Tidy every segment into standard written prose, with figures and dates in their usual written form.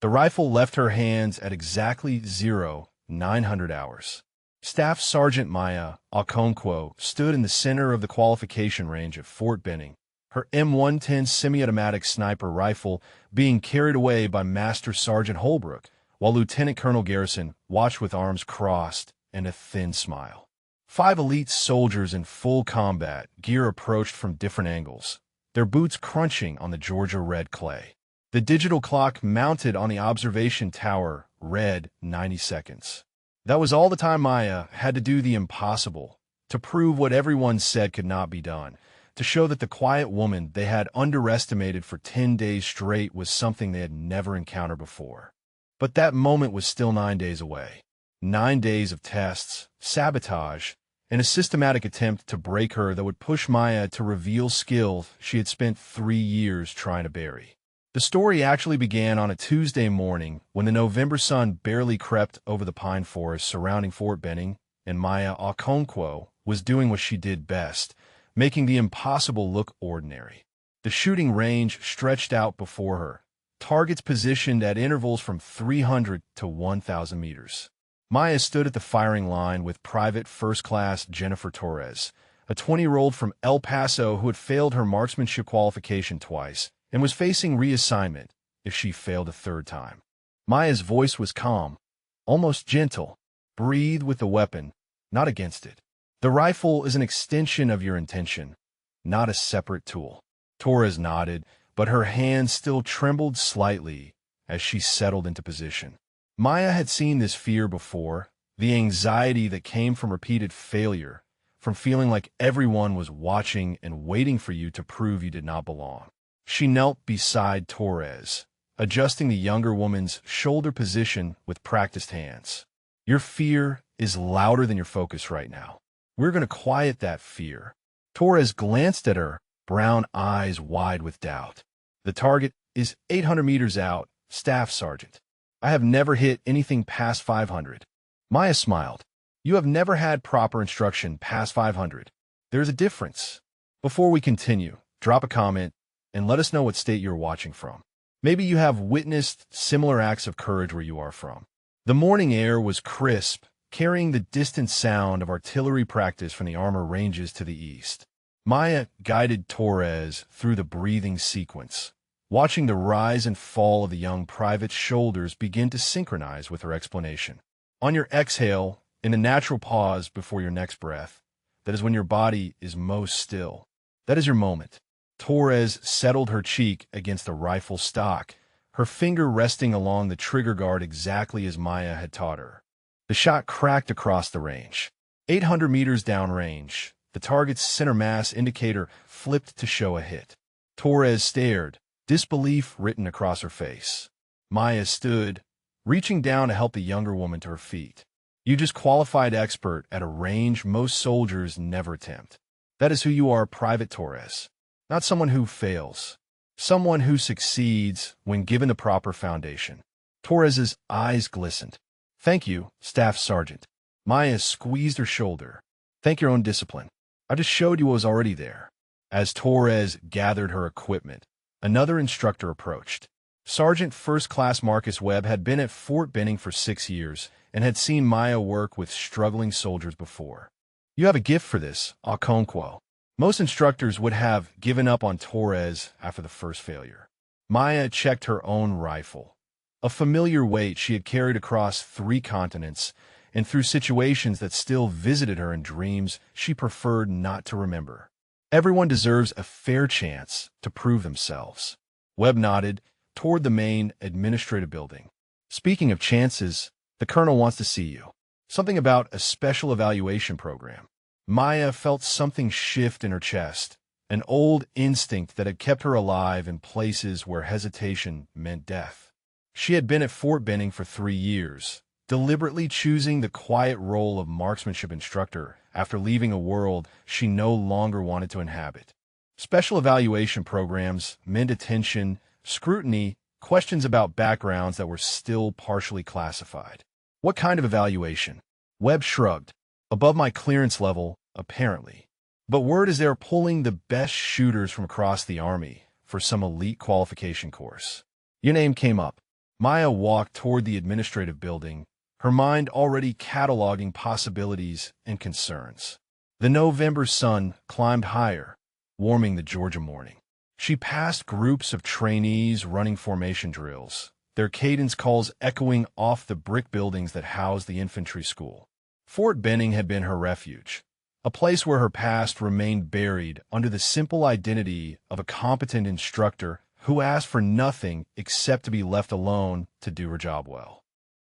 The rifle left her hands at exactly 0900 hours. Staff Sergeant Maya Okonkwo stood in the center of the qualification range at Fort Benning, her M110 semi-automatic sniper rifle being carried away by Master Sergeant Holbrook, while Lieutenant Colonel Garrison watched with arms crossed and a thin smile. 5 elite soldiers in full combat gear approached from different angles, their boots crunching on the Georgia red clay. The digital clock mounted on the observation tower read 90 seconds. That was all the time Maya had to do the impossible, to prove what everyone said could not be done, to show that the quiet woman they had underestimated for 10 days straight was something they had never encountered before. But that moment was still 9 days away. 9 days of tests, sabotage, and a systematic attempt to break her that would push Maya to reveal skills she had spent 3 years trying to bury. The story actually began on a Tuesday morning when the November sun barely crept over the pine forest surrounding Fort Benning, and Maya Okonkwo was doing what she did best, making the impossible look ordinary. The shooting range stretched out before her, targets positioned at intervals from 300 to 1,000 meters. Maya stood at the firing line with Private First Class Jennifer Torres, a 20-year-old from El Paso who had failed her marksmanship qualification twice and was facing reassignment if she failed a third time. Maya's voice was calm, almost gentle. Breathe with the weapon, not against it. The rifle is an extension of your intention, not a separate tool. Torres nodded, but her hands still trembled slightly as she settled into position. Maya had seen this fear before, the anxiety that came from repeated failure, from feeling like everyone was watching and waiting for you to prove you did not belong. She knelt beside Torres, adjusting the younger woman's shoulder position with practiced hands. Your fear is louder than your focus right now. We're going to quiet that fear. Torres glanced at her, brown eyes wide with doubt. The target is 800 meters out, Staff Sergeant. I have never hit anything past 500. Maya smiled. You have never had proper instruction past 500. There's a difference. Before we continue, drop a comment and let us know what state you're watching from. Maybe you have witnessed similar acts of courage where you are from. The morning air was crisp, carrying the distant sound of artillery practice from the Armor Ranges to the east. Maya guided Torres through the breathing sequence, watching the rise and fall of the young private's shoulders begin to synchronize with her explanation. On your exhale, in a natural pause before your next breath, that is when your body is most still. That is your moment. Torres settled her cheek against the rifle stock, her finger resting along the trigger guard exactly as Maya had taught her. The shot cracked across the range. 800 meters downrange, the target's center mass indicator flipped to show a hit. Torres stared, disbelief written across her face. Maya stood, reaching down to help the younger woman to her feet. You just qualified expert at a range most soldiers never attempt. That is who you are, Private Torres. Not someone who fails. Someone who succeeds when given the proper foundation. Torres's eyes glistened. Thank you, Staff Sergeant. Maya squeezed her shoulder. Thank your own discipline. I just showed you what was already there. As Torres gathered her equipment, another instructor approached. Sergeant First Class Marcus Webb had been at Fort Benning for 6 years and had seen Maya work with struggling soldiers before. You have a gift for this, Okonkwo. Most instructors would have given up on Torres after the first failure. Maya checked her own rifle, a familiar weight she had carried across 3 continents and through situations that still visited her in dreams she preferred not to remember. Everyone deserves a fair chance to prove themselves. Webb nodded toward the main administrative building. Speaking of chances, the colonel wants to see you. Something about a special evaluation program. Maya felt something shift in her chest, an old instinct that had kept her alive in places where hesitation meant death. She had been at Fort Benning for 3 years, deliberately choosing the quiet role of marksmanship instructor after leaving a world she no longer wanted to inhabit. Special evaluation programs meant attention, scrutiny, questions about backgrounds that were still partially classified. What kind of evaluation? Webb shrugged. Above my clearance level, apparently. But word is they're pulling the best shooters from across the Army for some elite qualification course. Your name came up. Maya walked toward the administrative building, her mind already cataloging possibilities and concerns. The November sun climbed higher, warming the Georgia morning. She passed groups of trainees running formation drills, their cadence calls echoing off the brick buildings that housed the infantry school. Fort Benning had been her refuge, a place where her past remained buried under the simple identity of a competent instructor who asked for nothing except to be left alone to do her job well.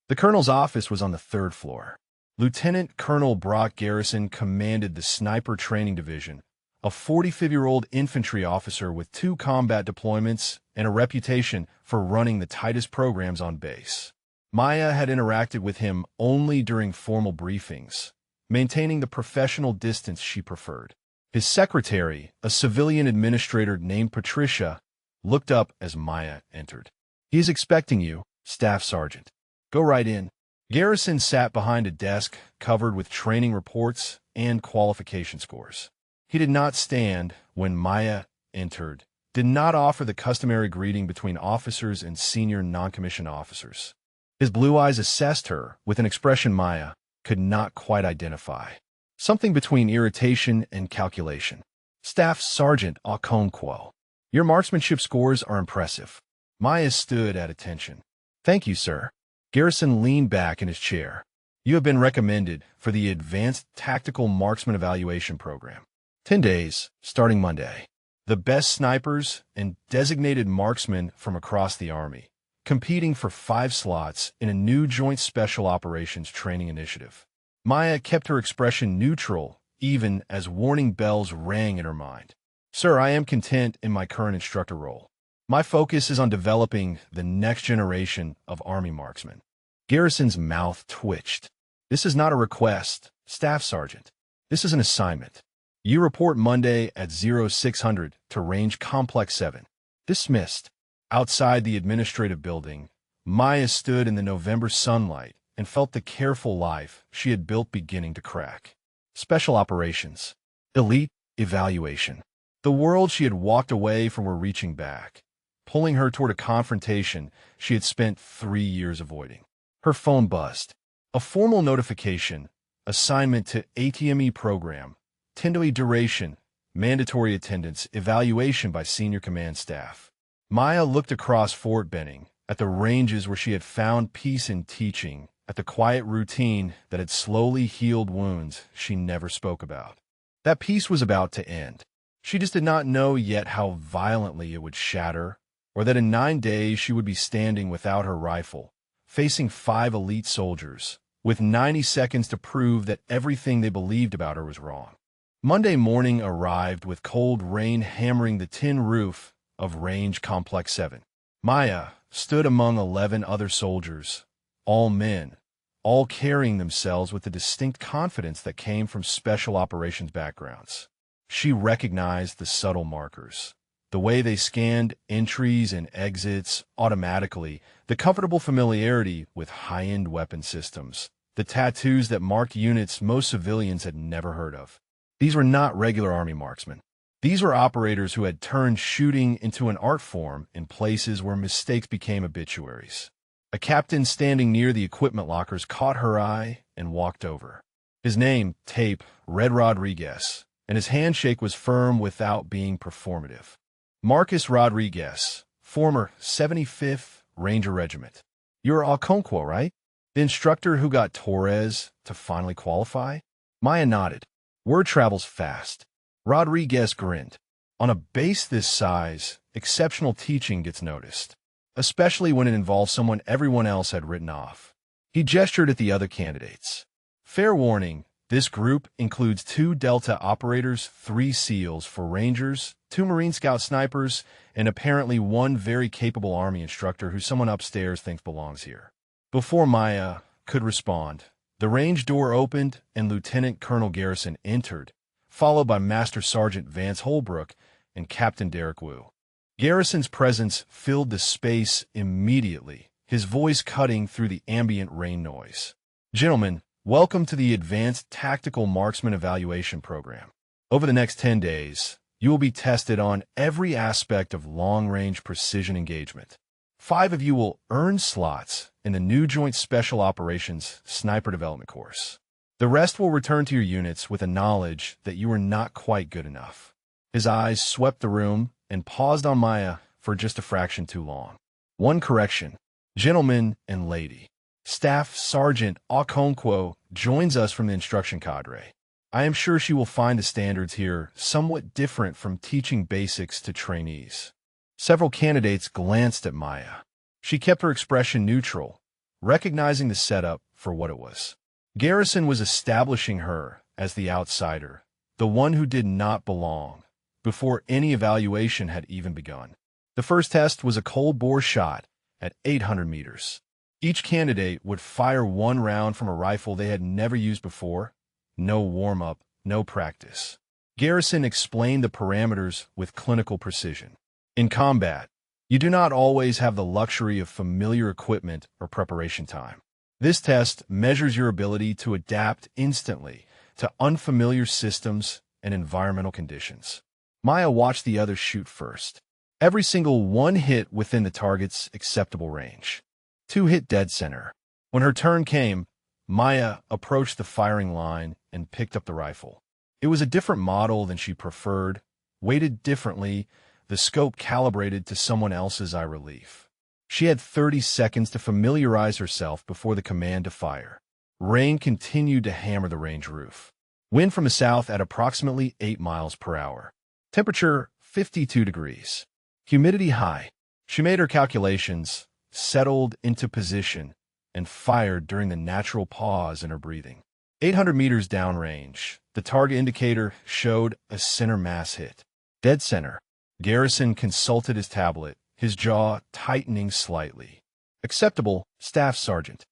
The colonel's office was on the third floor. Lieutenant Colonel Brock Garrison commanded the Sniper Training Division, a 45-year-old infantry officer with 2 combat deployments and a reputation for running the tightest programs on base. Maya had interacted with him only during formal briefings, maintaining the professional distance she preferred. His secretary, a civilian administrator named Patricia, looked up as Maya entered. "He is expecting you, Staff Sergeant. Go right in." Garrison sat behind a desk covered with training reports and qualification scores. He did not stand when Maya entered, did not offer the customary greeting between officers and senior non-commissioned officers. His blue eyes assessed her with an expression Maya could not quite identify, something between irritation and calculation. "Staff Sergeant Okonkwo, your marksmanship scores are impressive." Maya stood at attention. "Thank you, sir." Garrison leaned back in his chair. "You have been recommended for the Advanced Tactical Marksman Evaluation Program. 10 days, starting Monday. The best snipers and designated marksmen from across the Army, competing for 5 slots in a new Joint Special Operations training initiative." Maya kept her expression neutral, even as warning bells rang in her mind. "Sir, I am content in my current instructor role. My focus is on developing the next generation of Army marksmen." Garrison's mouth twitched. "This is not a request, Staff Sergeant. This is an assignment. You report Monday at 0600 to Range Complex 7. Dismissed." Outside the administrative building, Maya stood in the November sunlight and felt the careful life she had built beginning to crack. Special operations. Elite evaluation. The world she had walked away from were reaching back, pulling her toward a confrontation she had spent 3 years avoiding. Her phone buzzed. A formal notification, assignment to ATME program, 10-day duration, mandatory attendance, evaluation by senior command staff. Maya looked across Fort Benning, at the ranges where she had found peace in teaching, at the quiet routine that had slowly healed wounds she never spoke about. That peace was about to end. She just did not know yet how violently it would shatter, or that in 9 days she would be standing without her rifle, facing 5 elite soldiers, with 90 seconds to prove that everything they believed about her was wrong. Monday morning arrived with cold rain hammering the tin roof of Range Complex 7. Maya stood among 11 other soldiers, all men, all carrying themselves with the distinct confidence that came from special operations backgrounds. She recognized the subtle markers, the way they scanned entries and exits automatically, the comfortable familiarity with high-end weapon systems, the tattoos that marked units most civilians had never heard of. These were not regular Army marksmen. These were operators who had turned shooting into an art form in places where mistakes became obituaries. A captain standing near the equipment lockers caught her eye and walked over. His name, tape, Red Rodriguez, and his handshake was firm without being performative. Marcus Rodriguez, former 75th Ranger Regiment. "You're Okonkwo, right? The instructor who got Torres to finally qualify?" Maya nodded. "Word travels fast." Rodriguez grinned. "On a base this size, exceptional teaching gets noticed, especially when it involves someone everyone else had written off." He gestured at the other candidates. "Fair warning, this group includes 2 Delta operators, 3 SEALs for Rangers, 2 Marine Scout snipers, and apparently 1 very capable Army instructor who someone upstairs thinks belongs here." Before Maya could respond, the range door opened and Lieutenant Colonel Garrison entered, followed by Master Sergeant Vance Holbrook and Captain Derek Wu. Garrison's presence filled the space immediately, his voice cutting through the ambient rain noise. "Gentlemen, welcome to the Advanced Tactical Marksman Evaluation Program. Over the next 10 days, you will be tested on every aspect of long-range precision engagement. 5 of you will earn slots in the new Joint Special Operations Sniper Development course. The rest will return to your units with the knowledge that you are not quite good enough. His eyes swept the room and paused on Maya for just a fraction too long. One correction. Gentlemen and lady. Staff Sergeant Okonkwo joins us from the instruction cadre. I am sure she will find the standards here somewhat different from teaching basics to trainees. Several candidates glanced at Maya. She kept her expression neutral, recognizing the setup for what it was. Garrison was establishing her as the outsider, the one who did not belong, before any evaluation had even begun. The first test was a cold bore shot at 800 meters. Each candidate would fire one round from a rifle they had never used before. No warm-up, no practice. Garrison explained the parameters with clinical precision. In combat, you do not always have the luxury of familiar equipment or preparation time. This test measures your ability to adapt instantly to unfamiliar systems and environmental conditions. Maya watched the others shoot first. Every single one hit within the target's acceptable range. 2 hit dead center. When her turn came, Maya approached the firing line and picked up the rifle. It was a different model than she preferred, weighted differently, the scope calibrated to someone else's eye relief. She had 30 seconds to familiarize herself before the command to fire. Rain continued to hammer the range roof. Wind from the south at approximately 8 miles per hour. Temperature 52 degrees. Humidity high. She made her calculations, settled into position, and fired during the natural pause in her breathing. 800 meters downrange, the target indicator showed a center mass hit. Dead center. Garrison consulted his tablet, his jaw tightening slightly. Acceptable, Staff Sergeant.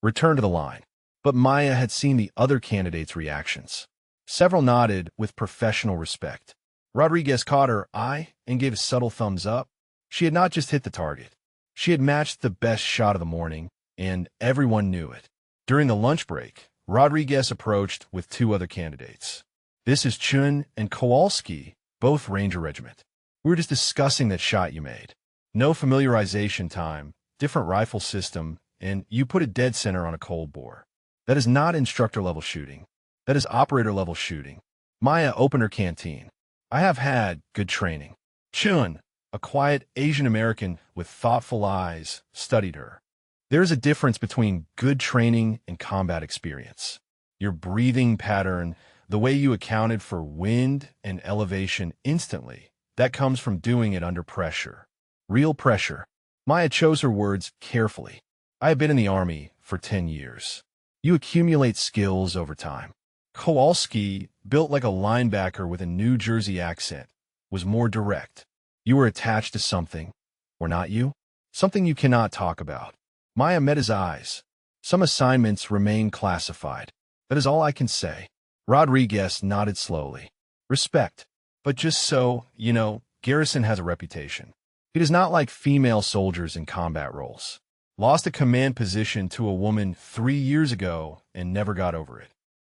Return to the line. But Maya had seen the other candidates' reactions. Several nodded with professional respect. Rodriguez caught her eye and gave a subtle thumbs up. She had not just hit the target. She had matched the best shot of the morning, and everyone knew it. During the lunch break, Rodriguez approached with 2 other candidates. This is Chun and Kowalski, both Ranger Regiment. We were just discussing that shot you made. No familiarization time, different rifle system, and you put it dead center on a cold bore. That is not instructor-level shooting. That is operator-level shooting. Maya opened her canteen. I have had good training. Chun, a quiet Asian American with thoughtful eyes, studied her. There is a difference between good training and combat experience. Your breathing pattern, the way you accounted for wind and elevation instantly, that comes from doing it under pressure. Real pressure. Maya chose her words carefully. I have been in the Army for 10 years. You accumulate skills over time. Kowalski, built like a linebacker with a New Jersey accent, was more direct. You were attached to something, or not you? Something you cannot talk about. Maya met his eyes. Some assignments remain classified. That is all I can say. Rodriguez nodded slowly. Respect. But just so, you know, Garrison has a reputation. He does not like female soldiers in combat roles. Lost a command position to a woman 3 years ago and never got over it.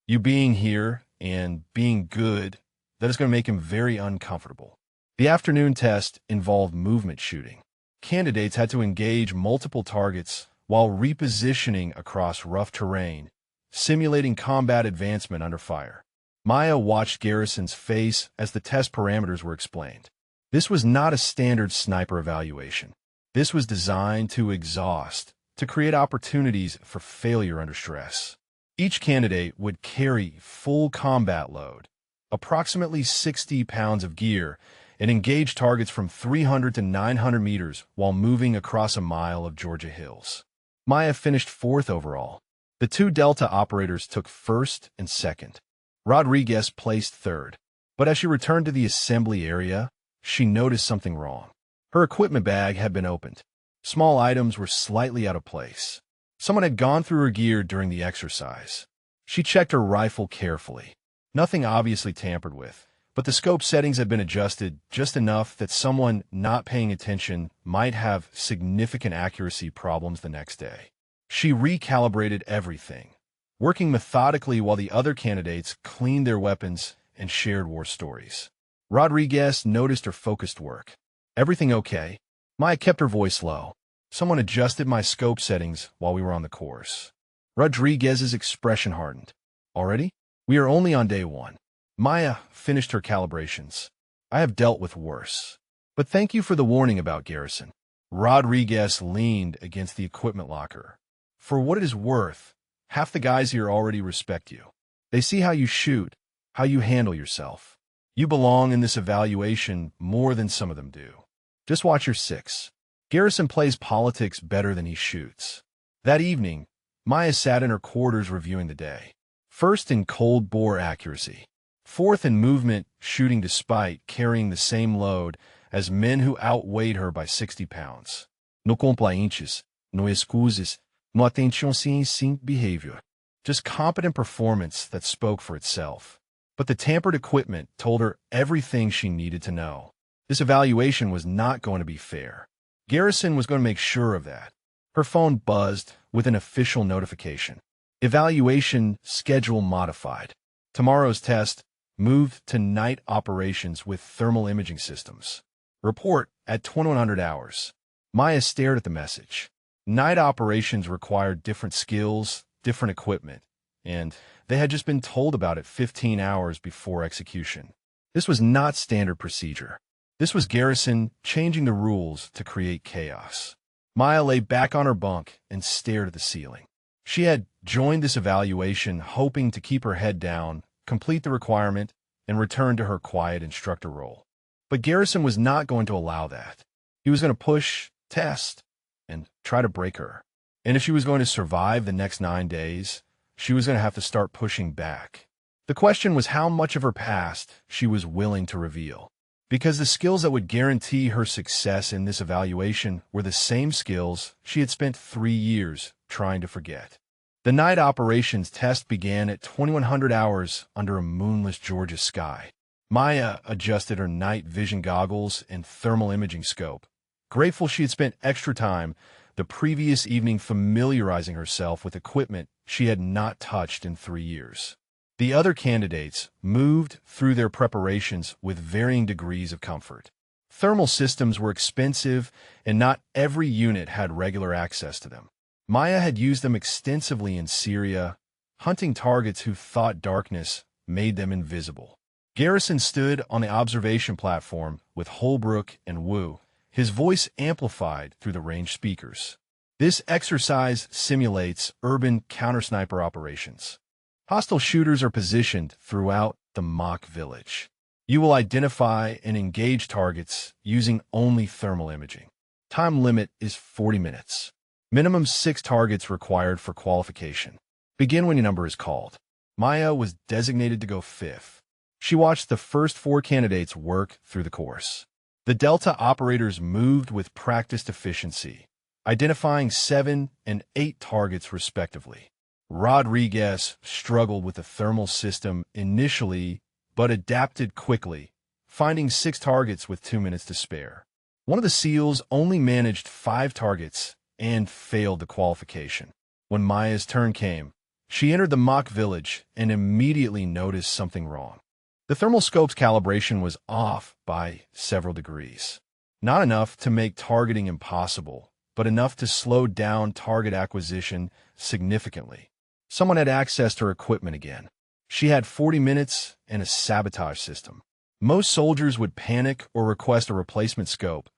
You being here and being good, that is going to make him very uncomfortable. The afternoon test involved movement shooting. Candidates had to engage multiple targets while repositioning across rough terrain, simulating combat advancement under fire. Maya watched Garrison's face as the test parameters were explained. This was not a standard sniper evaluation. This was designed to exhaust, to create opportunities for failure under stress. Each candidate would carry full combat load, approximately 60 pounds of gear, and engage targets from 300 to 900 meters while moving across a mile of Georgia hills. Maya finished 4th overall. The 2 Delta operators took 1st and 2nd. Rodriguez placed 3rd. But as she returned to the assembly area, she noticed something wrong. Her equipment bag had been opened. Small items were slightly out of place. Someone had gone through her gear during the exercise. She checked her rifle carefully. Nothing obviously tampered with, but the scope settings had been adjusted just enough that someone not paying attention might have significant accuracy problems the next day. She recalibrated everything, working methodically while the other candidates cleaned their weapons and shared war stories. Rodriguez noticed her focused work. Everything okay? Maya kept her voice low. Someone adjusted my scope settings while we were on the course. Rodriguez's expression hardened. Already? We are only on day 1. Maya finished her calibrations. I have dealt with worse. But thank you for the warning about Garrison. Rodriguez leaned against the equipment locker. For what it is worth, half the guys here already respect you. They see how you shoot, how you handle yourself. You belong in this evaluation more than some of them do. Just watch your 6. Garrison plays politics better than he shoots. That evening, Maya sat in her quarters reviewing the day. First in cold bore accuracy. Fourth in movement, shooting despite carrying the same load as men who outweighed her by 60 pounds. No complaints, no excuses, no attention sin behavior. Just competent performance that spoke for itself. But the tampered equipment told her everything she needed to know. This evaluation was not going to be fair. Garrison was going to make sure of that. Her phone buzzed with an official notification. Evaluation schedule modified. Tomorrow's test moved to night operations with thermal imaging systems. Report at 2100 hours. Maya stared at the message. Night operations required different skills, different equipment, and they had just been told about it 15 hours before execution. This was not standard procedure. This was Garrison changing the rules to create chaos. Maya lay back on her bunk and stared at the ceiling. She had joined this evaluation hoping to keep her head down, complete the requirement, and return to her quiet instructor role. But Garrison was not going to allow that. He was going to push, test, and try to break her. And if she was going to survive the next 9 days, she was going to have to start pushing back. The question was how much of her past she was willing to reveal. Because the skills that would guarantee her success in this evaluation were the same skills she had spent 3 years trying to forget. The night operations test began at 2100 hours under a moonless Georgia sky. Maya adjusted her night vision goggles and thermal imaging scope. Grateful she had spent extra time the previous evening familiarizing herself with equipment she had not touched in 3 years. The other candidates moved through their preparations with varying degrees of comfort. Thermal systems were expensive, and not every unit had regular access to them. Maya had used them extensively in Syria, hunting targets who thought darkness made them invisible. Garrison stood on the observation platform with Holbrook and Wu, his voice amplified through the range speakers. This exercise simulates urban counter-sniper operations. Hostile shooters are positioned throughout the mock village. You will identify and engage targets using only thermal imaging. Time limit is 40 minutes. Minimum 6 targets required for qualification. Begin when your number is called. Maya was designated to go 5th. She watched the first 4 candidates work through the course. The Delta operators moved with practiced efficiency, identifying 7 and 8 targets respectively. Rodriguez struggled with the thermal system initially, but adapted quickly, finding 6 targets with 2 minutes to spare. One of the SEALs only managed 5 targets and failed the qualification. When Maya's turn came, she entered the mock village and immediately noticed something wrong. The thermal scope's calibration was off by several degrees. Not enough to make targeting impossible, but enough to slow down target acquisition significantly. Someone had accessed her equipment again. She had 40 minutes and a sabotage system. Most soldiers would panic or request a replacement scope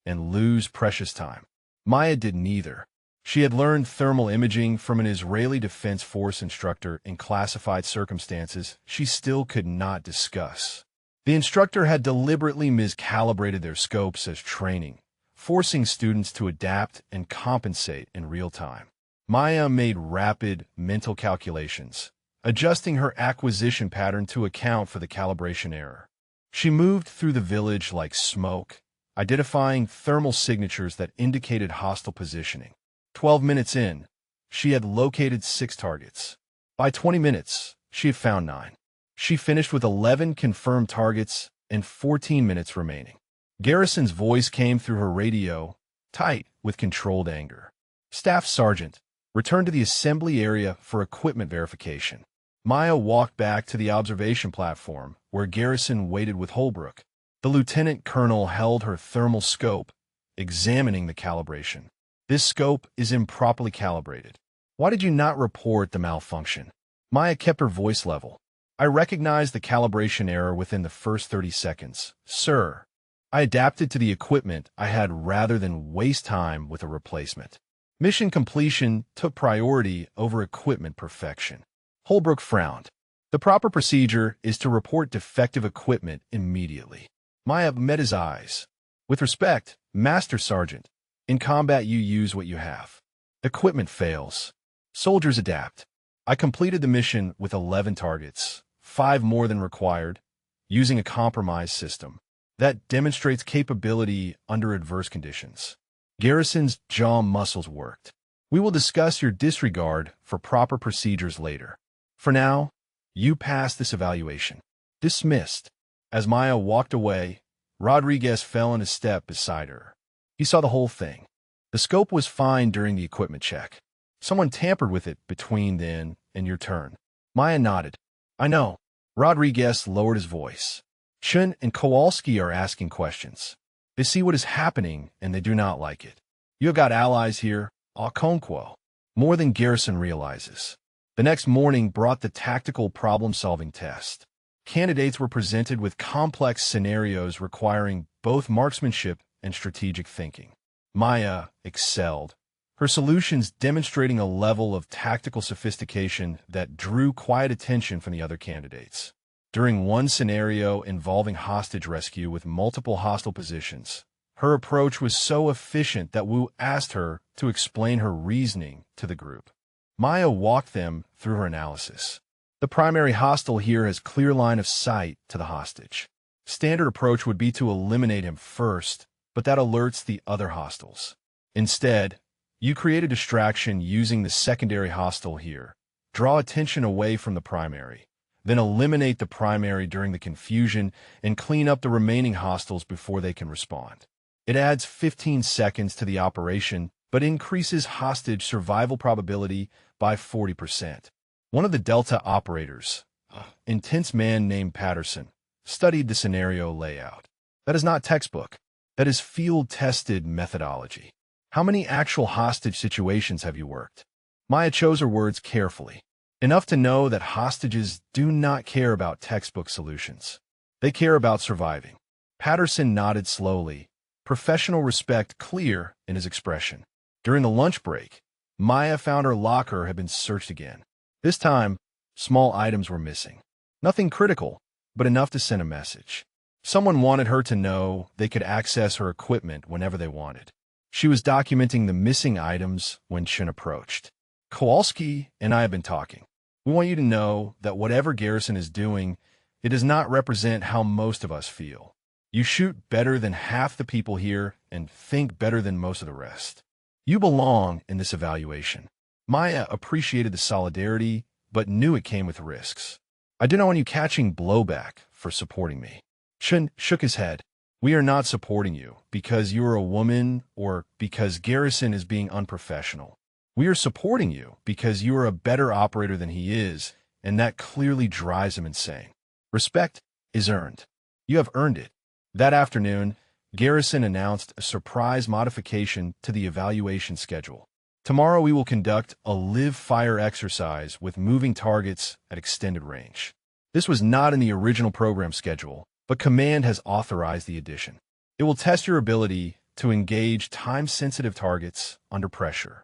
and lose precious time. Maya did neither. She had learned thermal imaging from an Israeli Defense Force instructor in classified circumstances she still could not discuss. The instructor had deliberately miscalibrated their scopes as training, forcing students to adapt and compensate in real time. Maya made rapid mental calculations, adjusting her acquisition pattern to account for the calibration error. She moved through the village like smoke, identifying thermal signatures that indicated hostile positioning. 12 minutes in, she had located 6 targets. By 20 minutes, she had found 9. She finished with 11 confirmed targets and 14 minutes remaining. Garrison's voice came through her radio, tight with controlled anger. Staff Sergeant, return to the assembly area for equipment verification. Maya walked back to the observation platform, where Garrison waited with Holbrook. The lieutenant colonel held her thermal scope, examining the calibration. This scope is improperly calibrated. Why did you not report the malfunction? Maya kept her voice level. I recognized the calibration error within the first 30 seconds. Sir, I adapted to the equipment I had rather than waste time with a replacement. Mission completion took priority over equipment perfection. Holbrook frowned. The proper procedure is to report defective equipment immediately. Maya met his eyes. With respect, Master Sergeant, in combat you use what you have. Equipment fails. Soldiers adapt. I completed the mission with 11 targets, 5 more than required, using a compromised system. That demonstrates capability under adverse conditions. Garrison's jaw muscles worked. We will discuss your disregard for proper procedures later. For now, you passed this evaluation. Dismissed. As Maya walked away, Rodriguez fell in a step beside her. He saw the whole thing. The scope was fine during the equipment check. Someone tampered with it between then and your turn. Maya nodded. I know. Rodriguez lowered his voice. Chun and Kowalski are asking questions. They see what is happening and they do not like it. You have got allies here, Okonkwo. More than Garrison realizes. The next morning brought the tactical problem-solving test. Candidates were presented with complex scenarios requiring both marksmanship and strategic thinking. Maya excelled, her solutions demonstrating a level of tactical sophistication that drew quiet attention from the other candidates. During one scenario involving hostage rescue with multiple hostile positions, her approach was so efficient that Wu asked her to explain her reasoning to the group. Maya walked them through her analysis. The primary hostile here has clear line of sight to the hostage. Standard approach would be to eliminate him first, but that alerts the other hostiles. Instead, you create a distraction using the secondary hostile here. Draw attention away from the primary, then eliminate the primary during the confusion and clean up the remaining hostiles before they can respond. It adds 15 seconds to the operation, but increases hostage survival probability by 40%. One of the Delta operators, an intense man named Patterson, studied the scenario layout. That is not textbook. That is field-tested methodology. How many actual hostage situations have you worked? Maya chose her words carefully. Enough to know that hostages do not care about textbook solutions. They care about surviving. Patterson nodded slowly, professional respect clear in his expression. During the lunch break, Maya found her locker had been searched again. This time, small items were missing. Nothing critical, but enough to send a message. Someone wanted her to know they could access her equipment whenever they wanted. She was documenting the missing items when Chun approached. Kowalski and I have been talking. We want you to know that whatever Garrison is doing, it does not represent how most of us feel. You shoot better than half the people here and think better than most of the rest. You belong in this evaluation. Maya appreciated the solidarity, but knew it came with risks. I do not want you catching blowback for supporting me. Chun shook his head. We are not supporting you because you are a woman or because Garrison is being unprofessional. We are supporting you because you are a better operator than he is, and that clearly drives him insane. Respect is earned. You have earned it. That afternoon, Garrison announced a surprise modification to the evaluation schedule. Tomorrow we will conduct a live-fire exercise with moving targets at extended range. This was not in the original program schedule, but Command has authorized the addition. It will test your ability to engage time-sensitive targets under pressure.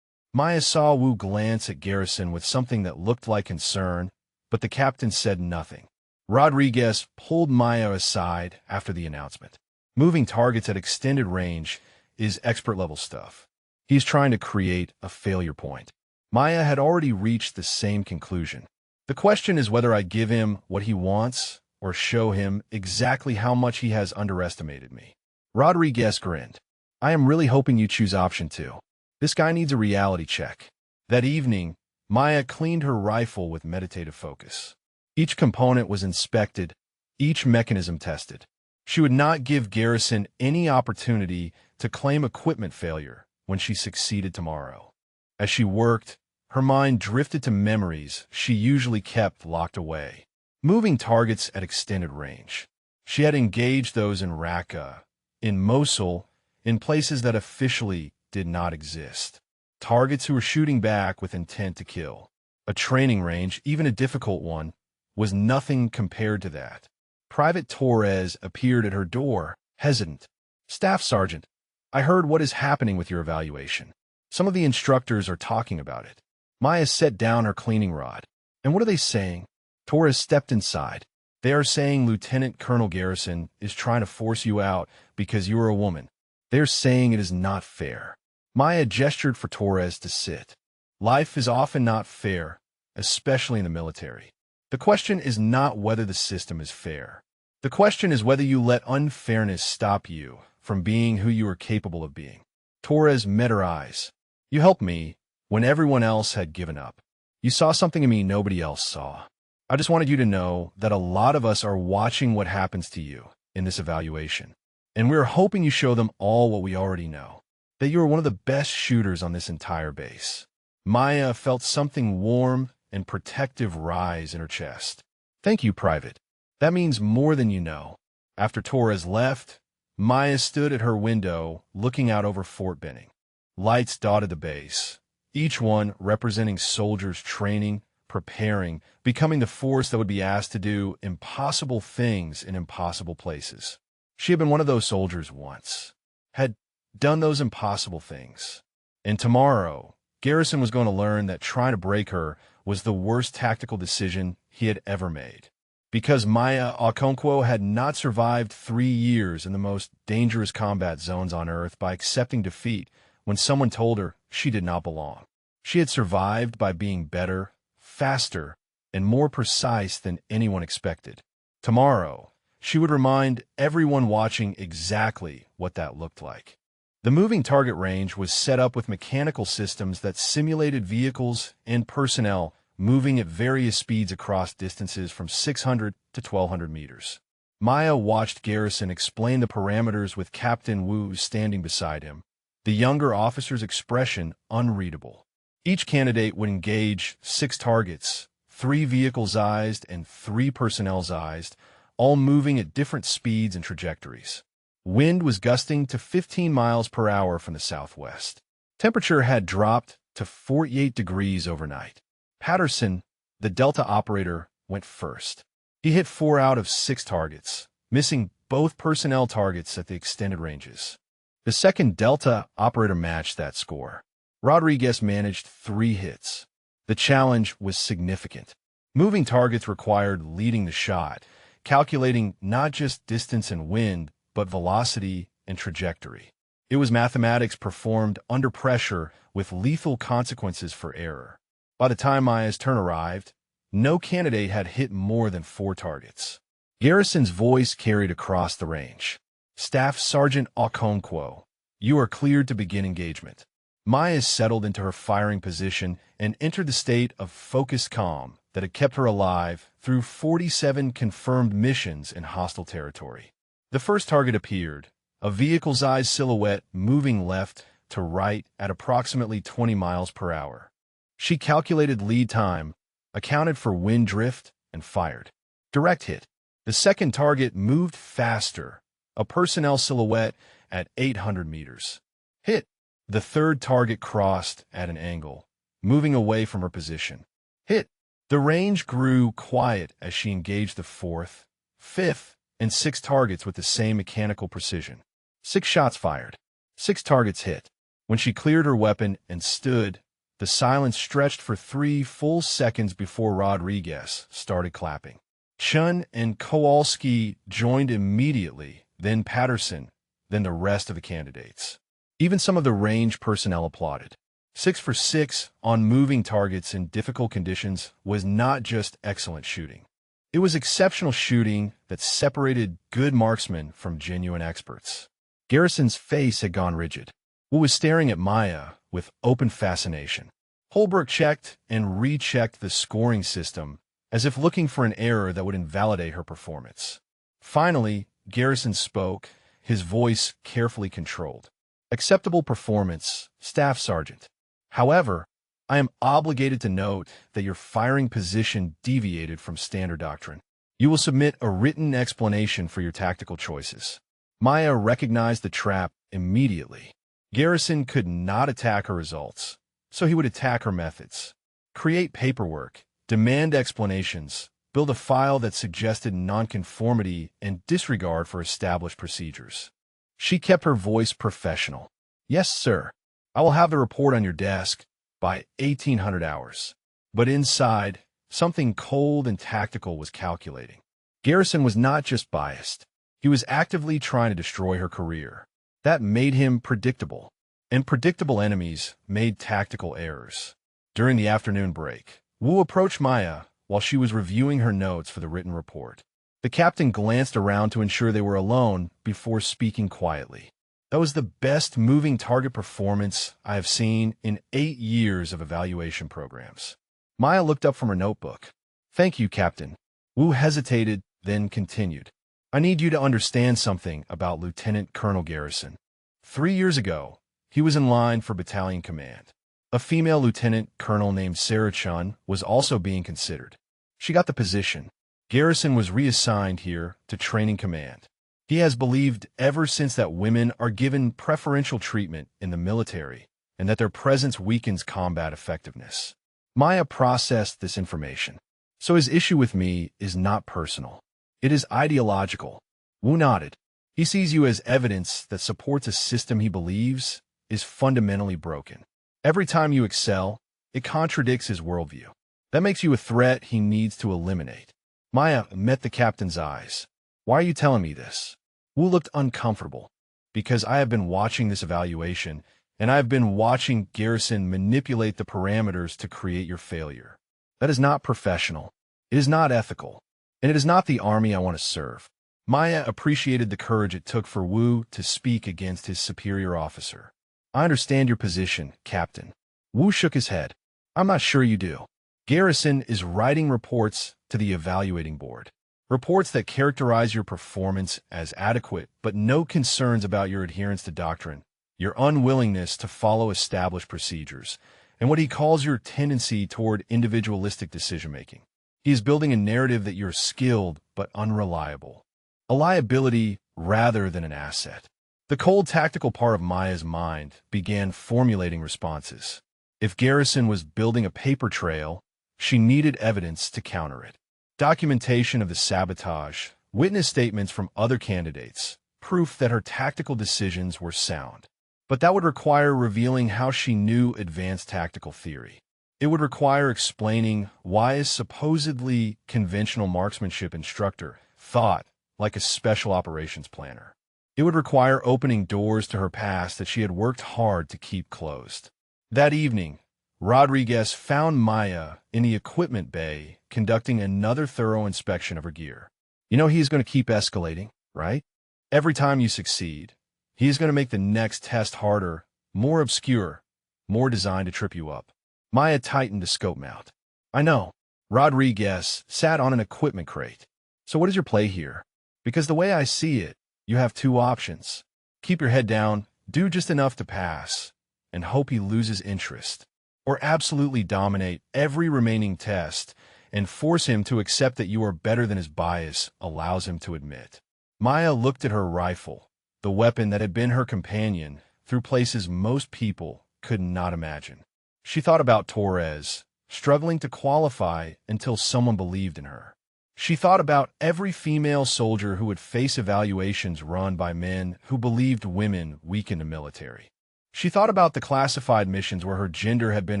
Maya saw Wu glance at Garrison with something that looked like concern, but the captain said nothing. Rodriguez pulled Maya aside after the announcement. Moving targets at extended range is expert-level stuff. He's trying to create a failure point. Maya had already reached the same conclusion. The question is whether I give him what he wants or show him exactly how much he has underestimated me. Rodriguez grinned. I am really hoping you choose option 2. This guy needs a reality check. That evening, Maya cleaned her rifle with meditative focus. Each component was inspected, each mechanism tested. She would not give Garrison any opportunity to claim equipment failure when she succeeded tomorrow. As she worked, her mind drifted to memories she usually kept locked away. Moving targets at extended range. She had engaged those in Raqqa, in Mosul, in places that officially did not exist. Targets who were shooting back with intent to kill. A training range, even a difficult one, was nothing compared to that. Private Torres appeared at her door, hesitant. "Staff Sergeant, I heard what is happening with your evaluation. Some of the instructors are talking about it." Maya set down her cleaning rod. "And what are they saying?" Torres stepped inside. "They are saying Lieutenant Colonel Garrison is trying to force you out because you are a woman. They are saying it is not fair." Maya gestured for Torres to sit. "Life is often not fair, especially in the military. The question is not whether the system is fair. The question is whether you let unfairness stop you from being who you are capable of being." Torres met her eyes. "You helped me when everyone else had given up. You saw something in me nobody else saw. I just wanted you to know that a lot of us are watching what happens to you in this evaluation, and we're hoping you show them all what we already know, that you are one of the best shooters on this entire base." Maya felt something warm and protective rise in her chest. "Thank you, Private. That means more than you know." After Torres left, Maya stood at her window looking out over Fort Benning. Lights dotted the base, each one representing soldiers training, preparing, becoming the force that would be asked to do impossible things in impossible places. She had been one of those soldiers once, had done those impossible things. And tomorrow, Garrison was going to learn that trying to break her was the worst tactical decision he had ever made. Because Maya Okonkwo had not survived 3 years in the most dangerous combat zones on Earth by accepting defeat when someone told her she did not belong. She had survived by being better, faster, and more precise than anyone expected. Tomorrow, she would remind everyone watching exactly what that looked like. The moving target range was set up with mechanical systems that simulated vehicles and personnel moving at various speeds across distances from 600 to 1,200 meters. Maya watched Garrison explain the parameters with Captain Wu standing beside him, the younger officer's expression unreadable. Each candidate would engage 6 targets, 3 vehicle-sized and 3 personnel-sized, all moving at different speeds and trajectories. Wind was gusting to 15 miles per hour from the southwest. Temperature had dropped to 48 degrees overnight. Patterson, the Delta operator, went first. He hit 4 out of 6 targets, missing both personnel targets at the extended ranges. The second Delta operator matched that score. Rodriguez managed 3 hits. The challenge was significant. Moving targets required leading the shot, calculating not just distance and wind, but velocity and trajectory. It was mathematics performed under pressure with lethal consequences for error. By the time Maya's turn arrived, no candidate had hit more than 4 targets. Garrison's voice carried across the range. "Staff Sergeant Okonkwo, you are cleared to begin engagement." Maya settled into her firing position and entered the state of focused calm that had kept her alive through 47 confirmed missions in hostile territory. The first target appeared, a vehicle-sized silhouette moving left to right at approximately 20 miles per hour. She calculated lead time, accounted for wind drift, and fired. Direct hit. The second target moved faster, a personnel silhouette at 800 meters. Hit. The third target crossed at an angle, moving away from her position. Hit. The range grew quiet as she engaged the fourth, fifth, and sixth targets with the same mechanical precision. 6 shots fired. 6 targets hit. When she cleared her weapon and stood, the silence stretched for 3 full seconds before Rodriguez started clapping. Chun and Kowalski joined immediately, then Patterson, then the rest of the candidates. Even some of the range personnel applauded. 6 for 6 on moving targets in difficult conditions was not just excellent shooting. It was exceptional shooting that separated good marksmen from genuine experts. Garrison's face had gone rigid. Wu was staring at Maya with open fascination. Holbrook checked and rechecked the scoring system as if looking for an error that would invalidate her performance. Finally, Garrison spoke, his voice carefully controlled. "Acceptable performance, Staff Sergeant. However, I am obligated to note that your firing position deviated from standard doctrine. You will submit a written explanation for your tactical choices." Maya recognized the trap immediately. Garrison could not attack her results, so he would attack her methods. Create paperwork, demand explanations, build a file that suggested nonconformity and disregard for established procedures. She kept her voice professional. Yes, sir. I will have the report on your desk by 1800 hours. But inside, something cold and tactical was calculating. Garrison was not just biased. He was actively trying to destroy her career. That made him predictable. And predictable enemies made tactical errors. During the afternoon break, Wu approached Maya while she was reviewing her notes for the written report. The captain glanced around to ensure they were alone before speaking quietly. That was the best moving target performance I have seen in 8 years of evaluation programs. Maya looked up from her notebook. Thank you, Captain. Wu hesitated, then continued. I need you to understand something about Lieutenant Colonel Garrison. 3 years ago, he was in line for battalion command. A female lieutenant colonel named Sarah Chun was also being considered. She got the position. Garrison was reassigned here to training command. He has believed ever since that women are given preferential treatment in the military and that their presence weakens combat effectiveness. Maya processed this information. So his issue with me is not personal. It is ideological. Wu nodded. He sees you as evidence that supports a system he believes is fundamentally broken. Every time you excel, it contradicts his worldview. That makes you a threat he needs to eliminate. Maya met the captain's eyes. Why are you telling me this? Wu looked uncomfortable. Because I have been watching this evaluation, and I have been watching Garrison manipulate the parameters to create your failure. That is not professional. It is not ethical. And it is not the army I want to serve. Maya appreciated the courage it took for Wu to speak against his superior officer. I understand your position, Captain. Wu shook his head. I'm not sure you do. Garrison is writing reports to the evaluating board. Reports that characterize your performance as adequate, but no concerns about your adherence to doctrine, your unwillingness to follow established procedures, and what he calls your tendency toward individualistic decision-making. He is building a narrative that you're skilled but unreliable, a liability rather than an asset. The cold tactical part of Maya's mind began formulating responses. If Garrison was building a paper trail, she needed evidence to counter it. Documentation of the sabotage, witness statements from other candidates, proof that her tactical decisions were sound. But that would require revealing how she knew advanced tactical theory. It would require explaining why a supposedly conventional marksmanship instructor thought like a special operations planner. It would require opening doors to her past that she had worked hard to keep closed. That evening, Rodriguez found Maya in the equipment bay conducting another thorough inspection of her gear. You know he's going to keep escalating, right? Every time you succeed, he is going to make the next test harder, more obscure, more designed to trip you up. Maya tightened the scope mount. I know. Rodriguez sat on an equipment crate. So what is your play here? Because the way I see it, you have 2 options. Keep your head down, do just enough to pass, and hope he loses interest. Or absolutely dominate every remaining test and force him to accept that you are better than his bias allows him to admit. Maya looked at her rifle, the weapon that had been her companion through places most people could not imagine. She thought about Torres, struggling to qualify until someone believed in her. She thought about every female soldier who would face evaluations run by men who believed women weakened the military. She thought about the classified missions where her gender had been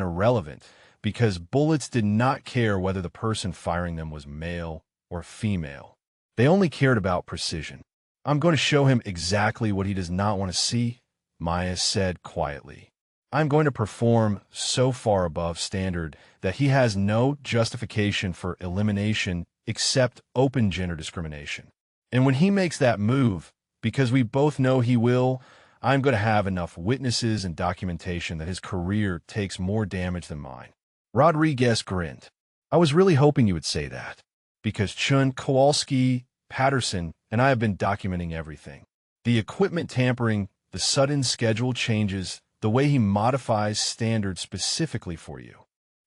irrelevant because bullets did not care whether the person firing them was male or female. They only cared about precision. I'm going to show him exactly what he does not want to see, Maya said quietly. I'm going to perform so far above standard that he has no justification for elimination except open gender discrimination. And when he makes that move, because we both know he will, I'm going to have enough witnesses and documentation that his career takes more damage than mine. Rodriguez grinned. I was really hoping you would say that, because Chun, Kowalski, Patterson, and I have been documenting everything. The equipment tampering, the sudden schedule changes, the way he modifies standards specifically for you.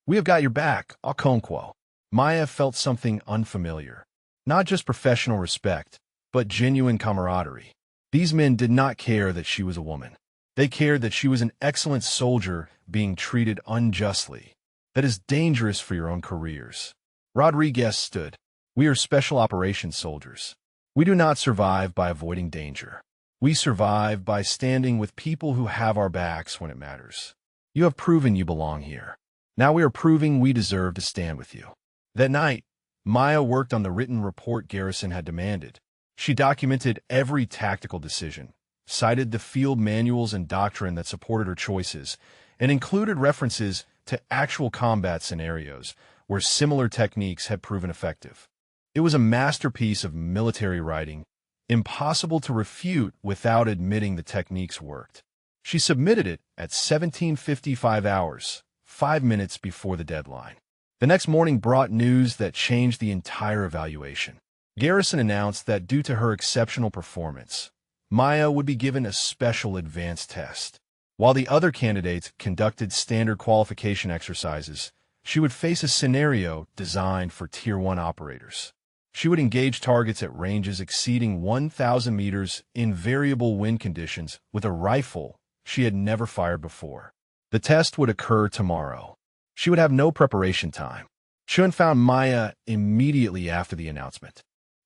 We have got your back, Okonkwo. Maya felt something unfamiliar. Not just professional respect, but genuine camaraderie. These men did not care that she was a woman. They cared that she was an excellent soldier being treated unjustly. That is dangerous for your own careers. Rodriguez stood. We are special operations soldiers. We do not survive by avoiding danger. We survive by standing with people who have our backs when it matters. You have proven you belong here. Now we are proving we deserve to stand with you. That night, Maya worked on the written report Garrison had demanded. She documented every tactical decision, cited the field manuals and doctrine that supported her choices, and included references to actual combat scenarios where similar techniques had proven effective. It was a masterpiece of military writing, impossible to refute without admitting the techniques worked. She submitted it at 17:55 hours, 5 minutes before the deadline. The next morning brought news that changed the entire evaluation. Garrison announced that due to her exceptional performance, Maya would be given a special advanced test. While the other candidates conducted standard qualification exercises, she would face a scenario designed for Tier 1 operators. She would engage targets at ranges exceeding 1,000 meters in variable wind conditions with a rifle she had never fired before. The test would occur tomorrow. She would have no preparation time. Chun found Maya immediately after the announcement.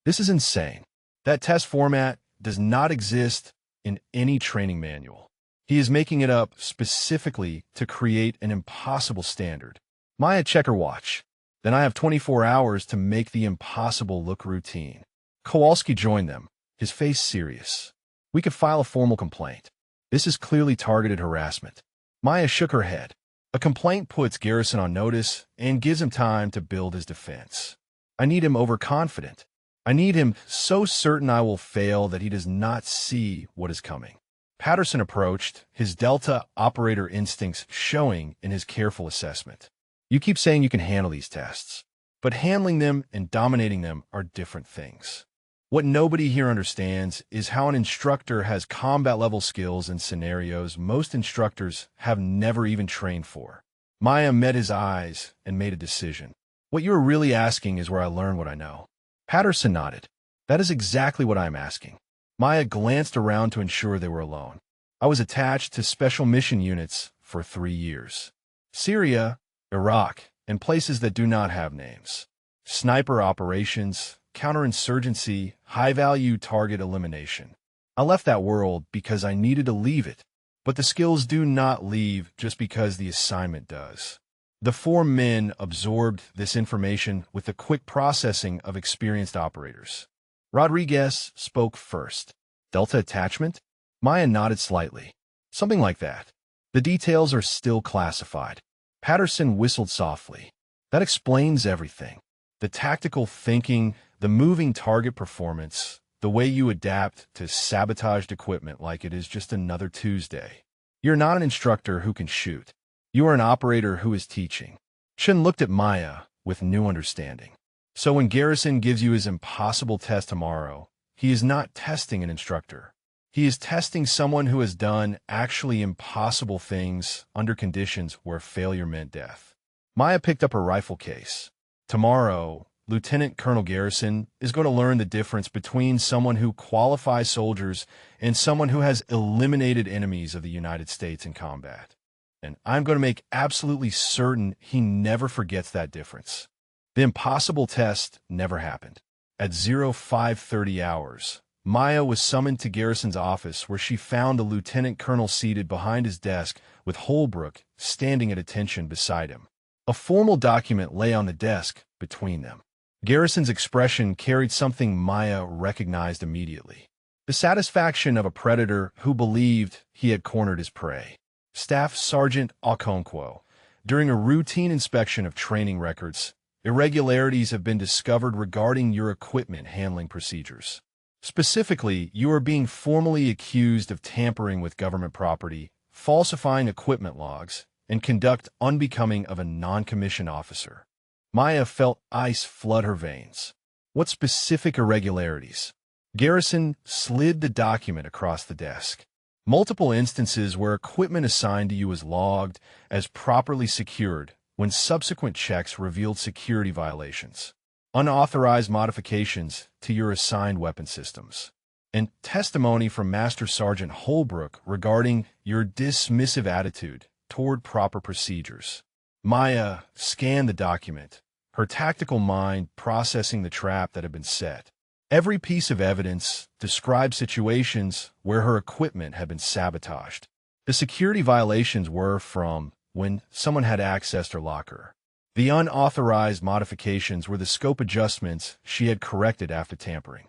This is insane. That test format does not exist in any training manual. He is making it up specifically to create an impossible standard. Maya, check her watch. Then I have 24 hours to make the impossible look routine. Kowalski joined them, his face serious. We could file a formal complaint. This is clearly targeted harassment. Maya shook her head. A complaint puts Garrison on notice and gives him time to build his defense. I need him overconfident. I need him so certain I will fail that he does not see what is coming. Patterson approached, his Delta operator instincts showing in his careful assessment. You keep saying you can handle these tests, but handling them and dominating them are different things. What nobody here understands is how an instructor has combat-level skills in scenarios most instructors have never even trained for. Maya met his eyes and made a decision. What you're really asking is where I learn what I know. Patterson nodded. That is exactly what I'm asking. Maya glanced around to ensure they were alone. I was attached to special mission units for 3 years. Syria, Iraq, and places that do not have names. Sniper operations, counterinsurgency, high-value target elimination. I left that world because I needed to leave it, but the skills do not leave just because the assignment does. The 4 men absorbed this information with the quick processing of experienced operators. Rodriguez spoke first. Delta attachment? Maya nodded slightly. Something like that. The details are still classified. Patterson whistled softly. That explains everything. The tactical thinking, the moving target performance, the way you adapt to sabotaged equipment like it is just another Tuesday. You're not an instructor who can shoot. You are an operator who is teaching. Chun looked at Maya with new understanding. So when Garrison gives you his impossible test tomorrow, he is not testing an instructor. He is testing someone who has done actually impossible things under conditions where failure meant death. Maya picked up her rifle case. Tomorrow, Lieutenant Colonel Garrison is going to learn the difference between someone who qualifies soldiers and someone who has eliminated enemies of the United States in combat. And I'm going to make absolutely certain he never forgets that difference. The impossible test never happened. At 05:30 hours, Maya was summoned to Garrison's office where she found the lieutenant colonel seated behind his desk with Holbrook standing at attention beside him. A formal document lay on the desk between them. Garrison's expression carried something Maya recognized immediately. The satisfaction of a predator who believed he had cornered his prey. Staff Sergeant Okonkwo, during a routine inspection of training records, irregularities have been discovered regarding your equipment handling procedures. Specifically, you are being formally accused of tampering with government property, falsifying equipment logs, and conduct unbecoming of a non-commissioned officer. Maya felt ice flood her veins. What specific irregularities? Garrison slid the document across the desk. Multiple instances where equipment assigned to you was logged as properly secured when subsequent checks revealed security violations. Unauthorized modifications to your assigned weapon systems. and testimony from Master Sergeant Holbrook regarding your dismissive attitude toward proper procedures. Maya scanned the document, her tactical mind processing the trap that had been set. Every piece of evidence described situations where her equipment had been sabotaged. The security violations were from when someone had accessed her locker. The unauthorized modifications were the scope adjustments she had corrected after tampering.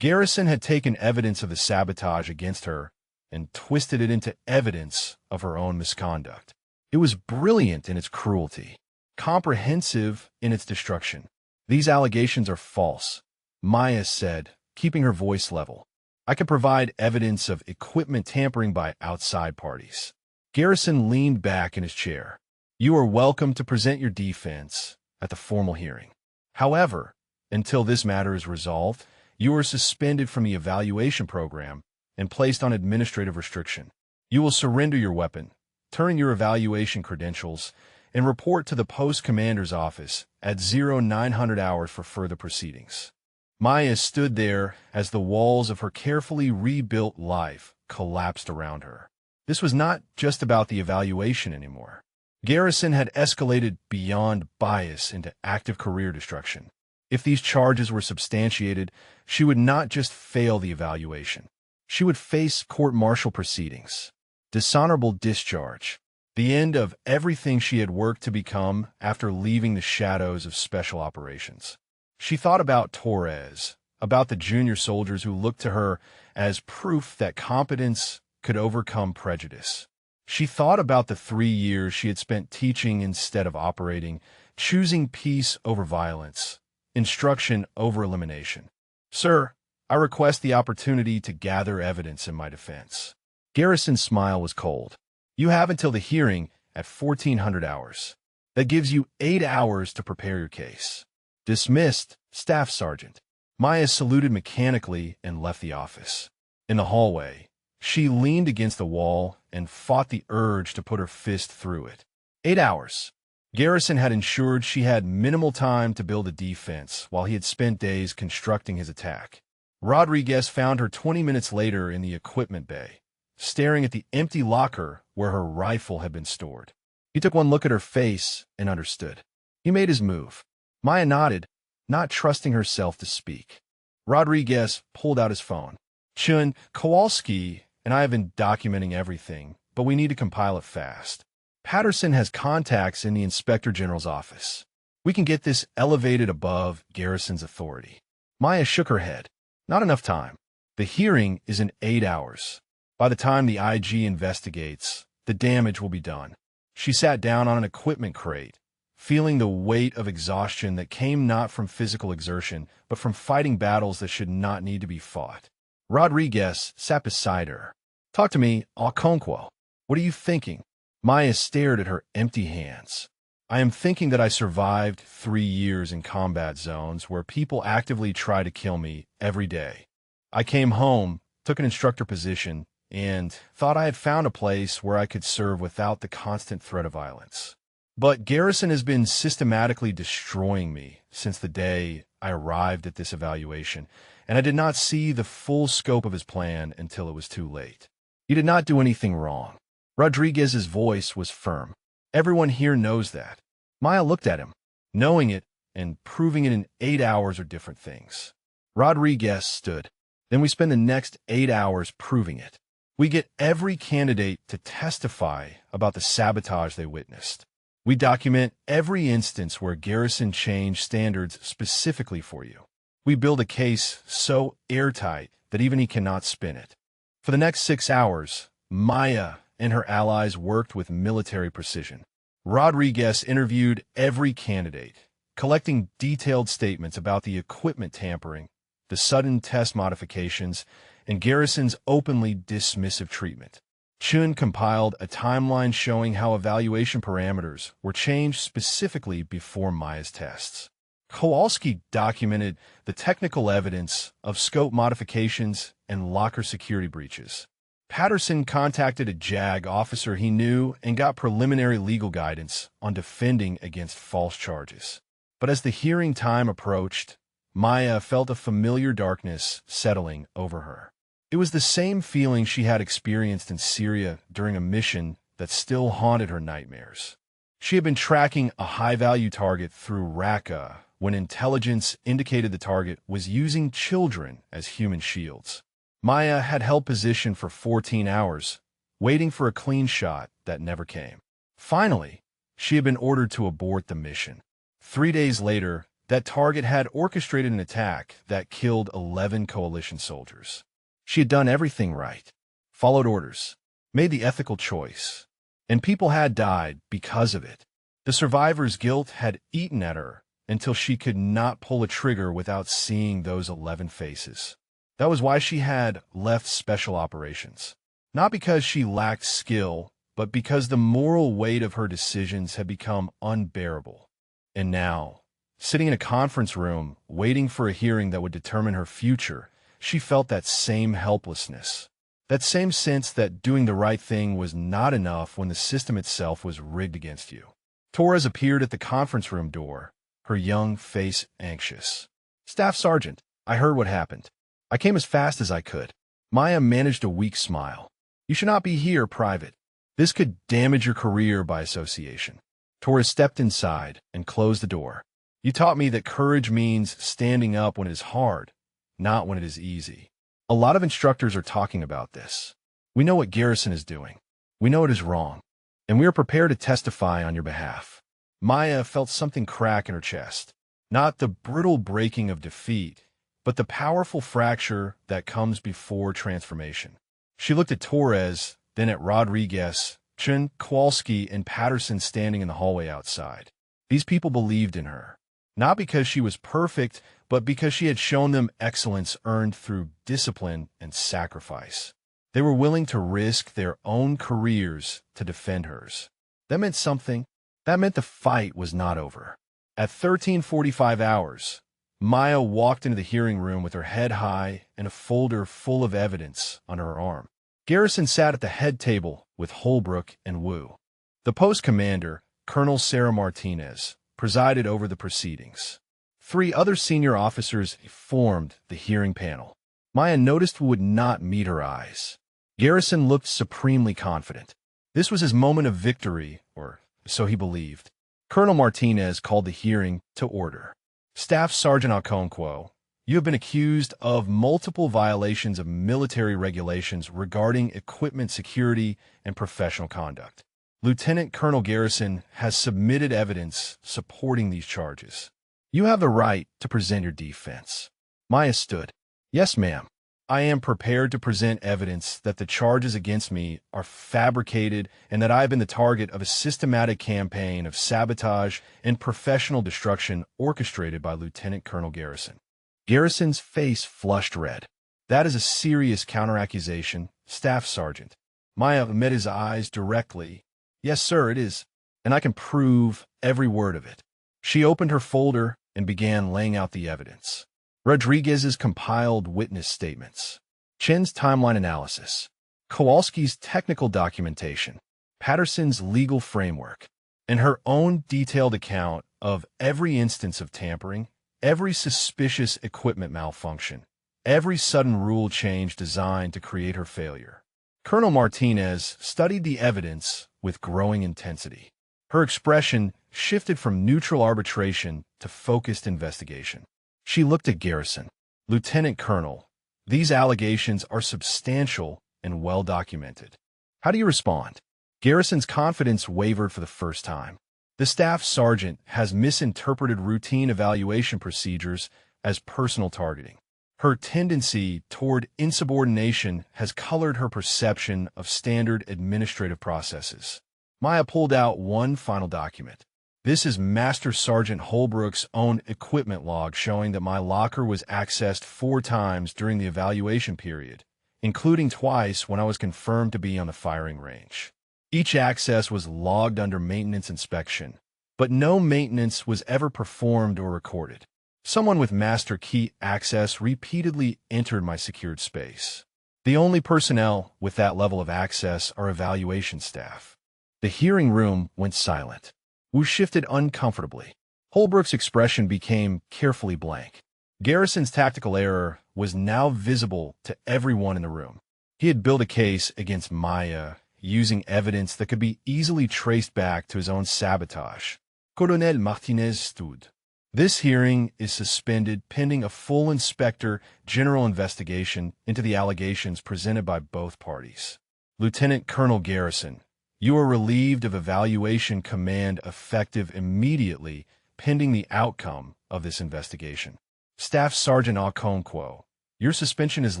Garrison had taken evidence of the sabotage against her and twisted it into evidence of her own misconduct. It was brilliant in its cruelty, comprehensive in its destruction. These allegations are false, Maya said, keeping her voice level. I can provide evidence of equipment tampering by outside parties. Garrison leaned back in his chair. You are welcome to present your defense at the formal hearing. However, until this matter is resolved, you are suspended from the evaluation program and placed on administrative restriction. You will surrender your weapon, turn in your evaluation credentials, and report to the post commander's office at 0900 hours for further proceedings. Maya stood there as the walls of her carefully rebuilt life collapsed around her. This was not just about the evaluation anymore. Garrison had escalated beyond bias into active career destruction. If these charges were substantiated, she would not just fail the evaluation. She would face court-martial proceedings, dishonorable discharge, the end of everything she had worked to become after leaving the shadows of special operations. She thought about Torres, about the junior soldiers who looked to her as proof that competence could overcome prejudice. She thought about the 3 years she had spent teaching instead of operating, choosing peace over violence, instruction over elimination. Sir, I request the opportunity to gather evidence in my defense. Garrison's smile was cold. You have until the hearing at 1400 hours. That gives you 8 hours to prepare your case. Dismissed, Staff Sergeant. Maya saluted mechanically and left the office. In the hallway, she leaned against the wall and fought the urge to put her fist through it. 8 hours. Garrison had ensured she had minimal time to build a defense while he had spent days constructing his attack. Rodriguez found her 20 minutes later in the equipment bay, staring at the empty locker where her rifle had been stored. He took one look at her face and understood. He made his move. Maya nodded, not trusting herself to speak. Rodriguez pulled out his phone. Chun, Kowalski and I have been documenting everything, but we need to compile it fast. Patterson has contacts in the Inspector General's office. We can get this elevated above Garrison's authority. Maya shook her head. Not enough time. The hearing is in 8 hours. By the time the IG investigates, the damage will be done. She sat down on an equipment crate, feeling the weight of exhaustion that came not from physical exertion, but from fighting battles that should not need to be fought. Rodriguez sat beside her. Talk to me, Okonkwo. What are you thinking? Maya stared at her empty hands. I am thinking that I survived 3 years in combat zones where people actively try to kill me every day. I came home, took an instructor position, and thought I had found a place where I could serve without the constant threat of violence. But Garrison has been systematically destroying me since the day I arrived at this evaluation, and I did not see the full scope of his plan until it was too late. He did not do anything wrong. Rodriguez's voice was firm. Everyone here knows that. Maya looked at him. Knowing it and proving it in 8 hours are different things. Rodriguez stood. Then we spend the next 8 hours proving it. We get every candidate to testify about the sabotage they witnessed. We document every instance where Garrison changed standards specifically for you. We build a case so airtight that even he cannot spin it. For the next 6 hours, Maya and her allies worked with military precision. Rodriguez interviewed every candidate, collecting detailed statements about the equipment tampering, the sudden test modifications, and Garrison's openly dismissive treatment. Chun compiled a timeline showing how evaluation parameters were changed specifically before Maya's tests. Kowalski documented the technical evidence of scope modifications and locker security breaches. Patterson contacted a JAG officer he knew and got preliminary legal guidance on defending against false charges. But as the hearing time approached, Maya felt a familiar darkness settling over her. It was the same feeling she had experienced in Syria during a mission that still haunted her nightmares. She had been tracking a high-value target through Raqqa when intelligence indicated the target was using children as human shields. Maya had held position for 14 hours, waiting for a clean shot that never came. Finally, she had been ordered to abort the mission. 3 days later, that target had orchestrated an attack that killed 11 coalition soldiers. She had done everything right, followed orders, made the ethical choice, and people had died because of it. The survivor's guilt had eaten at her until she could not pull a trigger without seeing those 11 faces. That was why she had left Special Operations. Not because she lacked skill, but because the moral weight of her decisions had become unbearable. And now, sitting in a conference room, waiting for a hearing that would determine her future, she felt that same helplessness. That same sense that doing the right thing was not enough when the system itself was rigged against you. Torres appeared at the conference room door, her young face anxious. "Staff Sergeant, I heard what happened. I came as fast as I could." Maya managed a weak smile. "You should not be here, Private. This could damage your career by association." Torres stepped inside and closed the door. "You taught me that courage means standing up when it is hard, not when it is easy. A lot of instructors are talking about this. We know what Garrison is doing. We know it is wrong, and we are prepared to testify on your behalf." Maya felt something crack in her chest. Not the brittle breaking of defeat, but the powerful fracture that comes before transformation. She looked at Torres, then at Rodriguez, Chen, Kowalski, and Patterson standing in the hallway outside. These people believed in her, not because she was perfect, but because she had shown them excellence earned through discipline and sacrifice. They were willing to risk their own careers to defend hers. That meant something. That meant the fight was not over. At 13:45 hours, Maya walked into the hearing room with her head high and a folder full of evidence under her arm. Garrison sat at the head table with Holbrook and Wu. The post commander, Colonel Sarah Martinez, presided over the proceedings. 3 other senior officers formed the hearing panel. Maya noticed Wu would not meet her eyes. Garrison looked supremely confident. This was his moment of victory, or so he believed. Colonel Martinez called the hearing to order. "Staff Sergeant Okonkwo, you have been accused of multiple violations of military regulations regarding equipment security and professional conduct. Lieutenant Colonel Garrison has submitted evidence supporting these charges. You have the right to present your defense." Maya stood. "Yes, ma'am. I am prepared to present evidence that the charges against me are fabricated and that I have been the target of a systematic campaign of sabotage and professional destruction orchestrated by Lieutenant Colonel Garrison." Garrison's face flushed red. "That is a serious counteraccusation, Staff Sergeant." Maya met his eyes directly. "Yes, sir, it is, and I can prove every word of it." She opened her folder and began laying out the evidence. Rodriguez's compiled witness statements, Chen's timeline analysis, Kowalski's technical documentation, Patterson's legal framework, and her own detailed account of every instance of tampering, every suspicious equipment malfunction, every sudden rule change designed to create her failure. Colonel Martinez studied the evidence with growing intensity. Her expression shifted from neutral arbitration to focused investigation. She looked at Garrison. "Lieutenant Colonel, these allegations are substantial and well documented. How do you respond?" Garrison's confidence wavered for the first time. The staff sergeant has misinterpreted routine evaluation procedures as personal targeting. Her tendency toward insubordination has colored her perception of standard administrative processes. Maya pulled out one final document. "This is Master Sergeant Holbrook's own equipment log showing that my locker was accessed 4 times during the evaluation period, including twice when I was confirmed to be on the firing range. Each access was logged under maintenance inspection, but no maintenance was ever performed or recorded. Someone with master key access repeatedly entered my secured space. The only personnel with that level of access are evaluation staff." The hearing room went silent. Wu shifted uncomfortably. Holbrook's expression became carefully blank. Garrison's tactical error was now visible to everyone in the room. He had built a case against Maya using evidence that could be easily traced back to his own sabotage. Coronel Martinez stood. This hearing is suspended pending a full inspector general investigation into the allegations presented by both parties. Lieutenant Colonel Garrison, you are relieved of evaluation command effective immediately pending the outcome of this investigation. Staff Sergeant Okonkwo, your suspension is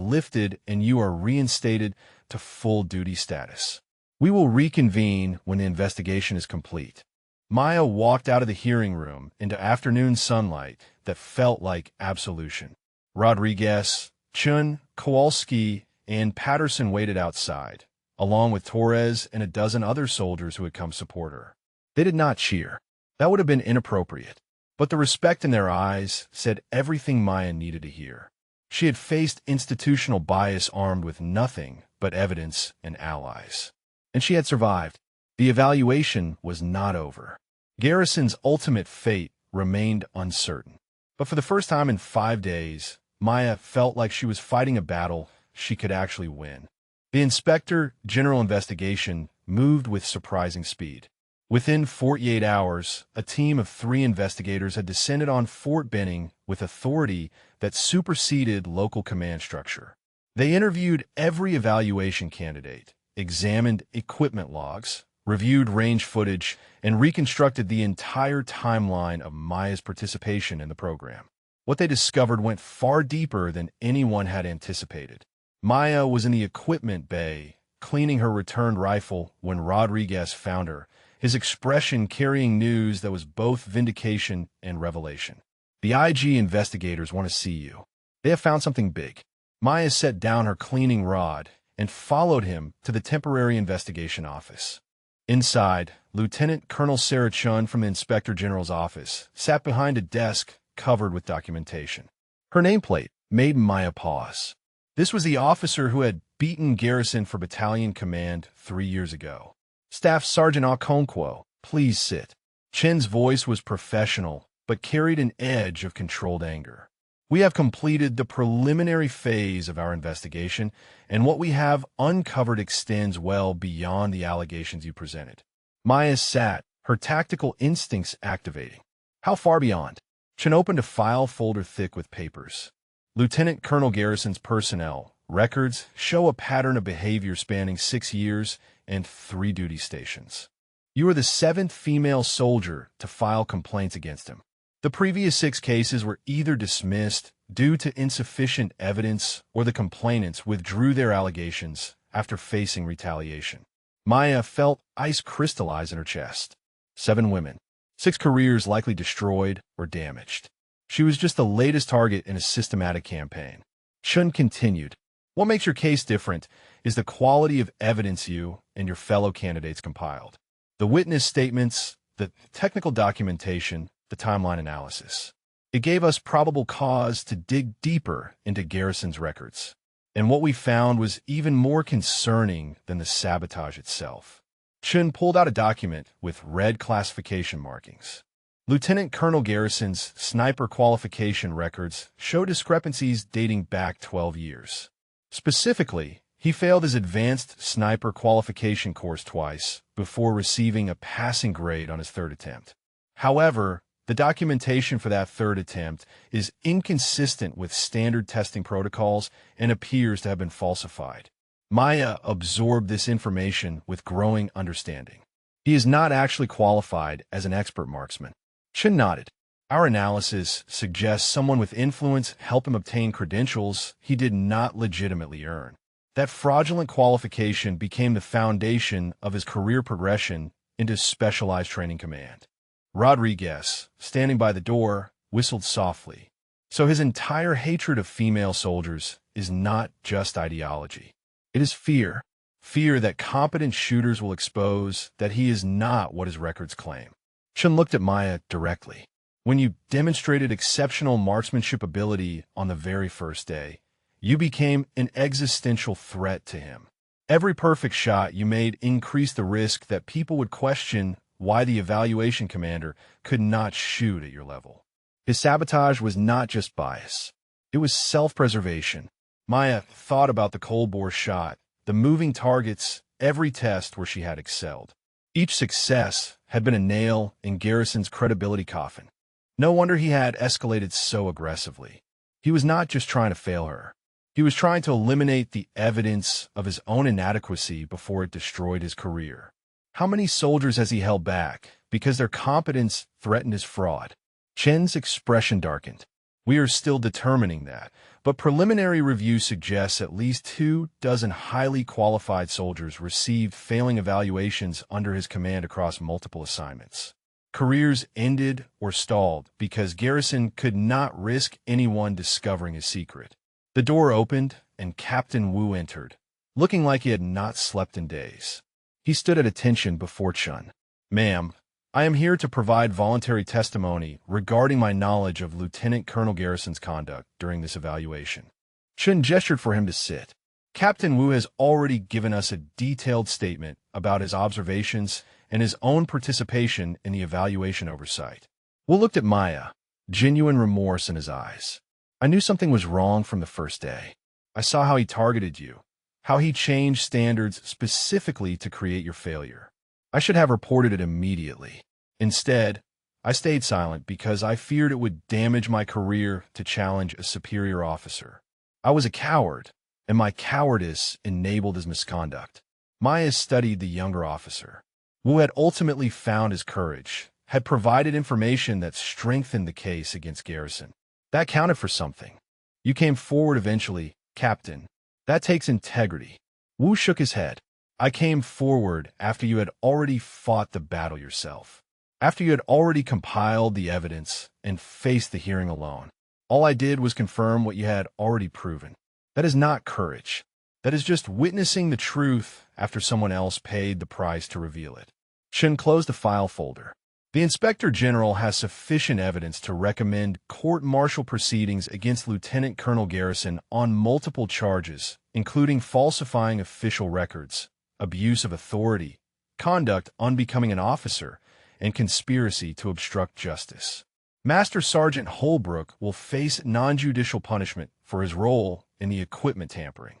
lifted and you are reinstated to full duty status. We will reconvene when the investigation is complete. Maya walked out of the hearing room into afternoon sunlight that felt like absolution. Rodriguez, Chun, Kowalski, and Patterson waited outside, along with Torres and a dozen other soldiers who had come support her. They did not cheer. That would have been inappropriate. But the respect in their eyes said everything Maya needed to hear. She had faced institutional bias armed with nothing but evidence and allies. And she had survived. The evaluation was not over. Garrison's ultimate fate remained uncertain. But for the first time in 5 days, Maya felt like she was fighting a battle she could actually win. The Inspector General investigation moved with surprising speed. Within 48 hours, a team of 3 investigators had descended on Fort Benning with authority that superseded local command structure. They interviewed every evaluation candidate, examined equipment logs, reviewed range footage, and reconstructed the entire timeline of Maya's participation in the program. What they discovered went far deeper than anyone had anticipated. Maya was in the equipment bay, cleaning her returned rifle when Rodriguez found her, his expression carrying news that was both vindication and revelation. The IG investigators want to see you. They have found something big. Maya set down her cleaning rod and followed him to the temporary investigation office. Inside, Lieutenant Colonel Sarah Chun from the Inspector General's office sat behind a desk covered with documentation. Her nameplate made Maya pause. This was the officer who had beaten Garrison for battalion command 3 years ago. Staff Sergeant Okonkwo, please sit. Chen's voice was professional, but carried an edge of controlled anger. We have completed the preliminary phase of our investigation, and what we have uncovered extends well beyond the allegations you presented. Maya sat, her tactical instincts activating. How far beyond? Chen opened a file folder thick with papers. Lieutenant Colonel Garrison's personnel records show a pattern of behavior spanning 6 years and 3 duty stations. You are the 7th female soldier to file complaints against him. The previous 6 cases were either dismissed due to insufficient evidence or the complainants withdrew their allegations after facing retaliation. Maya felt ice crystallize in her chest. 7 women, 6 careers likely destroyed or damaged. She was just the latest target in a systematic campaign. Chun continued. What makes your case different is the quality of evidence you and your fellow candidates compiled. The witness statements, the technical documentation, the timeline analysis. It gave us probable cause to dig deeper into Garrison's records. And what we found was even more concerning than the sabotage itself. Chun pulled out a document with red classification markings. Lieutenant Colonel Garrison's sniper qualification records show discrepancies dating back 12 years. Specifically, he failed his advanced sniper qualification course twice before receiving a passing grade on his 3rd attempt. However, the documentation for that 3rd attempt is inconsistent with standard testing protocols and appears to have been falsified. Maya absorbed this information with growing understanding. He is not actually qualified as an expert marksman. Chen nodded. Our analysis suggests someone with influence helped him obtain credentials he did not legitimately earn. That fraudulent qualification became the foundation of his career progression into specialized training command. Rodriguez, standing by the door, whistled softly. So his entire hatred of female soldiers is not just ideology. It is fear. Fear that competent shooters will expose that he is not what his records claim. Chun looked at Maya directly. When you demonstrated exceptional marksmanship ability on the very first day, you became an existential threat to him. Every perfect shot you made increased the risk that people would question why the evaluation commander could not shoot at your level. His sabotage was not just bias. It was self-preservation. Maya thought about the cold bore shot, the moving targets, every test where she had excelled. Each success had been a nail in Garrison's credibility coffin. No wonder he had escalated so aggressively. He was not just trying to fail her. He was trying to eliminate the evidence of his own inadequacy before it destroyed his career. How many soldiers has he held back because their competence threatened his fraud? Chen's expression darkened. We are still determining that, but preliminary review suggests at least 24 highly qualified soldiers received failing evaluations under his command across multiple assignments. Careers ended or stalled because Garrison could not risk anyone discovering his secret. The door opened, and Captain Wu entered, looking like he had not slept in days. He stood at attention before Chen. "Ma'am, I am here to provide voluntary testimony regarding my knowledge of Lieutenant Colonel Garrison's conduct during this evaluation." Chen gestured for him to sit. "Captain Wu has already given us a detailed statement about his observations and his own participation in the evaluation oversight." Wu looked at Maya, genuine remorse in his eyes. "I knew something was wrong from the first day. I saw how he targeted you, how he changed standards specifically to create your failure. I should have reported it immediately. Instead, I stayed silent because I feared it would damage my career to challenge a superior officer. I was a coward, and my cowardice enabled his misconduct." Maya studied the younger officer. Wu had ultimately found his courage, had provided information that strengthened the case against Garrison. That counted for something. "You came forward eventually, Captain. That takes integrity." Wu shook his head. "I came forward after you had already fought the battle yourself. After you had already compiled the evidence and faced the hearing alone. All I did was confirm what you had already proven. That is not courage. That is just witnessing the truth after someone else paid the price to reveal it." Chen closed the file folder. "The Inspector General has sufficient evidence to recommend court-martial proceedings against Lieutenant Colonel Garrison on multiple charges, including falsifying official records, abuse of authority, conduct unbecoming an officer, and conspiracy to obstruct justice. Master Sergeant Holbrook will face non-judicial punishment for his role in the equipment tampering.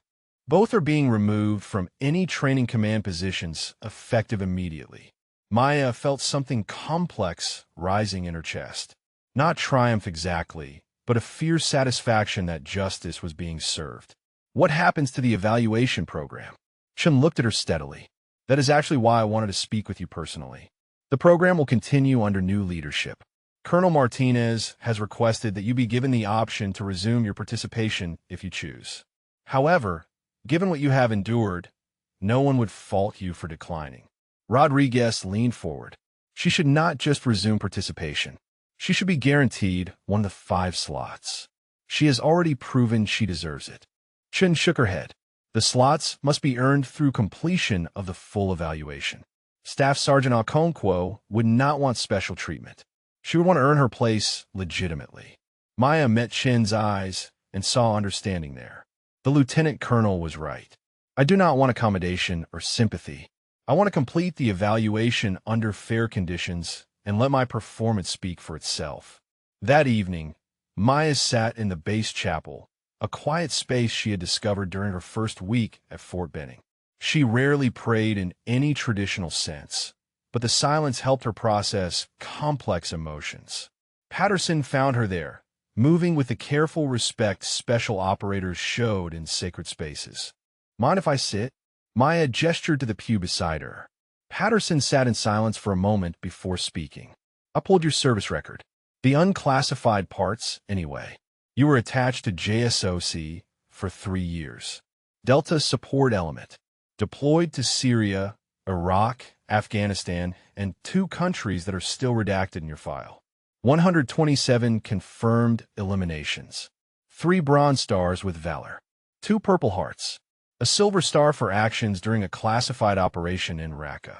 Both are being removed from any training command positions effective immediately." Maya felt something complex rising in her chest. Not triumph exactly, but a fierce satisfaction that justice was being served. "What happens to the evaluation program?" Chen looked at her steadily. "That is actually why I wanted to speak with you personally. The program will continue under new leadership. Colonel Martinez has requested that you be given the option to resume your participation if you choose. However, given what you have endured, no one would fault you for declining." Rodriguez leaned forward. "She should not just resume participation. She should be guaranteed one of the 5 slots. She has already proven she deserves it." Chen shook her head. "The slots must be earned through completion of the full evaluation. Staff Sergeant Okonkwo would not want special treatment. She would want to earn her place legitimately." Maya met Chen's eyes and saw understanding there. The lieutenant colonel was right. "I do not want accommodation or sympathy. I want to complete the evaluation under fair conditions and let my performance speak for itself." That evening, Maya sat in the base chapel, a quiet space she had discovered during her first week at Fort Benning. She rarely prayed in any traditional sense, but the silence helped her process complex emotions. Patterson found her there, moving with the careful respect special operators showed in sacred spaces. "Mind if I sit?" Maya gestured to the pew beside her. Patterson sat in silence for a moment before speaking. "I pulled your service record. The unclassified parts, anyway. You were attached to JSOC for 3 years. Delta Support Element. Deployed to Syria, Iraq, Afghanistan, and 2 countries that are still redacted in your file. 127 confirmed eliminations. 3 Bronze Stars with Valor. 2 Purple Hearts. A Silver Star for actions during a classified operation in Raqqa."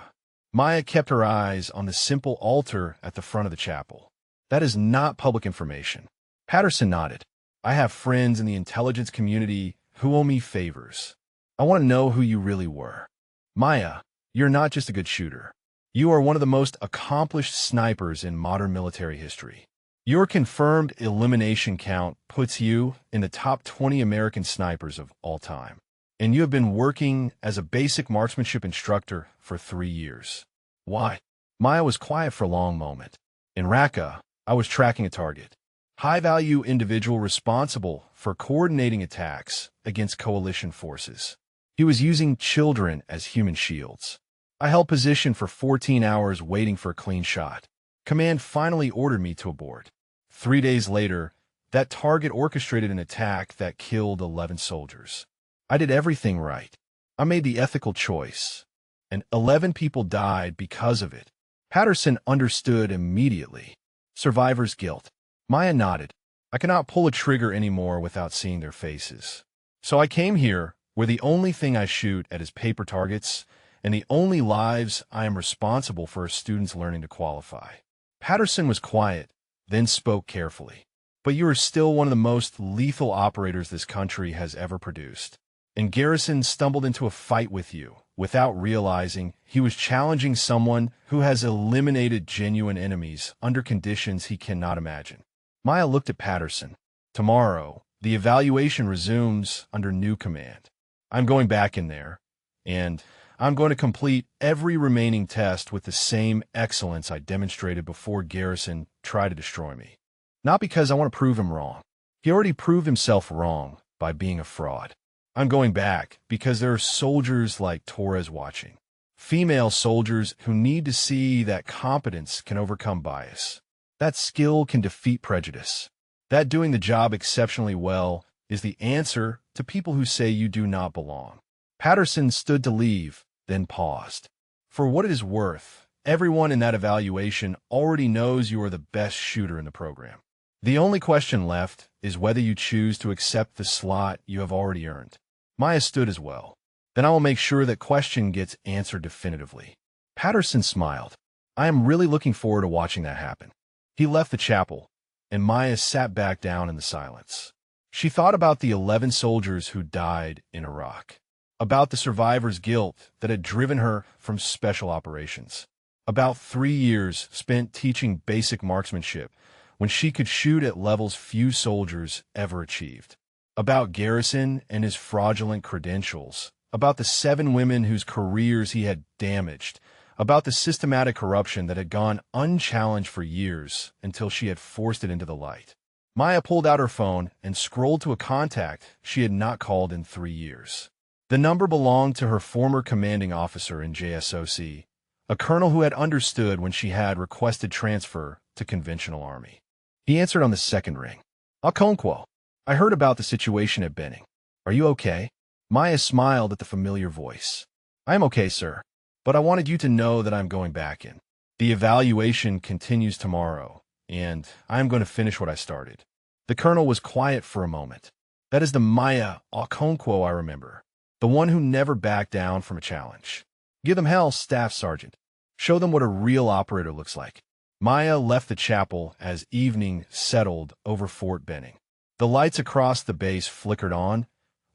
Maya kept her eyes on the simple altar at the front of the chapel. "That is not public information." Patterson nodded. "I have friends in the intelligence community who owe me favors. I want to know who you really were. Maya, you're not just a good shooter. You are one of the most accomplished snipers in modern military history. Your confirmed elimination count puts you in the top 20 American snipers of all time, and you have been working as a basic marksmanship instructor for 3 years. Why? Maya was quiet for a long moment. In Raqqa, I was tracking a target. High-value individual responsible for coordinating attacks against coalition forces. He was using children as human shields. I held position for 14 hours waiting for a clean shot. Command finally ordered me to abort. 3 days later, that target orchestrated an attack that killed 11 soldiers. I did everything right. I made the ethical choice, and 11 people died because of it. Patterson understood immediately. Survivor's guilt. Maya nodded. I cannot pull a trigger anymore without seeing their faces. So I came here, where the only thing I shoot at is paper targets, and the only lives I am responsible for are students learning to qualify. Patterson was quiet, then spoke carefully. But you are still one of the most lethal operators this country has ever produced. And Garrison stumbled into a fight with you, without realizing he was challenging someone who has eliminated genuine enemies under conditions he cannot imagine. Maya looked at Patterson. Tomorrow, the evaluation resumes under new command. I'm going back in there, and I'm going to complete every remaining test with the same excellence I demonstrated before Garrison tried to destroy me. Not because I want to prove him wrong. He already proved himself wrong by being a fraud. I'm going back because there are soldiers like Torres watching. Female soldiers who need to see that competence can overcome bias. That skill can defeat prejudice. That doing the job exceptionally well is the answer to people who say you do not belong. Patterson stood to leave, then paused. For what it is worth, everyone in that evaluation already knows you are the best shooter in the program. The only question left is whether you choose to accept the slot you have already earned. Maya stood as well. Then I will make sure that question gets answered definitively. Patterson smiled. I am really looking forward to watching that happen. He left the chapel, and Maya sat back down in the silence. She thought about the 11 soldiers who died in Iraq, about the survivor's guilt that had driven her from special operations, about 3 years spent teaching basic marksmanship when she could shoot at levels few soldiers ever achieved, about Garrison and his fraudulent credentials, about the 7 women whose careers he had damaged, about the systematic corruption that had gone unchallenged for years until she had forced it into the light. Maya pulled out her phone and scrolled to a contact she had not called in 3 years. The number belonged to her former commanding officer in JSOC, a colonel who had understood when she had requested transfer to conventional army. He answered on the second ring. Okonkwo, I heard about the situation at Benning. Are you okay? Maya smiled at the familiar voice. I am okay, sir, but I wanted you to know that I'm going back in. The evaluation continues tomorrow, and I am going to finish what I started. The colonel was quiet for a moment. That is the Maya Okonkwo I remember. The one who never backed down from a challenge. Give them hell, Staff Sergeant. Show them what a real operator looks like. Maya left the chapel as evening settled over Fort Benning. The lights across the base flickered on,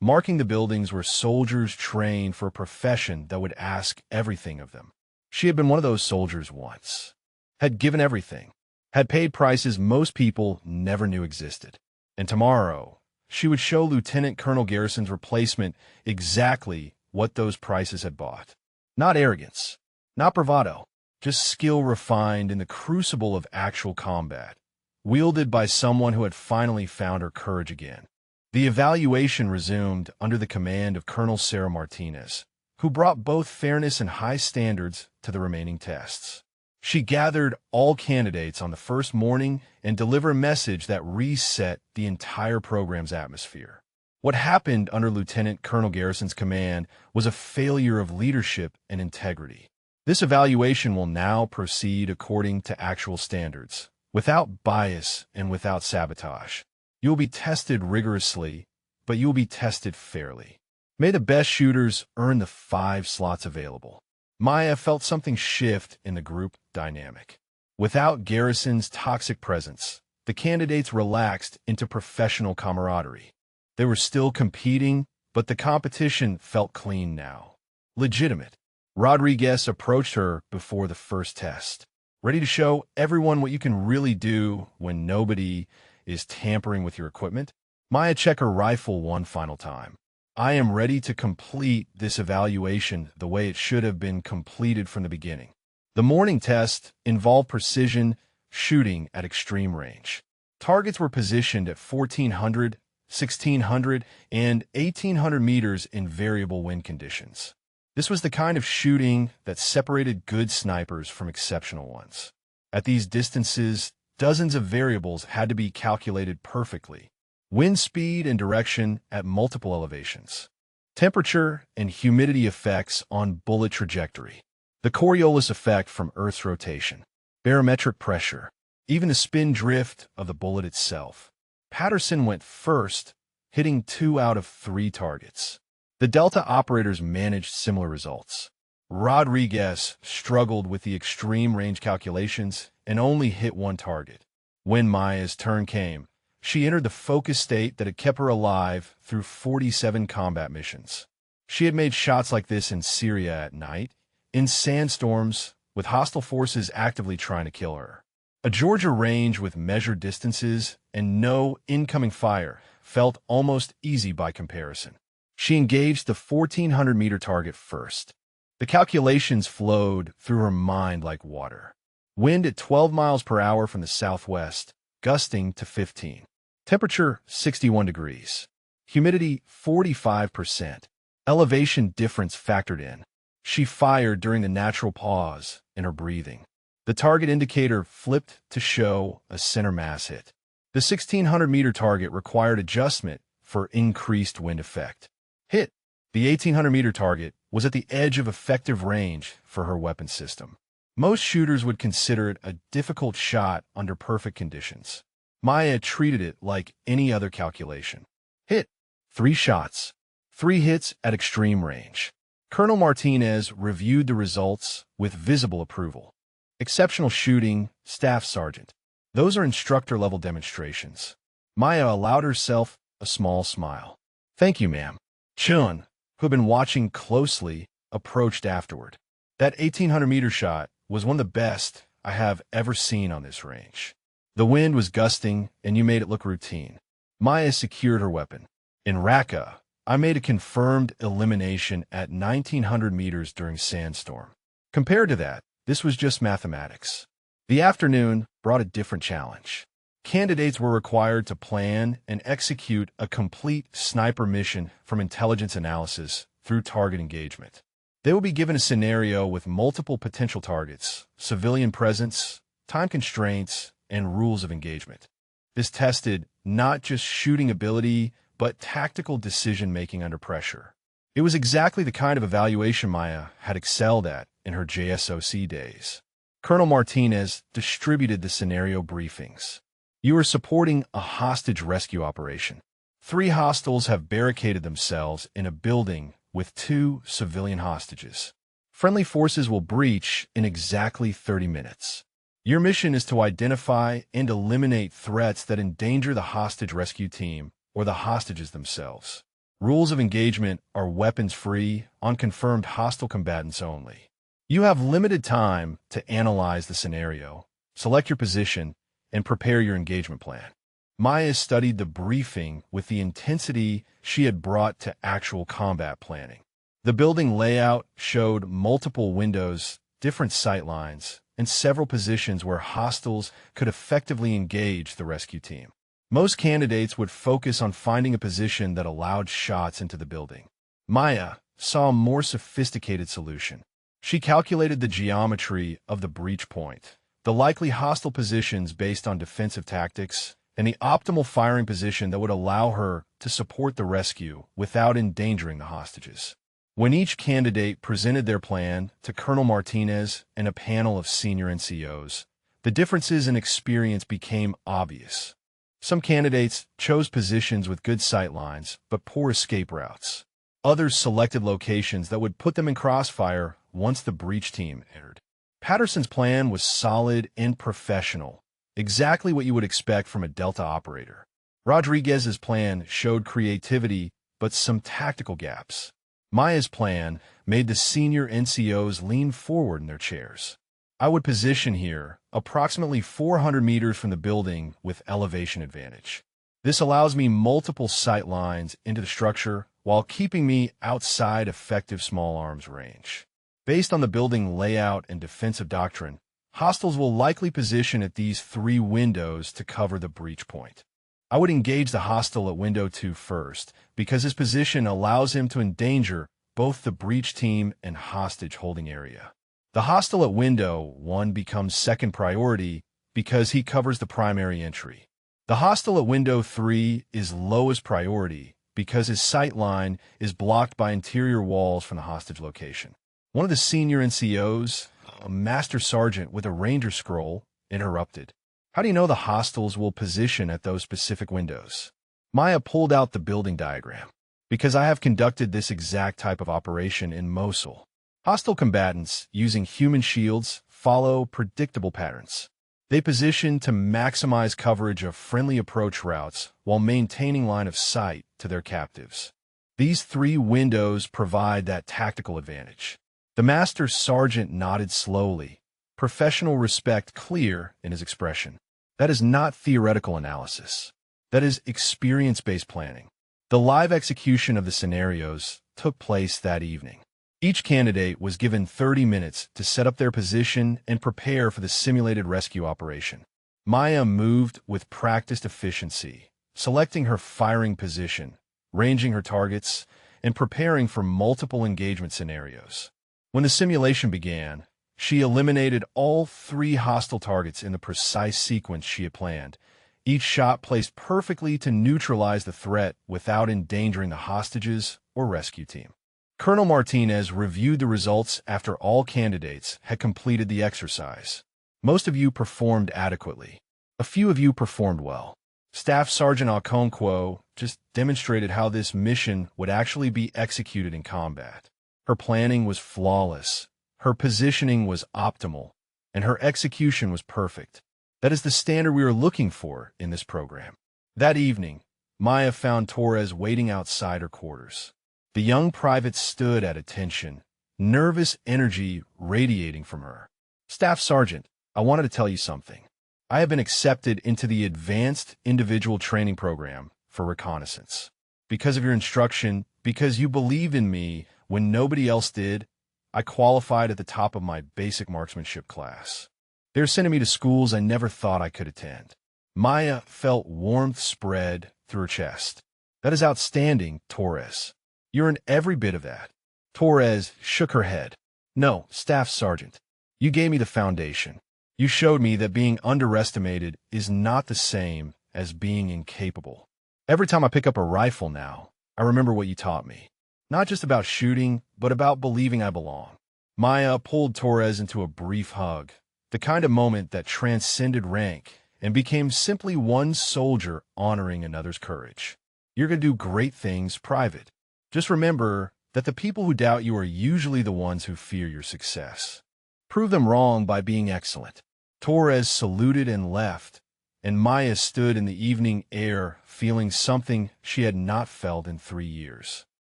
marking the buildings where soldiers trained for a profession that would ask everything of them. She had been one of those soldiers once. Had given everything. Had paid prices most people never knew existed. And tomorrow, she would show Lieutenant Colonel Garrison's replacement exactly what those prices had bought. Not arrogance, not bravado, just skill refined in the crucible of actual combat, wielded by someone who had finally found her courage again. The evaluation resumed under the command of Colonel Sarah Martinez, who brought both fairness and high standards to the remaining tests. She gathered all candidates on the first morning and delivered a message that reset the entire program's atmosphere. What happened under Lieutenant Colonel Garrison's command was a failure of leadership and integrity. This evaluation will now proceed according to actual standards, without bias and without sabotage. You will be tested rigorously, but you will be tested fairly. May the best shooters earn the 5 slots available. Maya felt something shift in the group dynamic. Without Garrison's toxic presence, the candidates relaxed into professional camaraderie. They were still competing, but the competition felt clean now. Legitimate. Rodriguez approached her before the first test. Ready to show everyone what you can really do when nobody is tampering with your equipment? Maya, check her rifle one final time. I am ready to complete this evaluation the way it should have been completed from the beginning. The morning test involved precision shooting at extreme range. Targets were positioned at 1,400, 1,600, and 1,800 meters in variable wind conditions. This was the kind of shooting that separated good snipers from exceptional ones. At these distances, dozens of variables had to be calculated perfectly. Wind speed and direction at multiple elevations. Temperature and humidity effects on bullet trajectory. The Coriolis effect from Earth's rotation. Barometric pressure. Even the spin drift of the bullet itself. Patterson went first, hitting 2 out of 3 targets. The Delta operators managed similar results. Rodriguez struggled with the extreme range calculations and only hit 1 target. When Maya's turn came, she entered the focus state that had kept her alive through 47 combat missions. She had made shots like this in Syria at night, in sandstorms, with hostile forces actively trying to kill her. A Georgia range with measured distances and no incoming fire felt almost easy by comparison. She engaged the 1,400-meter target first. The calculations flowed through her mind like water. Wind at 12 miles per hour from the southwest, gusting to 15. Temperature 61 degrees. Humidity 45%. Elevation difference factored in. She fired during the natural pause in her breathing. The target indicator flipped to show a center mass hit. The 1,600-meter target required adjustment for increased wind effect. Hit. The 1,800-meter target was at the edge of effective range for her weapon system. Most shooters would consider it a difficult shot under perfect conditions. Maya treated it like any other calculation. Hit. 3 shots. 3 hits at extreme range. Colonel Martinez reviewed the results with visible approval. Exceptional shooting, Staff Sergeant. Those are instructor-level demonstrations. Maya allowed herself a small smile. Thank you, ma'am. Chun, who had been watching closely, approached afterward. That 1,800-meter shot was one of the best I have ever seen on this range. The wind was gusting, and you made it look routine. Maya secured her weapon. In Raqqa, I made a confirmed elimination at 1,900 meters during sandstorm. Compared to that, this was just mathematics. The afternoon brought a different challenge. Candidates were required to plan and execute a complete sniper mission from intelligence analysis through target engagement. They will be given a scenario with multiple potential targets, civilian presence, time constraints, and rules of engagement. This tested not just shooting ability, but tactical decision-making under pressure. It was exactly the kind of evaluation Maya had excelled at in her JSOC days. Colonel Martinez distributed the scenario briefings. You are supporting a hostage rescue operation. 3 hostiles have barricaded themselves in a building with 2 civilian hostages. Friendly forces will breach in exactly 30 minutes. Your mission is to identify and eliminate threats that endanger the hostage rescue team or the hostages themselves. Rules of engagement are weapons-free, on confirmed hostile combatants only. You have limited time to analyze the scenario, select your position, and prepare your engagement plan. Maya studied the briefing with the intensity she had brought to actual combat planning. The building layout showed multiple windows, different sight lines, and several positions where hostiles could effectively engage the rescue team. Most candidates would focus on finding a position that allowed shots into the building. Maya saw a more sophisticated solution. She calculated the geometry of the breach point, the likely hostile positions based on defensive tactics, and the optimal firing position that would allow her to support the rescue without endangering the hostages. When each candidate presented their plan to Colonel Martinez and a panel of senior NCOs, the differences in experience became obvious. Some candidates chose positions with good sight lines but poor escape routes. Others selected locations that would put them in crossfire once the breach team entered. Patterson's plan was solid and professional, exactly what you would expect from a Delta operator. Rodriguez's plan showed creativity but some tactical gaps. Maya's plan made the senior NCOs lean forward in their chairs. I would position here, approximately 400 meters from the building with elevation advantage. This allows me multiple sight lines into the structure while keeping me outside effective small arms range. Based on the building layout and defensive doctrine, hostiles will likely position at these 3 windows to cover the breach point. I would engage the hostile at window 2 first, because his position allows him to endanger both the breach team and hostage holding area. The hostile at window 1 becomes second priority because he covers the primary entry. The hostile at window 3 is lowest priority because his sight line is blocked by interior walls from the hostage location. One of the senior NCOs, a master sergeant with a ranger scroll, interrupted. How do you know the hostiles will position at those specific windows? Maya pulled out the building diagram. Because I have conducted this exact type of operation in Mosul. Hostile combatants, using human shields, follow predictable patterns. They position to maximize coverage of friendly approach routes while maintaining line of sight to their captives. These 3 windows provide that tactical advantage. The master sergeant nodded slowly, professional respect clear in his expression. That is not theoretical analysis. That is experience-based planning. The live execution of the scenarios took place that evening. Each candidate was given 30 minutes to set up their position and prepare for the simulated rescue operation. Maya moved with practiced efficiency, selecting her firing position, ranging her targets, and preparing for multiple engagement scenarios. When the simulation began, she eliminated all 3 hostile targets in the precise sequence she had planned, each shot placed perfectly to neutralize the threat without endangering the hostages or rescue team. Colonel Martinez reviewed the results after all candidates had completed the exercise. Most of you performed adequately. A few of you performed well. Staff Sergeant Okonkwo just demonstrated how this mission would actually be executed in combat. Her planning was flawless, her positioning was optimal, and her execution was perfect. That is the standard we are looking for in this program. That evening, Maya found Torres waiting outside her quarters. The young private stood at attention, nervous energy radiating from her. Staff Sergeant, I wanted to tell you something. I have been accepted into the Advanced Individual Training Program for reconnaissance. Because of your instruction, because you believed in me when nobody else did, I qualified at the top of my basic marksmanship class. They're sending me to schools I never thought I could attend. Maya felt warmth spread through her chest. That is outstanding, Torres. You're in every bit of that. Torres shook her head. No, Staff Sergeant. You gave me the foundation. You showed me that being underestimated is not the same as being incapable. Every time I pick up a rifle now, I remember what you taught me. Not just about shooting, but about believing I belong. Maya pulled Torres into a brief hug, the kind of moment that transcended rank and became simply one soldier honoring another's courage. You're going to do great things, Private. Just remember that the people who doubt you are usually the ones who fear your success. Prove them wrong by being excellent. Torres saluted and left, and Maya stood in the evening air feeling something she had not felt in 3 years.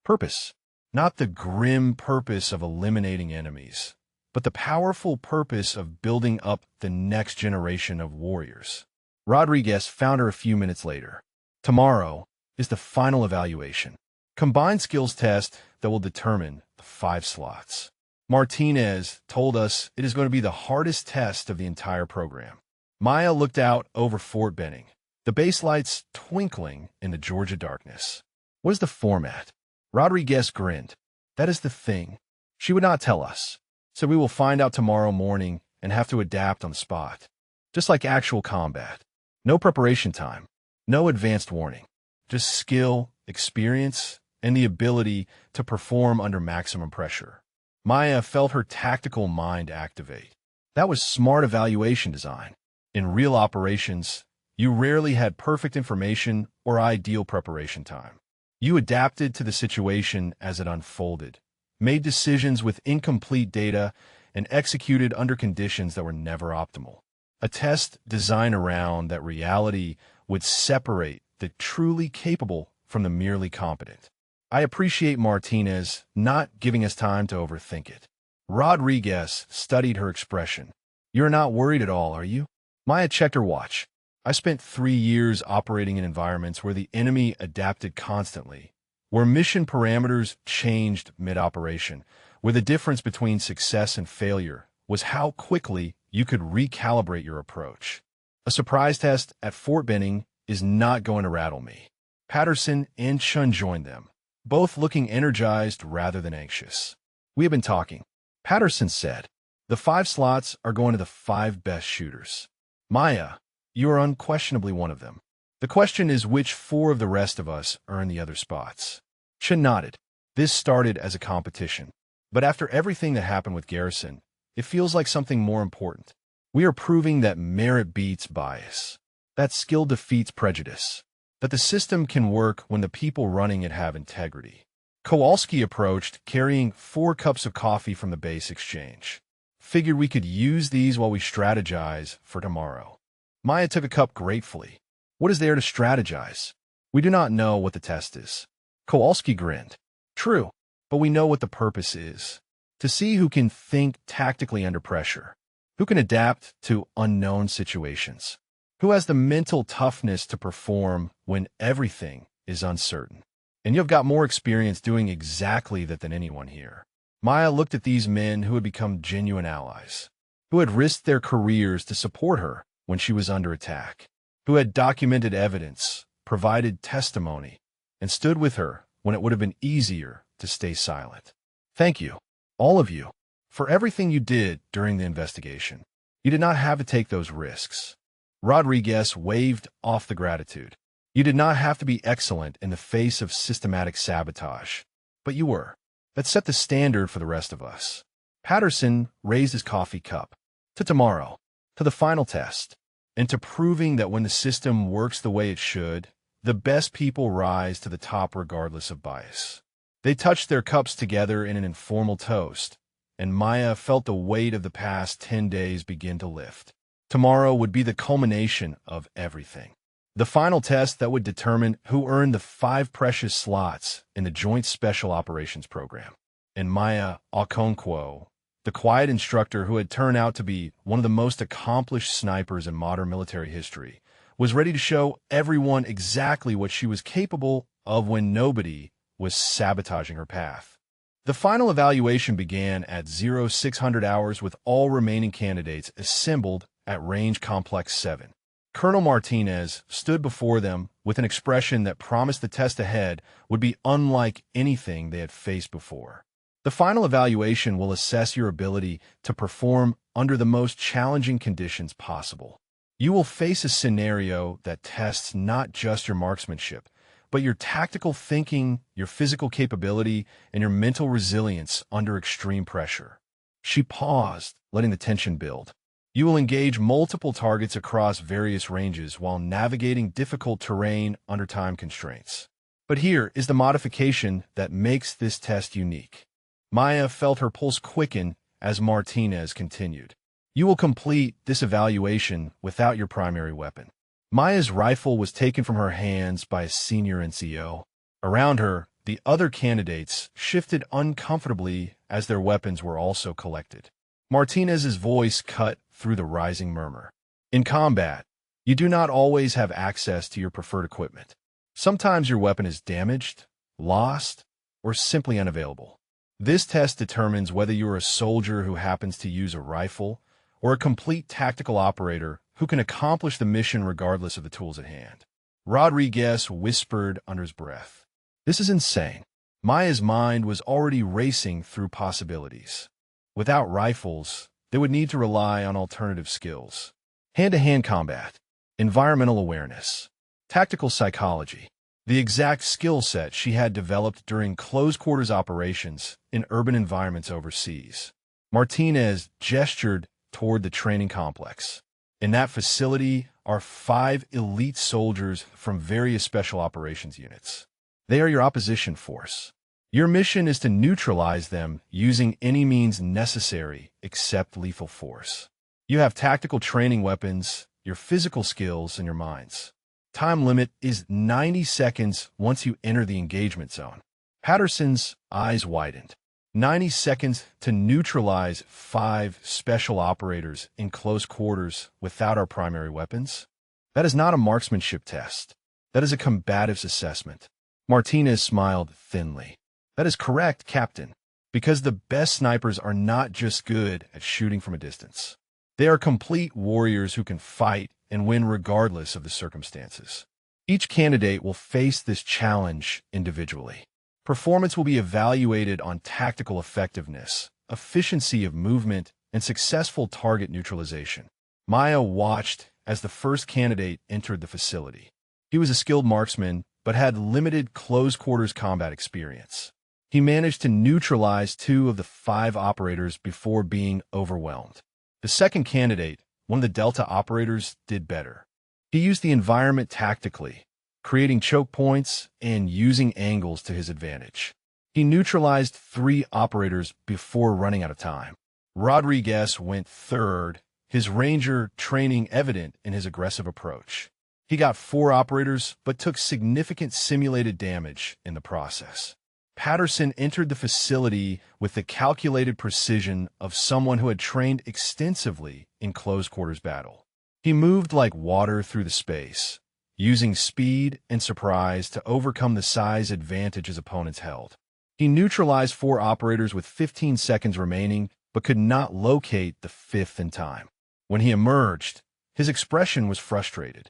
Purpose. Not the grim purpose of eliminating enemies, but the powerful purpose of building up the next generation of warriors. Rodriguez found her a few minutes later. Tomorrow is the final evaluation. Combined skills test that will determine the 5 slots. Martinez told us it is going to be the hardest test of the entire program. Maya looked out over Fort Benning, the base lights twinkling in the Georgia darkness. What is the format? Rodriguez grinned. That is the thing. She would not tell us, so we will find out tomorrow morning and have to adapt on the spot. Just like actual combat. No preparation time. No advanced warning. Just skill, experience, and the ability to perform under maximum pressure. Maya felt her tactical mind activate. That was smart evaluation design. In real operations, you rarely had perfect information or ideal preparation time. You adapted to the situation as it unfolded, made decisions with incomplete data, and executed under conditions that were never optimal. A test designed around that reality would separate the truly capable from the merely competent. I appreciate Martinez not giving us time to overthink it. Rodriguez studied her expression. You're not worried at all, are you? Maya checked her watch. I spent 3 years operating in environments where the enemy adapted constantly, where mission parameters changed mid-operation, where the difference between success and failure was how quickly you could recalibrate your approach. A surprise test at Fort Benning is not going to rattle me. Patterson and Chun joined them, both looking energized rather than anxious. We have been talking. Patterson said, the 5 slots are going to the 5 best shooters. Maya, you are unquestionably one of them. The question is which 4 of the rest of us earn the other spots. Chun nodded. This started as a competition. But after everything that happened with Garrison, it feels like something more important. We are proving that merit beats bias, that skill defeats prejudice, that the system can work when the people running it have integrity. Kowalski approached, carrying 4 cups of coffee from the base exchange. Figured we could use these while we strategize for tomorrow. Maya took a cup gratefully. What is there to strategize? We do not know what the test is. Kowalski grinned. True, but we know what the purpose is. To see who can think tactically under pressure, who can adapt to unknown situations, who has the mental toughness to perform when everything is uncertain. And you've got more experience doing exactly that than anyone here. Maya looked at these men who had become genuine allies, who had risked their careers to support her when she was under attack, who had documented evidence, provided testimony, and stood with her when it would have been easier to stay silent. Thank you, all of you, for everything you did during the investigation. You did not have to take those risks. Rodriguez waved off the gratitude. You did not have to be excellent in the face of systematic sabotage, but you were. That set the standard for the rest of us. Patterson raised his coffee cup. To tomorrow, to the final test, and to proving that when the system works the way it should, the best people rise to the top regardless of bias. They touched their cups together in an informal toast, and Maya felt the weight of the past 10 days begin to lift. Tomorrow would be the culmination of everything. The final test that would determine who earned the 5 precious slots in the Joint Special Operations Program. And Maya Okonkwo, the quiet instructor who had turned out to be one of the most accomplished snipers in modern military history, was ready to show everyone exactly what she was capable of when nobody was sabotaging her path. The final evaluation began at 0600 hours with all remaining candidates assembled at Range Complex 7. Colonel Martinez stood before them with an expression that promised the test ahead would be unlike anything they had faced before. The final evaluation will assess your ability to perform under the most challenging conditions possible. You will face a scenario that tests not just your marksmanship, but your tactical thinking, your physical capability, and your mental resilience under extreme pressure. She paused, letting the tension build. You will engage multiple targets across various ranges while navigating difficult terrain under time constraints. But here is the modification that makes this test unique. Maya felt her pulse quicken as Martinez continued. You will complete this evaluation without your primary weapon. Maya's rifle was taken from her hands by a senior NCO. Around her, the other candidates shifted uncomfortably as their weapons were also collected. Martinez's voice cut through the rising murmur. In combat, you do not always have access to your preferred equipment. Sometimes your weapon is damaged, lost, or simply unavailable. This test determines whether you are a soldier who happens to use a rifle or a complete tactical operator who can accomplish the mission regardless of the tools at hand. Rodriguez whispered under his breath. This is insane. Maya's mind was already racing through possibilities. Without rifles, they would need to rely on alternative skills. Hand-to-hand combat, environmental awareness, tactical psychology, the exact skill set she had developed during close-quarters operations in urban environments overseas. Martinez gestured toward the training complex. In that facility are 5 elite soldiers from various special operations units. They are your opposition force. Your mission is to neutralize them using any means necessary except lethal force. You have tactical training weapons, your physical skills, and your minds. Time limit is 90 seconds once you enter the engagement zone. Patterson's eyes widened. 90 seconds to neutralize 5 special operators in close quarters without our primary weapons? That is not a marksmanship test. That is a combatives assessment. Martinez smiled thinly. That is correct, Captain, because the best snipers are not just good at shooting from a distance. They are complete warriors who can fight and win regardless of the circumstances. Each candidate will face this challenge individually. Performance will be evaluated on tactical effectiveness, efficiency of movement, and successful target neutralization. Maya watched as the first candidate entered the facility. He was a skilled marksman, but had limited close-quarters combat experience. He managed to neutralize 2 of the 5 operators before being overwhelmed. The second candidate, one of the Delta operators, did better. He used the environment tactically, creating choke points and using angles to his advantage. He neutralized 3 operators before running out of time. Rodriguez went third, his Ranger training evident in his aggressive approach. He got 4 operators, but took significant simulated damage in the process. Patterson entered the facility with the calculated precision of someone who had trained extensively in close-quarters battle. He moved like water through the space, using speed and surprise to overcome the size advantage his opponents held. He neutralized 4 operators with 15 seconds remaining, but could not locate the 5th in time. When he emerged, his expression was frustrated.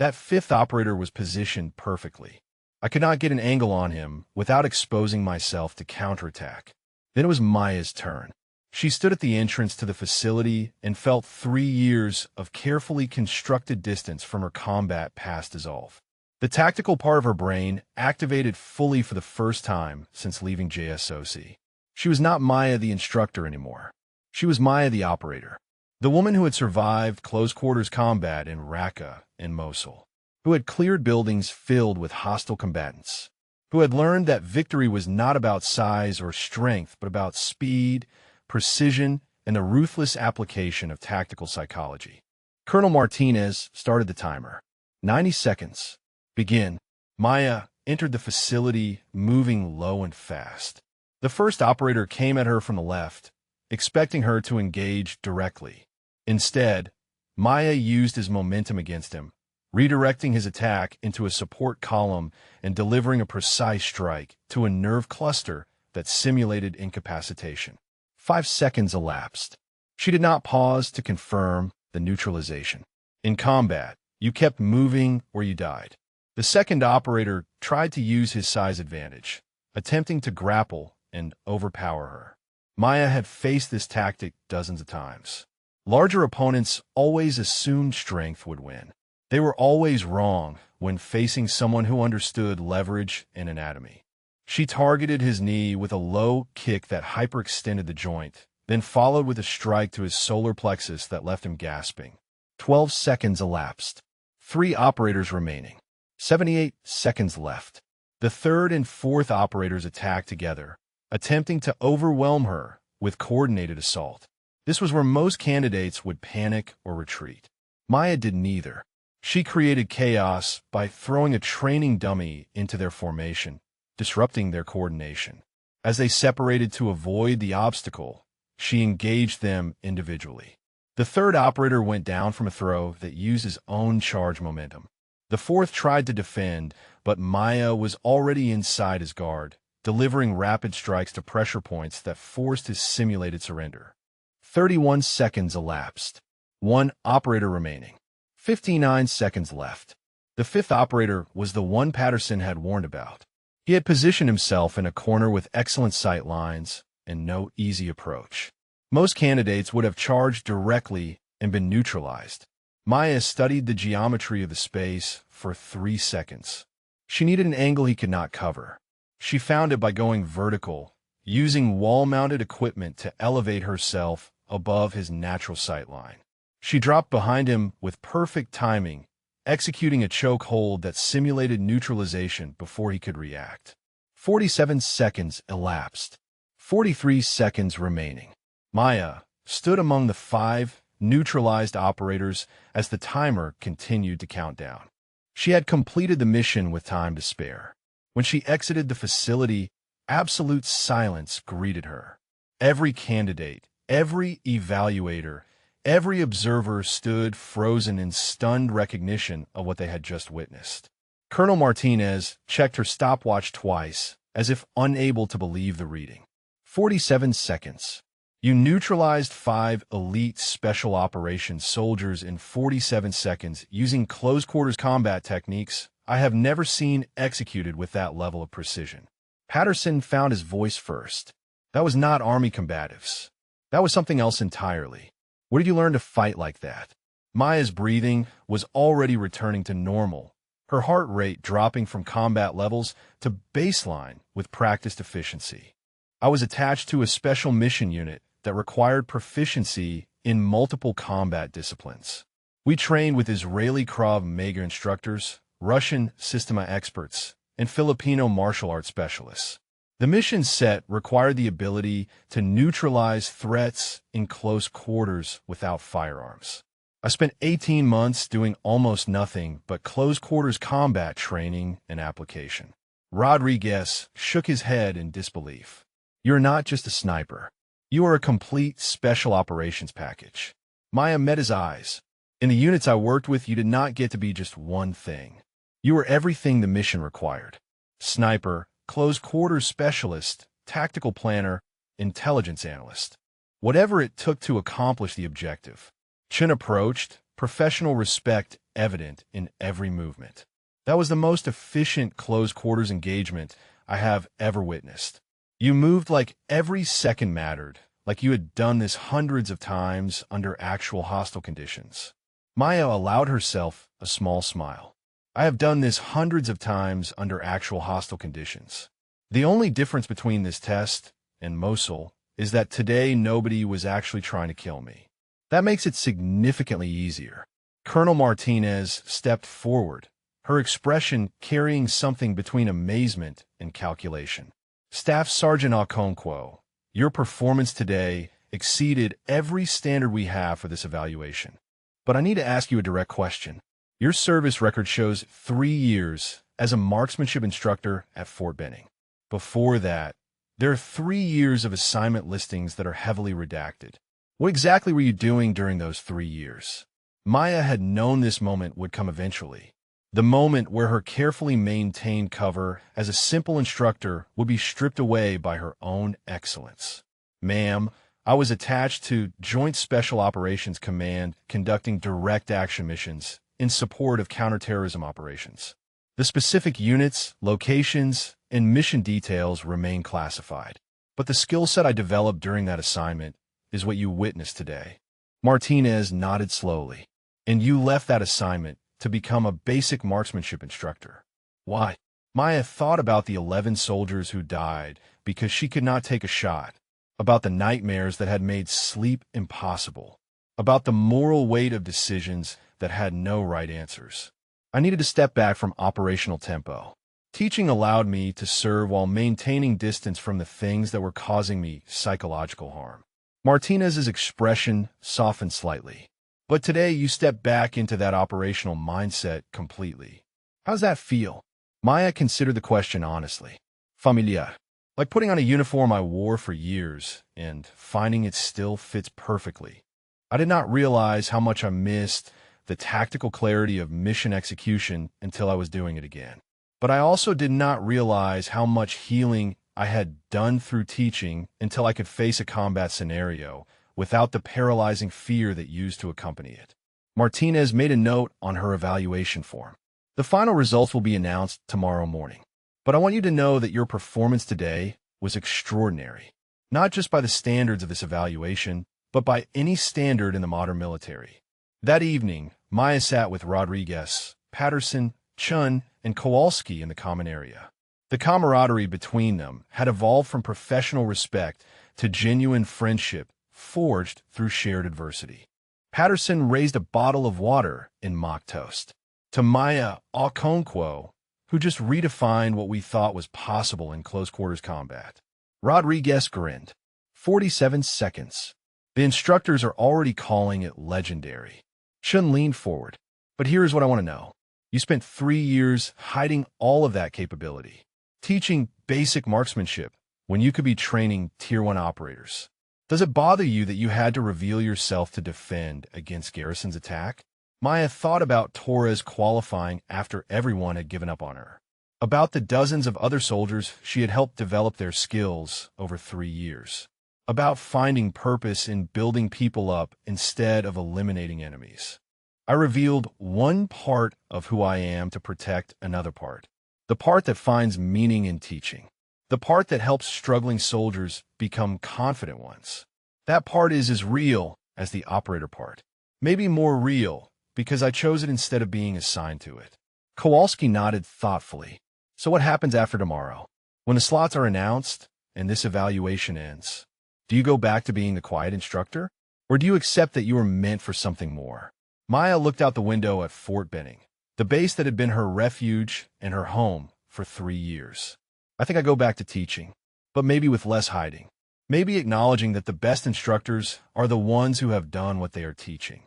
That 5th operator was positioned perfectly. I could not get an angle on him without exposing myself to counterattack. Then it was Maya's turn. She stood at the entrance to the facility and felt 3 years of carefully constructed distance from her combat past dissolve. The tactical part of her brain activated fully for the first time since leaving JSOC. She was not Maya the instructor anymore. She was Maya the operator. The woman who had survived close-quarters combat in Raqqa and Mosul, who had cleared buildings filled with hostile combatants, who had learned that victory was not about size or strength, but about speed, precision, and the ruthless application of tactical psychology. Colonel Martinez started the timer. 90 seconds. Begin. Maya entered the facility, moving low and fast. The first operator came at her from the left, expecting her to engage directly. Instead, Maya used his momentum against him, redirecting his attack into a support column and delivering a precise strike to a nerve cluster that simulated incapacitation. 5 seconds elapsed. She did not pause to confirm the neutralization. In combat, you kept moving or you died. The second operator tried to use his size advantage, attempting to grapple and overpower her. Maya had faced this tactic dozens of times. Larger opponents always assumed strength would win. They were always wrong when facing someone who understood leverage and anatomy. She targeted his knee with a low kick that hyperextended the joint, then followed with a strike to his solar plexus that left him gasping. 12 seconds elapsed. 3 operators remaining. 78 seconds left. The third and fourth operators attacked together, attempting to overwhelm her with coordinated assault. This was where most candidates would panic or retreat. Maya did neither. She created chaos by throwing a training dummy into their formation, disrupting their coordination. As they separated to avoid the obstacle, she engaged them individually. The third operator went down from a throw that used his own charge momentum. The fourth tried to defend, but Maya was already inside his guard, delivering rapid strikes to pressure points that forced his simulated surrender. 31 seconds elapsed. 1 operator remaining. 59 seconds left. The 5th operator was the one Patterson had warned about. He had positioned himself in a corner with excellent sight lines and no easy approach. Most candidates would have charged directly and been neutralized. Maya studied the geometry of the space for 3 seconds. She needed an angle he could not cover. She found it by going vertical, using wall-mounted equipment to elevate herself above his natural sight line. She dropped behind him with perfect timing, executing a choke hold that simulated neutralization before he could react. 47 seconds elapsed. 43 seconds remaining. Maya stood among the 5 neutralized operators as the timer continued to count down. She had completed the mission with time to spare. When she exited the facility, Absolute silence greeted her. Every candidate, every evaluator, every observer stood frozen in stunned recognition of what they had just witnessed. Colonel Martinez checked her stopwatch twice, as if unable to believe the reading. 47 seconds. You neutralized 5 elite special operations soldiers in 47 seconds using close-quarters combat techniques I have never seen executed with that level of precision. Patterson found his voice first. That was not Army combatives. That was something else entirely. Where did you learn to fight like that? Maya's breathing was already returning to normal, her heart rate dropping from combat levels to baseline with practiced efficiency. I was attached to a special mission unit that required proficiency in multiple combat disciplines. We trained with Israeli Krav Maga instructors, Russian Systema experts, and Filipino martial arts specialists. The mission set required the ability to neutralize threats in close quarters without firearms. I spent 18 months doing almost nothing but close-quarters combat training and application. Rodriguez shook his head in disbelief. You're not just a sniper. You are a complete special operations package. Maya met his eyes. In the units I worked with, you did not get to be just one thing. You were everything the mission required. Sniper, close-quarters specialist, tactical planner, intelligence analyst. Whatever it took to accomplish the objective. Chen approached, professional respect evident in every movement. That was the most efficient close-quarters engagement I have ever witnessed. You moved like every second mattered, like you had done this hundreds of times under actual hostile conditions. Maya allowed herself a small smile. I have done this hundreds of times under actual hostile conditions. The only difference between this test and Mosul is that today nobody was actually trying to kill me. That makes it significantly easier. Colonel Martinez stepped forward, her expression carrying something between amazement and calculation. Staff Sergeant Okonkwo, your performance today exceeded every standard we have for this evaluation. But I need to ask you a direct question. Your service record shows 3 years as a marksmanship instructor at Fort Benning. Before that, there are 3 years of assignment listings that are heavily redacted. What exactly were you doing during those 3 years? Maya had known this moment would come eventually. The moment where her carefully maintained cover as a simple instructor would be stripped away by her own excellence. Ma'am, I was attached to Joint Special Operations Command conducting direct action missions in support of counterterrorism operations. The specific units, locations, and mission details remain classified. But the skill set I developed during that assignment is what you witnessed today. Martinez nodded slowly. And you left that assignment to become a basic marksmanship instructor. Why? Maya thought about the 11 soldiers who died because she could not take a shot, about the nightmares that had made sleep impossible, about the moral weight of decisions that had no right answers. I needed to step back from operational tempo. Teaching allowed me to serve while maintaining distance from the things that were causing me psychological harm. Martinez's expression softened slightly. But today you step back into that operational mindset completely. How's that feel? Maya considered the question honestly. Familiar. Like putting on a uniform I wore for years and finding it still fits perfectly. I did not realize how much I missed the tactical clarity of mission execution until I was doing it again. But I also did not realize how much healing I had done through teaching until I could face a combat scenario without the paralyzing fear that used to accompany it. Martinez made a note on her evaluation form. The final results will be announced tomorrow morning. But I want you to know that your performance today was extraordinary, not just by the standards of this evaluation, but by any standard in the modern military. That evening, Maya sat with Rodriguez, Patterson, Chun, and Kowalski in the common area. The camaraderie between them had evolved from professional respect to genuine friendship forged through shared adversity. Patterson raised a bottle of water in mock toast to Maya Okonkwo, who just redefined what we thought was possible in close-quarters combat. Rodriguez grinned. 47 seconds. The instructors are already calling it legendary. Chun leaned forward. But here's what I want to know. You spent 3 years hiding all of that capability. teaching basic marksmanship when you could be training Tier 1 operators? Does it bother you that you had to reveal yourself to defend against Garrison's attack? Maya thought about Torres qualifying after everyone had given up on her, about the dozens of other soldiers she had helped develop their skills over 3 years, about finding purpose in building people up instead of eliminating enemies. I revealed one part of who I am to protect another part, the part that finds meaning in teaching, the part that helps struggling soldiers become confident ones. That part is as real as the operator part, maybe more real because I chose it instead of being assigned to it. Kowalski nodded thoughtfully. So what happens after tomorrow? When the slots are announced and this evaluation ends, do you go back to being the quiet instructor? Or do you accept that you were meant for something more? Maya looked out the window at Fort Benning, the base that had been her refuge and her home for 3 years. I think I go back to teaching, but maybe with less hiding. Maybe acknowledging that the best instructors are the ones who have done what they are teaching.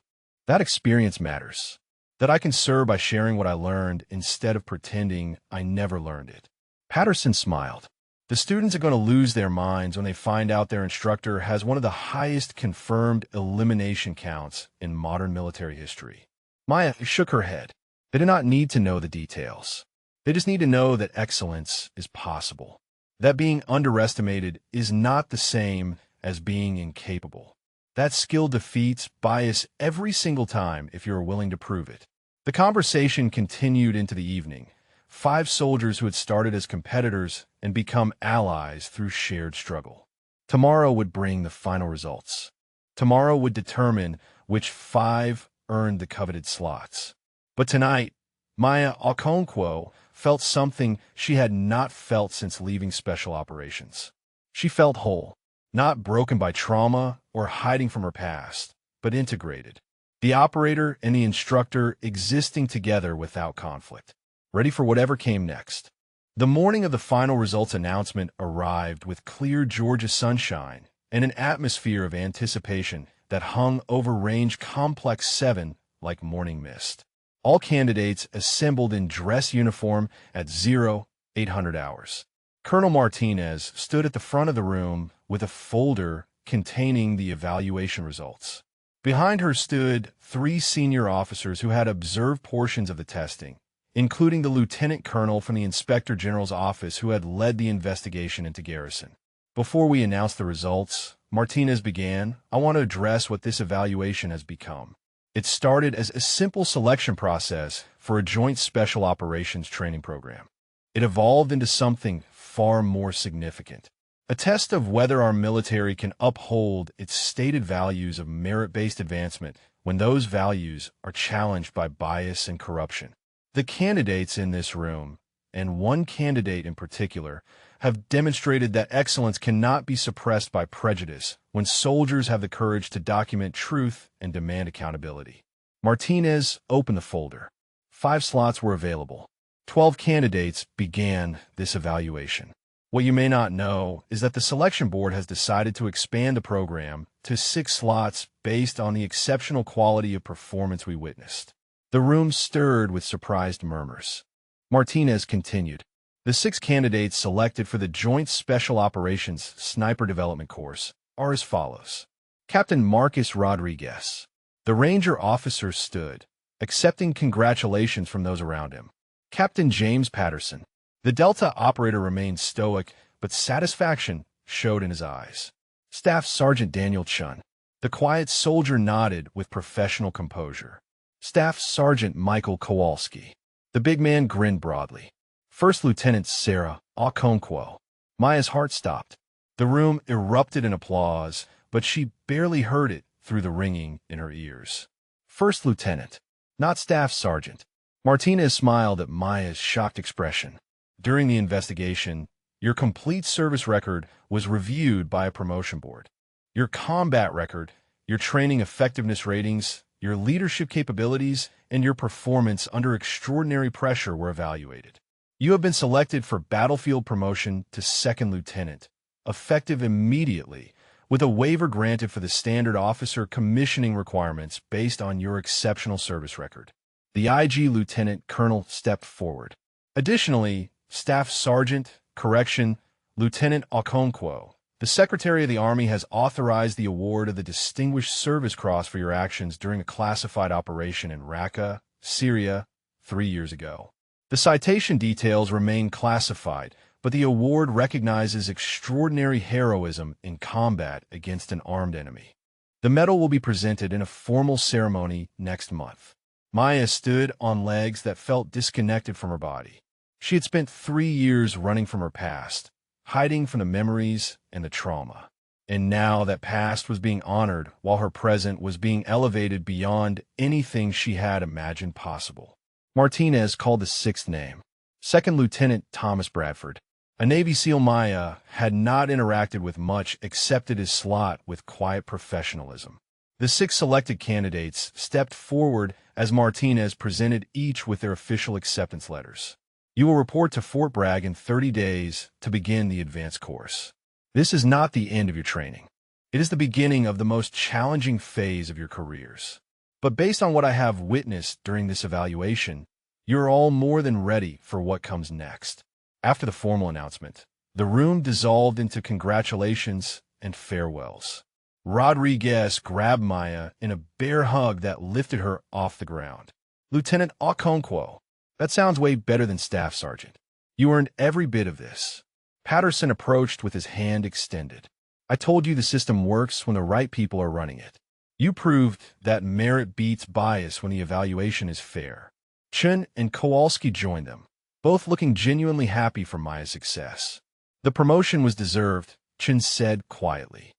That experience matters. That I can serve by sharing what I learned instead of pretending I never learned it. Patterson smiled. The students are going to lose their minds when they find out their instructor has one of the highest confirmed elimination counts in modern military history. Maya shook her head. They do not need to know the details. They just need to know that excellence is possible. That being underestimated is not the same as being incapable. That skill defeats bias every single time if you're willing to prove it. The conversation continued into the evening. 5 soldiers who had started as competitors and become allies through shared struggle. Tomorrow would bring the final results. Tomorrow would determine which 5 earned the coveted slots. But tonight, Maya Okonkwo felt something she had not felt since leaving Special Operations. She felt whole, not broken by trauma or hiding from her past, but integrated. The operator and the instructor existing together without conflict, ready for whatever came next. The morning of the final results announcement arrived with clear Georgia sunshine and an atmosphere of anticipation that hung over Range Complex 7 like morning mist. All candidates assembled in dress uniform at 0800 hours. Colonel Martinez stood at the front of the room with a folder containing the evaluation results. Behind her stood 3 senior officers who had observed portions of the testing, including the lieutenant colonel from the Inspector General's office who had led the investigation into Garrison. Before we announce the results, Martinez began, I want to address what this evaluation has become. It started as a simple selection process for a joint special operations training program. It evolved into something far more significant. A test of whether our military can uphold its stated values of merit-based advancement when those values are challenged by bias and corruption. The candidates in this room, and one candidate in particular, have demonstrated that excellence cannot be suppressed by prejudice when soldiers have the courage to document truth and demand accountability. Martinez opened the folder. 5 slots were available. 12 candidates began this evaluation. What you may not know is that the selection board has decided to expand the program to 6 slots based on the exceptional quality of performance we witnessed. The room stirred with surprised murmurs. Martinez continued. The 6 candidates selected for the Joint Special Operations Sniper Development Course are as follows. Captain Marcus Rodriguez. The Ranger officer stood, accepting congratulations from those around him. Captain James Patterson. The Delta operator remained stoic, but satisfaction showed in his eyes. Staff Sergeant Daniel Chun. The quiet soldier nodded with professional composure. Staff Sergeant Michael Kowalski. The big man grinned broadly. First Lieutenant Sarah Okonkwo. Maya's heart stopped. The room erupted in applause, but she barely heard it through the ringing in her ears. First Lieutenant, not Staff Sergeant. Martinez smiled at Maya's shocked expression. During the investigation, your complete service record was reviewed by a promotion board. Your combat record, your training effectiveness ratings, your leadership capabilities, and your performance under extraordinary pressure were evaluated. You have been selected for battlefield promotion to 2nd Lieutenant, effective immediately, with a waiver granted for the standard officer commissioning requirements based on your exceptional service record. The IG Lieutenant Colonel stepped forward. Additionally, Staff Sergeant Correction, Lieutenant Okonkwo. The Secretary of the Army has authorized the award of the Distinguished Service Cross for your actions during a classified operation in Raqqa, Syria, 3 years ago. The citation details remain classified, but the award recognizes extraordinary heroism in combat against an armed enemy. The medal will be presented in a formal ceremony next month. Maya stood on legs that felt disconnected from her body. She had spent 3 years running from her past, hiding from the memories and the trauma. And now that past was being honored while her present was being elevated beyond anything she had imagined possible. Martinez called the sixth name. Second Lieutenant Thomas Bradford. A Navy SEAL, Maya had not interacted with much except at his slot with quiet professionalism. The 6 selected candidates stepped forward as Martinez presented each with their official acceptance letters. You will report to Fort Bragg in 30 days to begin the advanced course. This is not the end of your training. It is the beginning of the most challenging phase of your careers. But based on what I have witnessed during this evaluation, you're all more than ready for what comes next. After the formal announcement, the room dissolved into congratulations and farewells. Rodriguez grabbed Maya in a bear hug that lifted her off the ground. Lieutenant Okonkwo, that sounds way better than Staff Sergeant. You earned every bit of this. Patterson approached with his hand extended. I told you the system works when the right people are running it. You proved that merit beats bias when the evaluation is fair. Chun and Kowalski joined them, both looking genuinely happy for Maya's success. The promotion was deserved, Chun said quietly.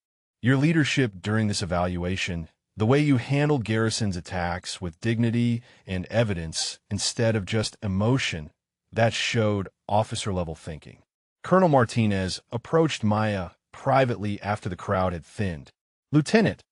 Your leadership during this evaluation, the way you handled Garrison's attacks with dignity and evidence instead of just emotion, that showed officer-level thinking. Colonel Martinez approached Maya privately after the crowd had thinned. Lieutenant,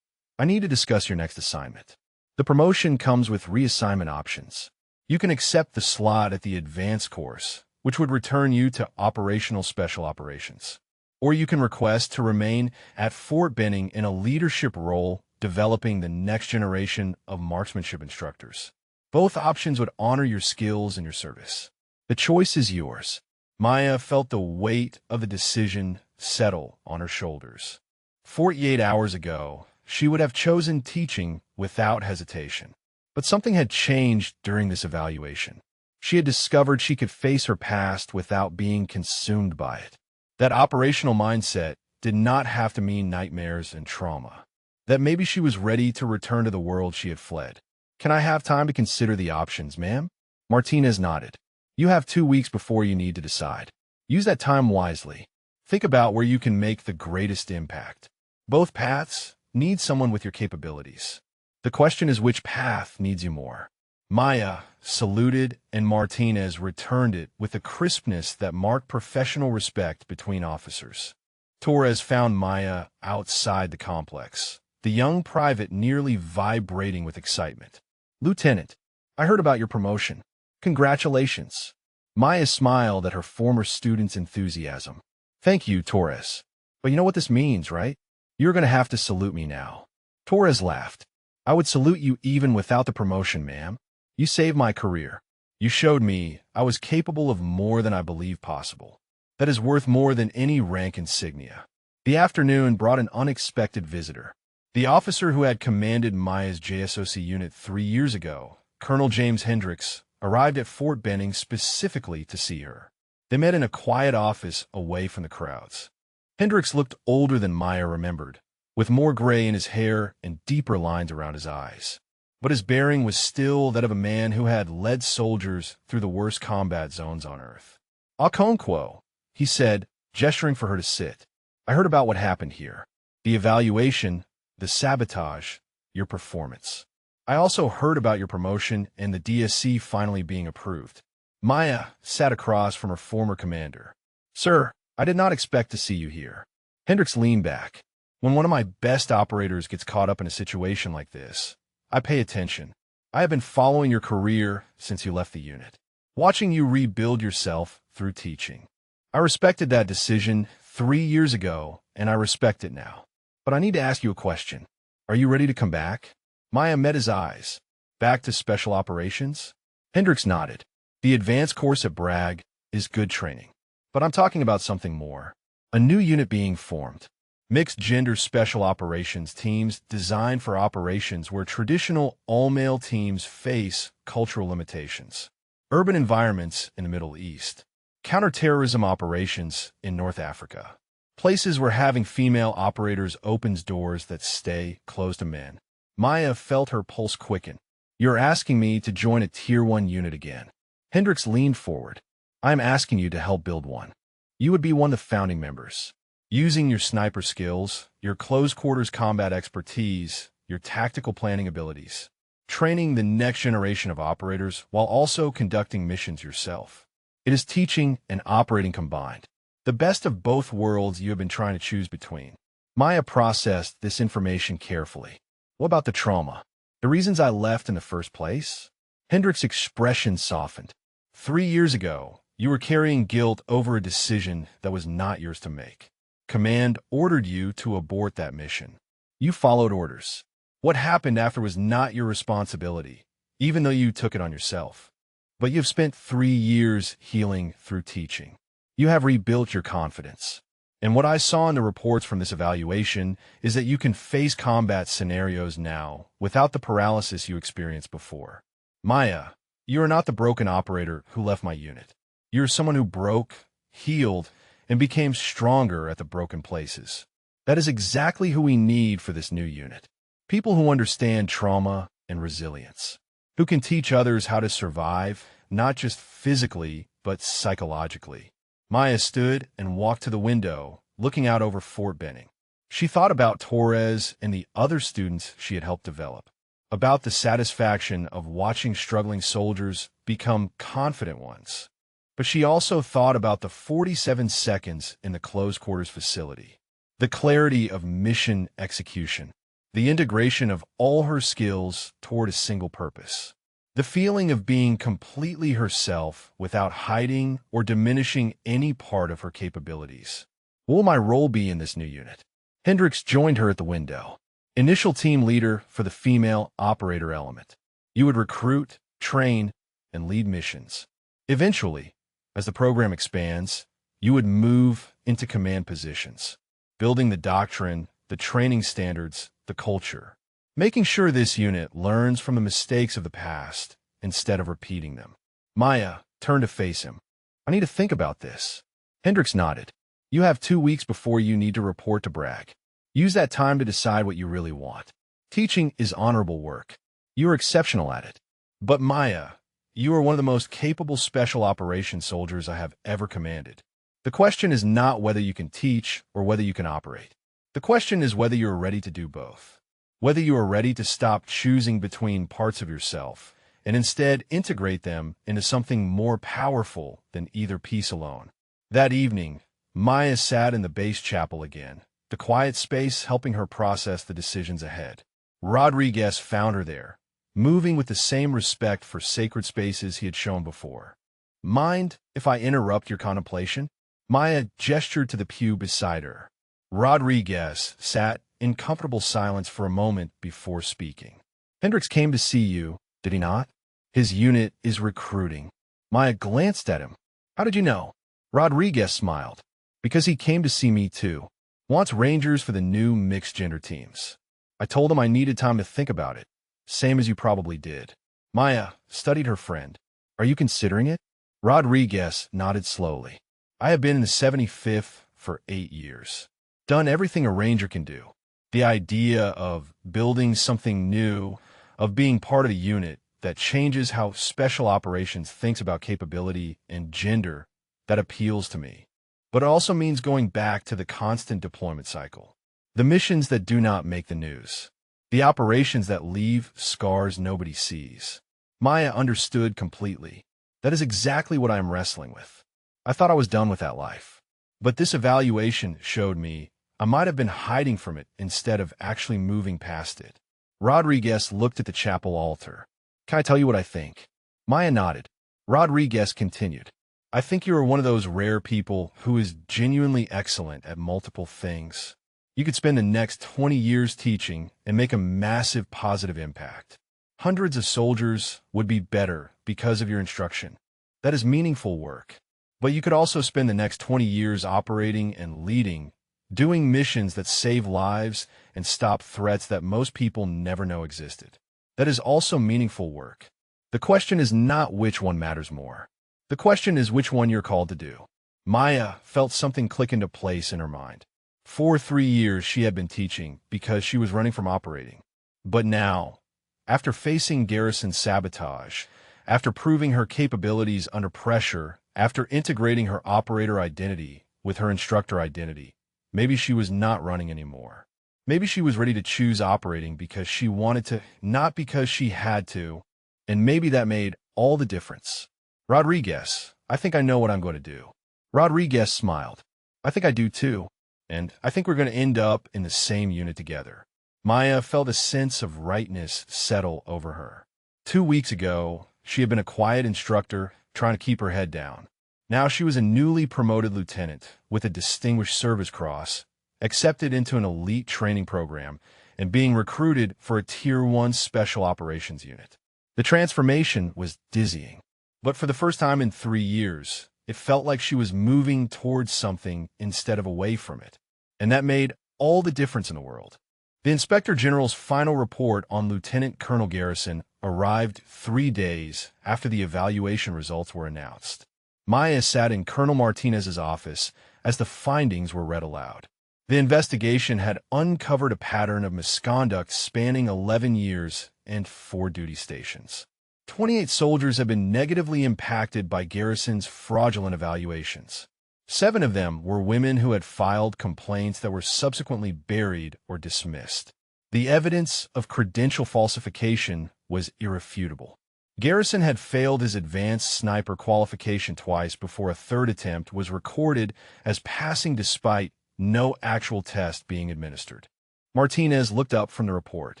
I need to discuss your next assignment. The promotion comes with reassignment options. You can accept the slot at the advanced course, which would return you to operational special operations. Or you can request to remain at Fort Benning in a leadership role developing the next generation of marksmanship instructors. Both options would honor your skills and your service. The choice is yours. Maya felt the weight of the decision settle on her shoulders. 48 hours ago, she would have chosen teaching without hesitation. But something had changed during this evaluation. She had discovered she could face her past without being consumed by it. That operational mindset did not have to mean nightmares and trauma. That maybe she was ready to return to the world she had fled. Can I have time to consider the options, ma'am? Martinez nodded. You have 2 weeks before you need to decide. Use that time wisely. Think about where you can make the greatest impact. Both paths need someone with your capabilities. The question is which path needs you more. Maya saluted and Martinez returned it with a crispness that marked professional respect between officers. Torres found Maya outside the complex, the young private nearly vibrating with excitement. Lieutenant, I heard about your promotion. Congratulations. Maya smiled at her former student's enthusiasm. Thank you, Torres. But you know what this means, right? You're going to have to salute me now. Torres laughed. I would salute you even without the promotion, ma'am. You saved my career. You showed me I was capable of more than I believed possible. That is worth more than any rank insignia. The afternoon brought an unexpected visitor. The officer who had commanded Maya's JSOC unit 3 years ago, Colonel James Hendricks, arrived at Fort Benning specifically to see her. They met in a quiet office away from the crowds. Hendricks looked older than Maya remembered, with more gray in his hair and deeper lines around his eyes. But his bearing was still that of a man who had led soldiers through the worst combat zones on Earth. Okonkwo, he said, gesturing for her to sit. I heard about what happened here. The evaluation, the sabotage, your performance. I also heard about your promotion and the DSC finally being approved. Maya sat across from her former commander. Sir, I did not expect to see you here. Hendricks leaned back. When one of my best operators gets caught up in a situation like this, I pay attention. I have been following your career since you left the unit, watching you rebuild yourself through teaching. I respected that decision 3 years ago, and I respect it now. But I need to ask you a question. Are you ready to come back? Maya met his eyes. Back to special operations? Hendricks nodded. The advanced course at Bragg is good training. But I'm talking about something more. A new unit being formed. Mixed-gender special operations teams designed for operations where traditional all-male teams face cultural limitations. Urban environments in the Middle East. Counterterrorism operations in North Africa. Places where having female operators opens doors that stay closed to men. Maya felt her pulse quicken. You're asking me to join a Tier 1 unit again. Hendricks leaned forward. I'm asking you to help build one. You would be one of the founding members. Using your sniper skills, your close-quarters combat expertise, your tactical planning abilities. Training the next generation of operators while also conducting missions yourself. It is teaching and operating combined. The best of both worlds you have been trying to choose between. Maya processed this information carefully. What about the trauma? The reasons I left in the first place? Hendricks' expression softened. 3 years ago, you were carrying guilt over a decision that was not yours to make. Command ordered you to abort that mission. You followed orders. What happened after was not your responsibility, even though you took it on yourself. But you've spent 3 years healing through teaching. You have rebuilt your confidence. And what I saw in the reports from this evaluation is that you can face combat scenarios now without the paralysis you experienced before. Maya, you are not the broken operator who left my unit. You're someone who broke, healed, and became stronger at the broken places. That is exactly who we need for this new unit. People who understand trauma and resilience, who can teach others how to survive, not just physically, but psychologically. Maya stood and walked to the window, looking out over Fort Benning. She thought about Torres and the other students she had helped develop, about the satisfaction of watching struggling soldiers become confident ones. But she also thought about the 47 seconds in the closed-quarters facility, the clarity of mission execution, the integration of all her skills toward a single purpose. The feeling of being completely herself without hiding or diminishing any part of her capabilities. What will my role be in this new unit? Hendricks joined her at the window. Initial team leader for the female operator element. You would recruit, train, and lead missions. Eventually, as the program expands, you would move into command positions, building the doctrine, the training standards, the culture. Making sure this unit learns from the mistakes of the past instead of repeating them. Maya turned to face him. I need to think about this. Hendricks nodded. You have 2 weeks before you need to report to Bragg. Use that time to decide what you really want. Teaching is honorable work. You are exceptional at it. But Maya, you are one of the most capable special operations soldiers I have ever commanded. The question is not whether you can teach or whether you can operate. The question is whether you are ready to do both. Whether you are ready to stop choosing between parts of yourself and instead integrate them into something more powerful than either piece alone. That evening, Maya sat in the base chapel again, the quiet space helping her process the decisions ahead. Rodriguez found her there, moving with the same respect for sacred spaces he had shown before. Mind if I interrupt your contemplation? Maya gestured to the pew beside her. Rodriguez sat in comfortable silence for a moment before speaking. Hendricks came to see you, did he not? His unit is recruiting. Maya glanced at him. How did you know? Rodriguez smiled. Because he came to see me too. Wants Rangers for the new mixed-gender teams. I told him I needed time to think about it. Same as you probably did. Maya studied her friend. Are you considering it? Rodriguez nodded slowly. I have been in the 75th for 8 years. Done everything a Ranger can do. The idea of building something new, of being part of a unit that changes how special operations thinks about capability and gender, that appeals to me. But it also means going back to the constant deployment cycle. The missions that do not make the news. The operations that leave scars nobody sees. Maya understood completely. That is exactly what I am wrestling with. I thought I was done with that life. But this evaluation showed me I might have been hiding from it instead of actually moving past it. Rodriguez looked at the chapel altar. Can I tell you what I think? Maya nodded. Rodriguez continued. I think you are one of those rare people who is genuinely excellent at multiple things. You could spend the next 20 years teaching and make a massive positive impact. Hundreds of soldiers would be better because of your instruction. That is meaningful work. But you could also spend the next 20 years operating and leading, doing missions that save lives and stop threats that most people never know existed. That is also meaningful work. The question is not which one matters more. The question is which one you're called to do. Maya felt something click into place in her mind. For 3 years she had been teaching because she was running from operating. But now, after facing Garrison's sabotage, after proving her capabilities under pressure, after integrating her operator identity with her instructor identity, maybe she was not running anymore. Maybe she was ready to choose operating because she wanted to, not because she had to, and maybe that made all the difference. Rodriguez, I think I know what I'm going to do. Rodriguez smiled. I think I do too, and I think we're going to end up in the same unit together. Maya felt a sense of rightness settle over her. 2 weeks ago, she had been a quiet instructor trying to keep her head down. Now she was a newly promoted lieutenant with a Distinguished Service Cross, accepted into an elite training program, and being recruited for a Tier 1 Special Operations Unit. The transformation was dizzying, but for the first time in 3 years, it felt like she was moving towards something instead of away from it, and that made all the difference in the world. The Inspector General's final report on Lieutenant Colonel Garrison arrived 3 days after the evaluation results were announced. Maya sat in Colonel Martinez's office as the findings were read aloud. The investigation had uncovered a pattern of misconduct spanning 11 years and 4 duty stations. 28 soldiers have been negatively impacted by Garrison's fraudulent evaluations. 7 of them were women who had filed complaints that were subsequently buried or dismissed. The evidence of credential falsification was irrefutable. Garrison had failed his advanced sniper qualification twice before a third attempt was recorded as passing despite no actual test being administered. Martinez looked up from the report.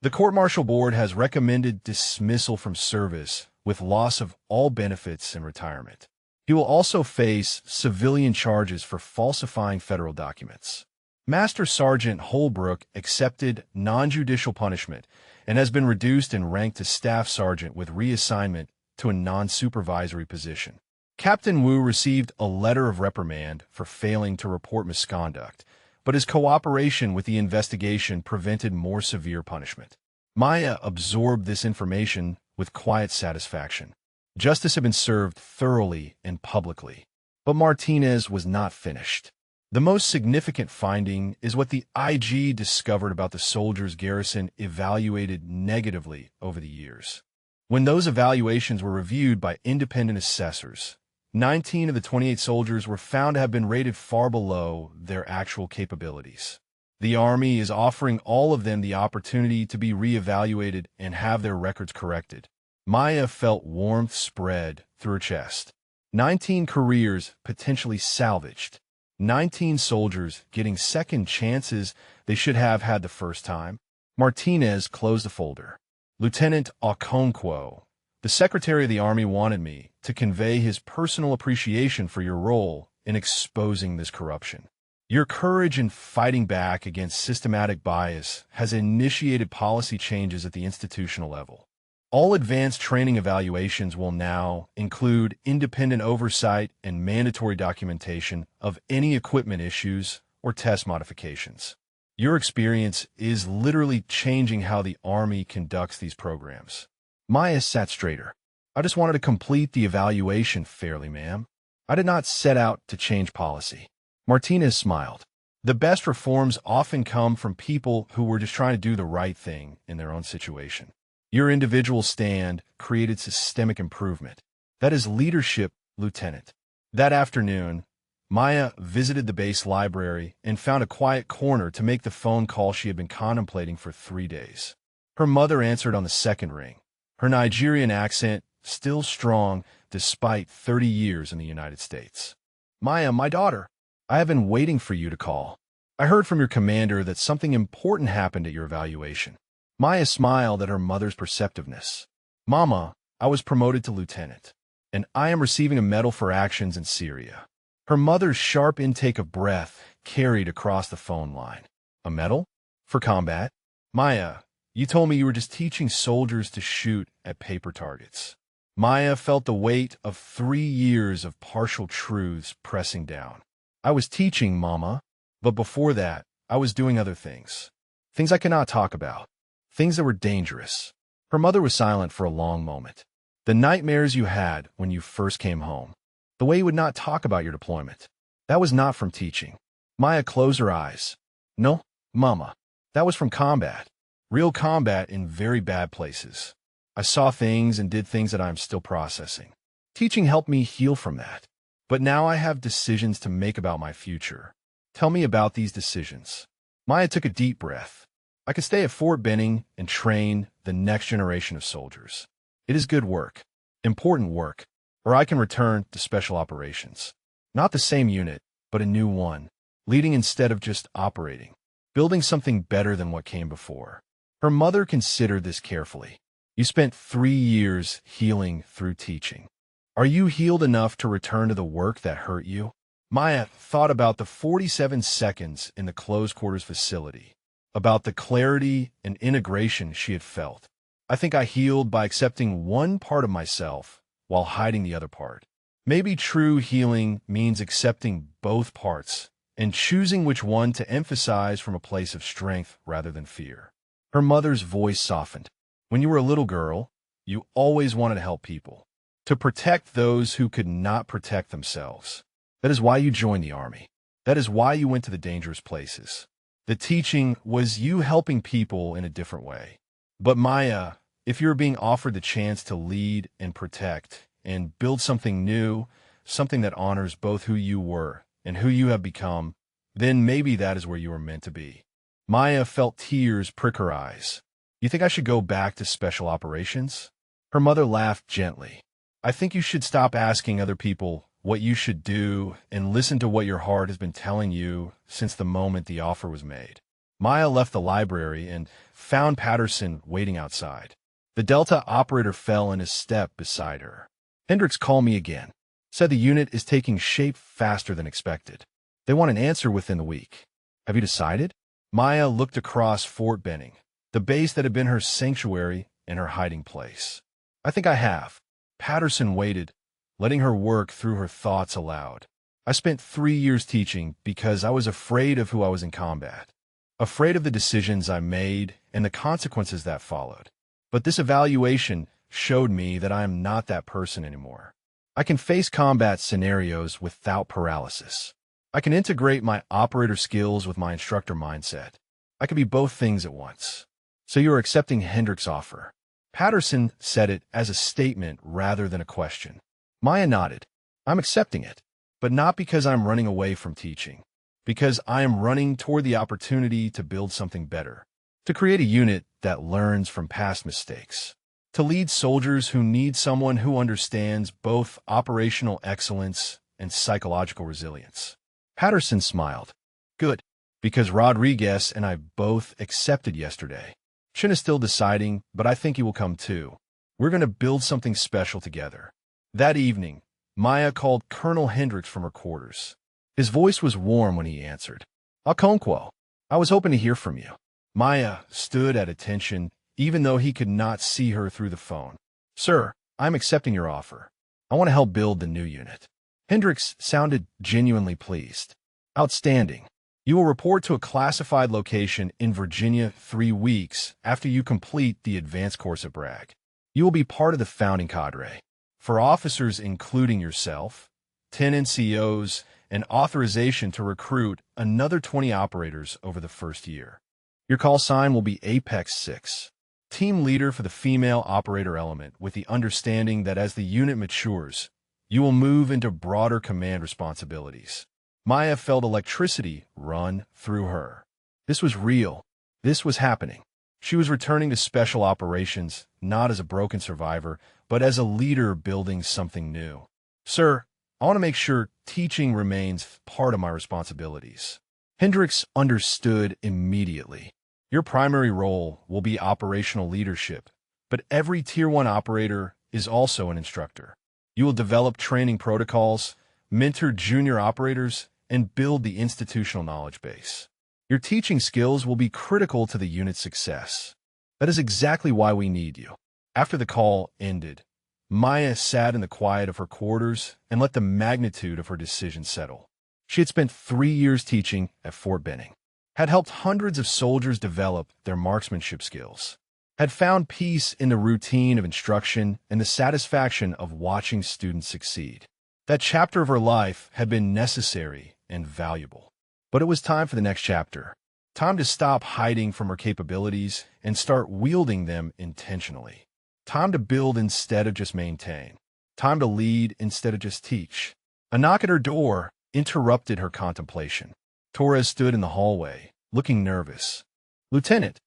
The court-martial board has recommended dismissal from service with loss of all benefits and retirement. He will also face civilian charges for falsifying federal documents. Master Sergeant Holbrook accepted non-judicial punishment and has been reduced in rank to staff sergeant with reassignment to a non-supervisory position. Captain Wu received a letter of reprimand for failing to report misconduct, but his cooperation with the investigation prevented more severe punishment. Maya absorbed this information with quiet satisfaction. Justice had been served thoroughly and publicly. But Martinez was not finished. The most significant finding is what the IG discovered about the soldiers Garrison evaluated negatively over the years. When those evaluations were reviewed by independent assessors, 19 of the 28 soldiers were found to have been rated far below their actual capabilities. The Army is offering all of them the opportunity to be reevaluated and have their records corrected. Maya felt warmth spread through her chest. 19 careers potentially salvaged. 19 soldiers getting second chances they should have had the first time. Martinez closed the folder. Lieutenant Okonkwo, the Secretary of the Army wanted me to convey his personal appreciation for your role in exposing this corruption. Your courage in fighting back against systematic bias has initiated policy changes at the institutional level. All advanced training evaluations will now include independent oversight and mandatory documentation of any equipment issues or test modifications. Your experience is literally changing how the Army conducts these programs. Maya sat straighter. I just wanted to complete the evaluation fairly, ma'am. I did not set out to change policy. Martinez smiled. The best reforms often come from people who were just trying to do the right thing in their own situation. Your individual stand created systemic improvement. That is leadership, Lieutenant. That afternoon, Maya visited the base library and found a quiet corner to make the phone call she had been contemplating for 3 days. Her mother answered on the second ring, her Nigerian accent still strong despite 30 years in the United States. Maya, my daughter, I have been waiting for you to call. I heard from your commander that something important happened at your evaluation. Maya smiled at her mother's perceptiveness. Mama, I was promoted to lieutenant, and I am receiving a medal for actions in Syria. Her mother's sharp intake of breath carried across the phone line. A medal? For combat? Maya, you told me you were just teaching soldiers to shoot at paper targets. Maya felt the weight of 3 years of partial truths pressing down. I was teaching, Mama, but before that, I was doing other things. Things I cannot talk about. Things that were dangerous. Her mother was silent for a long moment. The nightmares you had when you first came home. The way you would not talk about your deployment. That was not from teaching. Maya closed her eyes. No, Mama. That was from combat. Real combat in very bad places. I saw things and did things that I'm still processing. Teaching helped me heal from that. But now I have decisions to make about my future. Tell me about these decisions. Maya took a deep breath. I could stay at Fort Benning and train the next generation of soldiers. It is good work, important work, or I can return to special operations. Not the same unit, but a new one, leading instead of just operating, building something better than what came before. Her mother considered this carefully. You spent 3 years healing through teaching. Are you healed enough to return to the work that hurt you? Maya thought about the 47 seconds in the closed quarters facility, about the clarity and integration she had felt. I think I healed by accepting one part of myself while hiding the other part. Maybe true healing means accepting both parts and choosing which one to emphasize from a place of strength rather than fear. Her mother's voice softened. When you were a little girl, you always wanted to help people, to protect those who could not protect themselves. That is why you joined the army. That is why you went to the dangerous places. The teaching was you helping people in a different way. But Maya, if you're being offered the chance to lead and protect and build something new, something that honors both who you were and who you have become, then maybe that is where you were meant to be. Maya felt tears prick her eyes. You think I should go back to special operations? Her mother laughed gently. I think you should stop asking other people what you should do and listen to what your heart has been telling you since the moment the offer was made. Maya left the library and found Patterson waiting outside. The Delta operator fell in his step beside her. Hendricks called me again. Said the unit is taking shape faster than expected. They want an answer within the week. Have you decided? Maya looked across Fort Benning, the base that had been her sanctuary and her hiding place. I think I have. Patterson waited, letting her work through her thoughts aloud. I spent 3 years teaching because I was afraid of who I was in combat, afraid of the decisions I made and the consequences that followed. But this evaluation showed me that I am not that person anymore. I can face combat scenarios without paralysis. I can integrate my operator skills with my instructor mindset. I can be both things at once. So you are accepting Hendricks' offer. Patterson said it as a statement rather than a question. Maya nodded. I'm accepting it, but not because I'm running away from teaching, because I am running toward the opportunity to build something better, to create a unit that learns from past mistakes, to lead soldiers who need someone who understands both operational excellence and psychological resilience. Patterson smiled. Good, because Rodriguez and I both accepted yesterday. Chin is still deciding, but I think he will come too. We're going to build something special together. That evening, Maya called Colonel Hendricks from her quarters. His voice was warm when he answered. Okonkwo, I was hoping to hear from you. Maya stood at attention, even though he could not see her through the phone. Sir, I'm accepting your offer. I want to help build the new unit. Hendricks sounded genuinely pleased. Outstanding. You will report to a classified location in Virginia 3 weeks after you complete the advanced course at Bragg. You will be part of the founding cadre. For officers including yourself, 10 NCOs, and authorization to recruit another 20 operators over the first year. Your call sign will be Apex 6, team leader for the female operator element, with the understanding that as the unit matures, you will move into broader command responsibilities. Maya felt electricity run through her. This was real. This was happening. She was returning to special operations, not as a broken survivor, but as a leader building something new. Sir, I want to make sure teaching remains part of my responsibilities. Hendricks understood immediately. Your primary role will be operational leadership, but every Tier 1 operator is also an instructor. You will develop training protocols, mentor junior operators, and build the institutional knowledge base. Your teaching skills will be critical to the unit's success. That is exactly why we need you. After the call ended, Maya sat in the quiet of her quarters and let the magnitude of her decision settle. She had spent 3 years teaching at Fort Benning, had helped hundreds of soldiers develop their marksmanship skills, had found peace in the routine of instruction and the satisfaction of watching students succeed. That chapter of her life had been necessary and valuable. But it was time for the next chapter. Time to stop hiding from her capabilities and start wielding them intentionally. Time to build instead of just maintain. Time to lead instead of just teach. A knock at her door interrupted her contemplation. Torres stood in the hallway, looking nervous. "Lieutenant,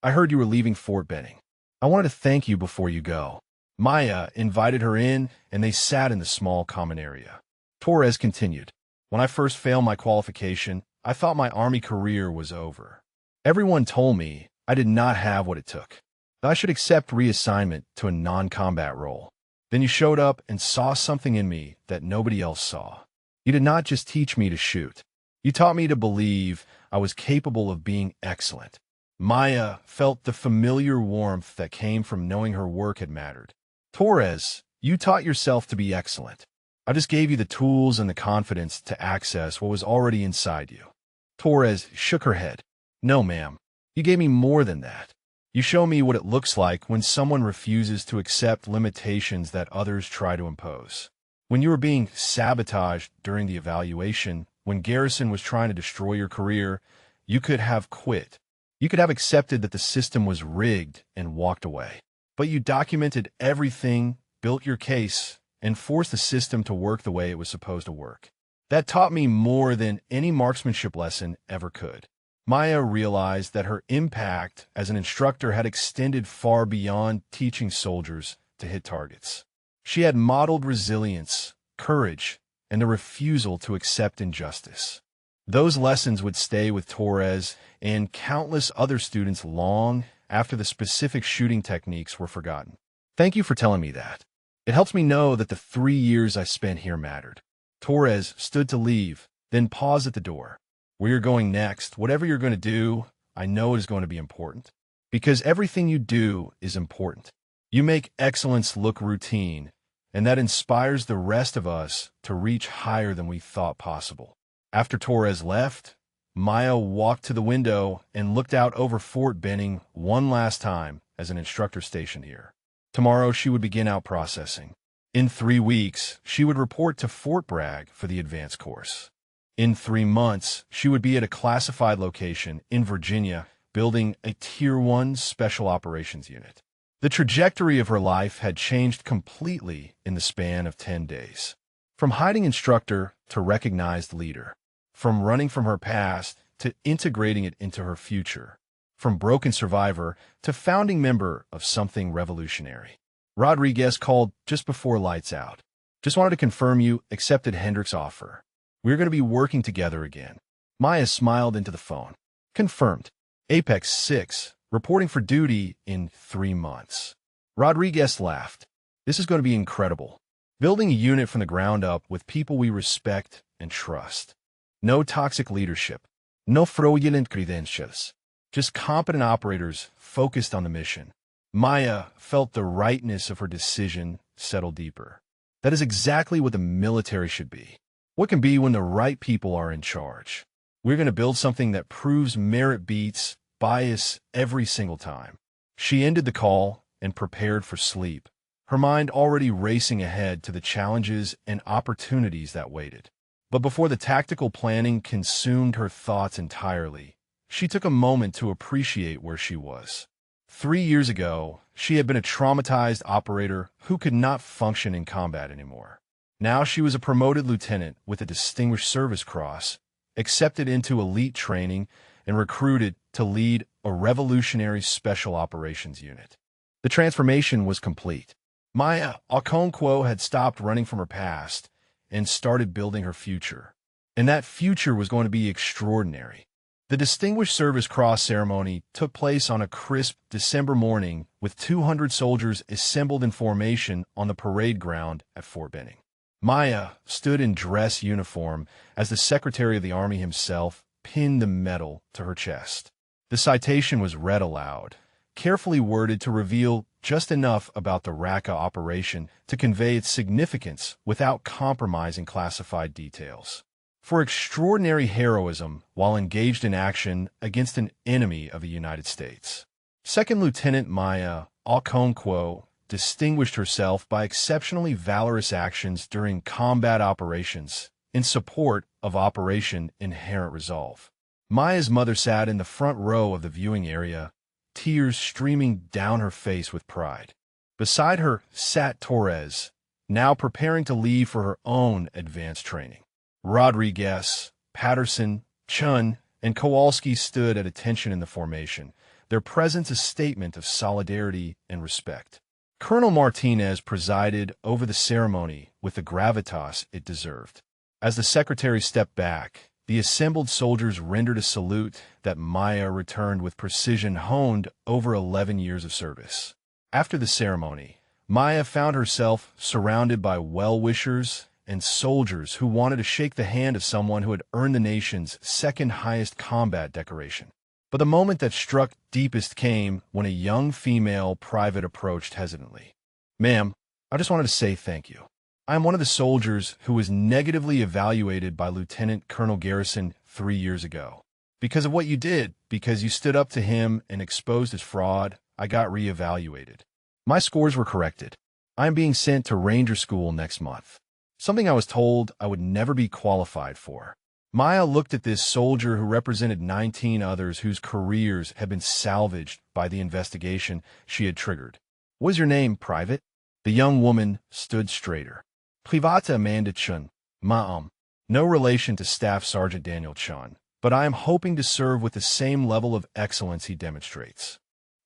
I heard you were leaving Fort Benning. I wanted to thank you before you go." Maya invited her in, and they sat in the small common area. Torres continued, "When I first failed my qualification, I thought my Army career was over. Everyone told me I did not have what it took, that I should accept reassignment to a non-combat role. Then you showed up and saw something in me that nobody else saw. You did not just teach me to shoot. You taught me to believe I was capable of being excellent." Maya felt the familiar warmth that came from knowing her work had mattered. "Torres, you taught yourself to be excellent. I just gave you the tools and the confidence to access what was already inside you." Torres shook her head. "No, ma'am. You gave me more than that. You show me what it looks like when someone refuses to accept limitations that others try to impose. When you were being sabotaged during the evaluation, when Garrison was trying to destroy your career, you could have quit. You could have accepted that the system was rigged and walked away. But you documented everything, built your case, and forced the system to work the way it was supposed to work. That taught me more than any marksmanship lesson ever could." Maya realized that her impact as an instructor had extended far beyond teaching soldiers to hit targets. She had modeled resilience, courage, and the refusal to accept injustice. Those lessons would stay with Torres and countless other students long after the specific shooting techniques were forgotten. "Thank you for telling me that. It helps me know that the 3 years I spent here mattered." Torres stood to leave, then paused at the door. "Where you're going next, whatever you're going to do, I know it is going to be important. Because everything you do is important. You make excellence look routine, and that inspires the rest of us to reach higher than we thought possible." After Torres left, Maya walked to the window and looked out over Fort Benning one last time as an instructor stationed here. Tomorrow she would begin out processing. In 3 weeks, she would report to Fort Bragg for the advanced course. In 3 months, she would be at a classified location in Virginia, building a Tier 1 Special Operations Unit. The trajectory of her life had changed completely in the span of 10 days. From hiding instructor to recognized leader. From running from her past to integrating it into her future. From broken survivor to founding member of something revolutionary. Rodriguez called just before lights out. "Just wanted to confirm you accepted Hendricks' offer. We're going to be working together again." Maya smiled into the phone. "Confirmed. Apex 6, reporting for duty in 3 months." Rodriguez laughed. "This is going to be incredible. Building a unit from the ground up with people we respect and trust. No toxic leadership. No fraudulent credentials. Just competent operators focused on the mission." Maya felt the rightness of her decision settle deeper. That is exactly what the military should be. What can be when the right people are in charge. We're going to build something that proves merit beats bias every single time. She ended the call and prepared for sleep, her mind already racing ahead to the challenges and opportunities that waited. But before the tactical planning consumed her thoughts entirely, she took a moment to appreciate where she was. 3 years ago, she had been a traumatized operator who could not function in combat anymore. Now she was a promoted lieutenant with a Distinguished Service Cross, accepted into elite training, and recruited to lead a revolutionary special operations unit. The transformation was complete. Maya Okonkwo had stopped running from her past and started building her future. And that future was going to be extraordinary. The Distinguished Service Cross ceremony took place on a crisp December morning with 200 soldiers assembled in formation on the parade ground at Fort Benning. Maya stood in dress uniform as the Secretary of the Army himself pinned the medal to her chest. The citation was read aloud, carefully worded to reveal just enough about the Raqqa operation to convey its significance without compromising classified details. For extraordinary heroism while engaged in action against an enemy of the United States. Second Lieutenant Maya Okonkwo distinguished herself by exceptionally valorous actions during combat operations in support of Operation Inherent Resolve. Maya's mother sat in the front row of the viewing area, tears streaming down her face with pride. Beside her sat Torres, now preparing to leave for her own advanced training. Rodriguez, Patterson, Chun, and Kowalski stood at attention in the formation, their presence a statement of solidarity and respect. Colonel Martinez presided over the ceremony with the gravitas it deserved. As the secretary stepped back, the assembled soldiers rendered a salute that Maya returned with precision honed over 11 years of service. After the ceremony, Maya found herself surrounded by well-wishers and soldiers who wanted to shake the hand of someone who had earned the nation's second-highest combat decoration. But the moment that struck deepest came when a young female private approached hesitantly. "Ma'am, I just wanted to say thank you. I am one of the soldiers who was negatively evaluated by Lieutenant Colonel Garrison 3 years ago. Because of what you did, because you stood up to him and exposed his fraud, I got reevaluated. My scores were corrected. I am being sent to Ranger School next month. Something I was told I would never be qualified for." Maya looked at this soldier who represented 19 others whose careers had been salvaged by the investigation she had triggered. "What is your name, Private?" The young woman stood straighter. "Private Amanda Chun, ma'am. No relation to Staff Sergeant Daniel Chun, but I am hoping to serve with the same level of excellence he demonstrates."